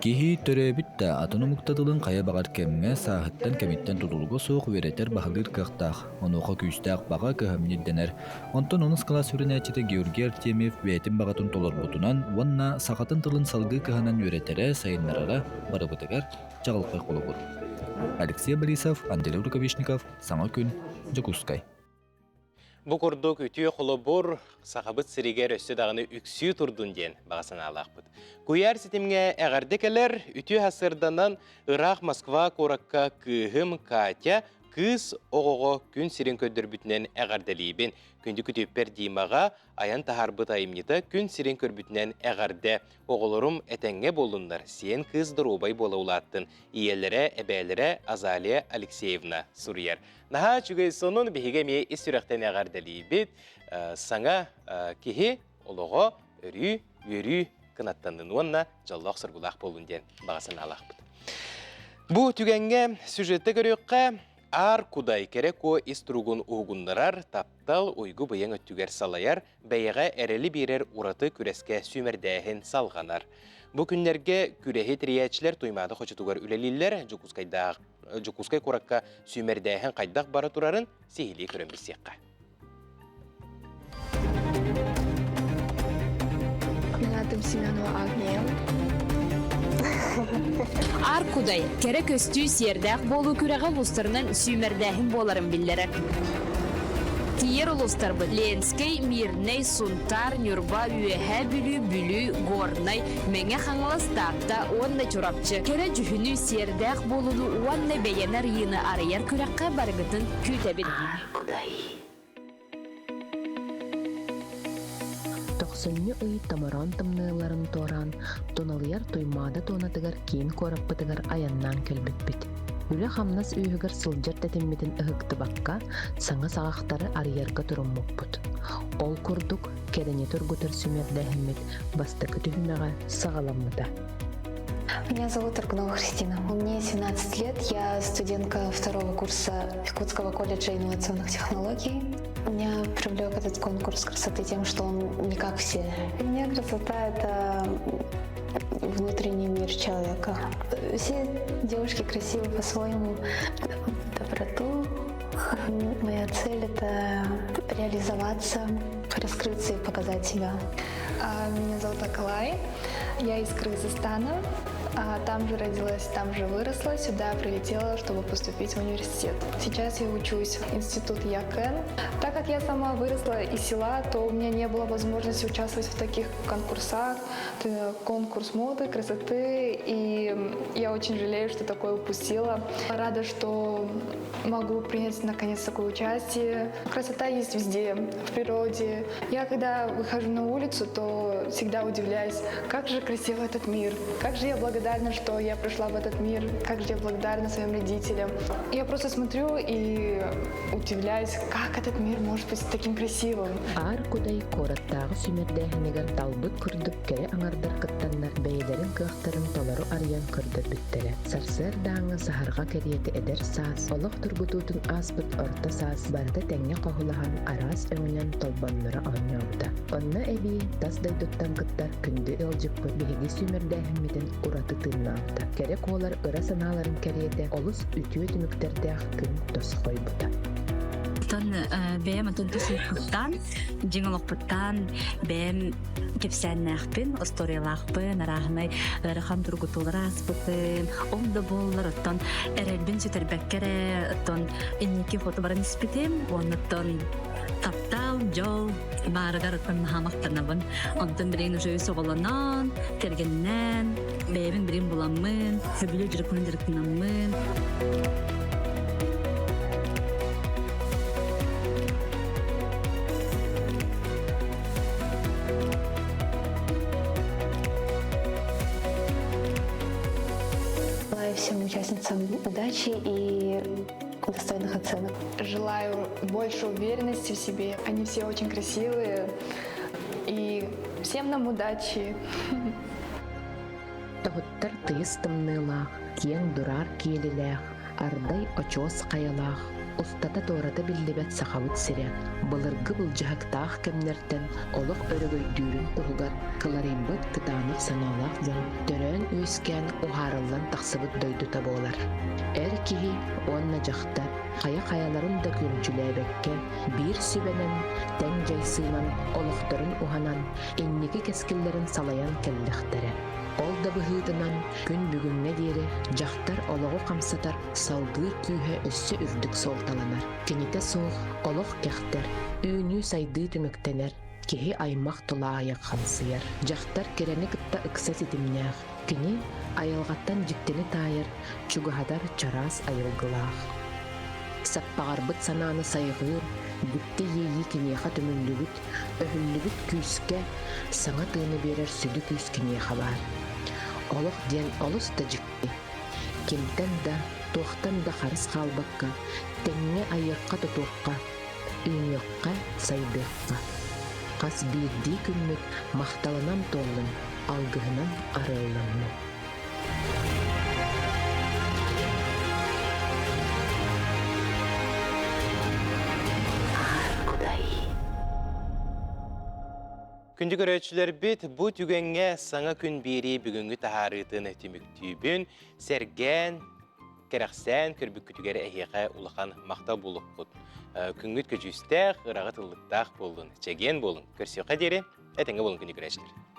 K: Кихи төрөбүтті атын омуктатылын қая бағар кемге сағыттан кеметтен тұтылғы соқ үйреттер бағылыр көйқтақ. Онуға күйістақ баға көйімнелденер. Онтан оныз класс үрінәтчеті Георгий Артемьев бәйтін бағатын толыр бұтынан, онна сақатын тылын салғы көйінен үйретері сайынларыға бары бұтығар жағылқай қолы бұд. Алексей Борисов, Андрей Рукавишников, Саңа күн, Жакускай.
A: Бұ күрдік үтіе қолы бұр сақабыт сірігер өсі дағыны үксі тұрдың ден бағасын алақ бұд. Көйер сетімге әғардекелер үтіе асырданан Ирақ Москва қораққа күйім Катя кыз оғығы күн сирен көдір бүтінен әғарделейбен. Күнді күтеппер деймаға аян тахарбыт айымнеті күн сирен көрбүтінен әғарде. Оғылырым әтәңге болындар, сен кыз дұрубай бола улаттын. Иелері, әбәлері Азалия Алексеевна Сурьер. Наға чүгей сонын бігеге ме ісіріқтен әғарделейбет. Саңа кеге олығы өрі кынаттандын онна жаллақ сұргулақ болунден бағасын алақ бұд. Бұ түгенге сюжетті көріққа ар кудай керек о истругун угундарар таптал ойгу быяң өттүгер салаяр бәйіға әрелі берер ураты күреске сүмердәйін салғанар. Bu günlerge kürehi triyatçiler tuymadı hoçutugar üleliller Jukuskay kurakka sümerdähen qaydak bara turarın sihili körönbisiyakka.
M: Меня adım Simenova Agniya.
N: Аркудай, керек өстүү сердәк болу күрәгә улустарынан сүймәрдәһин боларын билләре. Тиер улустар бу Ленскей, Мирней, Сунтар, Нюрба, Үәһә, Бүлү, Горнай, Меңе хаңластарда, онна чурапчы. Кере жүхүнү сердәк болуну, онна бәйәнәр йыны арыяр күрәккә баргытын күтәбит. Аркудай.
P: 90 ый тамаран тымныларын торан, тоналыяр туймада тонатыгар кейін кораппытыгар аяннан көлбітпіт. Үлі хамнас үйігір сылжар тәтімметін ұғықты баққа, саңа сағақтары арыярға тұрыммықпыт. Ол күрдік кәдіне тұргутыр сүмердәхіммет басты күтігімеға сағаламмыда.
M: Меня зовут Аргунова Христина. Мне 17 лет. Я студентка 2-го курса Якутского колледжа инновационных технологий. Меня привлек этот конкурс красоты тем, что он не как все. Для меня красота — это внутренний мир человека. Все девушки красивы по-своему. Доброту. Моя цель — это реализоваться, раскрыться и показать себя. Меня зовут Акалай. Я из Кыргызстана. Там же родилась, там же выросла, сюда прилетела, чтобы поступить в университет. Сейчас я учусь в институт ЯКН. Так как я сама выросла из села, то у меня не было возможности участвовать в таких конкурсах. Конкурс моды, красоты, и я очень жалею, что такое упустила. Рада, что могу принять наконец такое участие. Красота есть везде, в природе. Я когда выхожу на улицу, то всегда удивляюсь, как же красив этот мир, как же я благодарна, что я пришла в этот мир, как же я благодарна своим родителям. Я просто смотрю и удивляюсь, как этот мир может быть таким красивым.
P: Аркудай кораттағы сүмердәхінегер талбыт күрдік кәрі аңардар кыттаннар бәйдерін кықтарын толару ариян күрді бүттері. Сарсыр даңы сахарға кәриеті әдер саас, олық тұргутутын аспыт орта саас, барды тәңе қоғылаған арас өңінен толбанлары аньяуды. Онна әбі тас дайдыттан кыттар күнді ылжықпы бейгі сүмердәхімеден ураты тыннауды. Кәрі қолар ыра саналарын кәриеті олыс үтіе түміктердәқ күн тосқой бұта.
Q: Тон бәйім атын түсіліктан, жеңіліқпіттан, бәйім кепсәннәқпін, историялақпын, арағынай ғарыған тұрғытылыр аспытын, олды болыр, оттан әрәлбін сөтербәккәрі, оттан инекі фотобарын іспетем, оныттан таптал, жол, барыгар оттан хамақтанабын, онтан бірейін үші соғыланан, кергеннен, бәйімін бірейін буламын, хөбілі жүрікмін жүрікмін.
M: Всем участницам удачи и достойных оценок. Желаю больше уверенности в себе. Они все очень красивые. И всем нам удачи.
P: Тоғыттар тыйыз тымнылақ, кен дурар келіләқ, ардай очоз қаялақ, устата тората білдебет сақавыт сірі. Былырғы бұл жағықтақ кәмнерден олық өрігөй дүйрін ұғығар кыларымбыт кытанық саналақ жон. Төрен үйіскен ұғарылан тақсыбыт дойдута болар. Әр кеги онна жақтар, қая-қаяларын да көрінчіләбәкке, бір сүбенен, тәң жайсынан, олықтарын ұғанан, еннекі кәскілерін салаян кәлліқтері. Ол да бұғыдынан күн бүгінне дері жақтар олығы қамсатар салдыр күйе өссі үрдік солталанар. Кенете соқ олық кәқтер, үйіні сайды түміктенер, кеге аймақ тұла аяқ қамсыяр. Жақтар керені кітта ұқса сетімнәқ, кені айылғаттан жіктені тайыр, чүгіғадар чарас айылғылақ. Саппағарбыт сананы сайғыр, бүтті ейі кенеға түмінлігіт, өһүллүгүт күйіске саңа тыыны берер сүді күйіс кенеға бар. Олық ден олыс да жікті. Кемтен да, тоқтан да қарыс қалбаққа, тәңне айыққа тұтуққа, үйнеққа сайдыққа. Қас бірді күнміт мақталынан толын, алғығынан арылынны.
A: Күнді көрөтшілер бит, бұ түгенге саңа күн бері бүгінгі тахарытын түміктүйбін, сәрген, кәрәқсән көрбік күтігері әйеға ұлақан мақта болық бұд. Күнгіт көжістәқ, ұрағы тыллықтақ болын, чәген болын. Көрсе қадері, әтіңгі болын күнді көрөтшілер.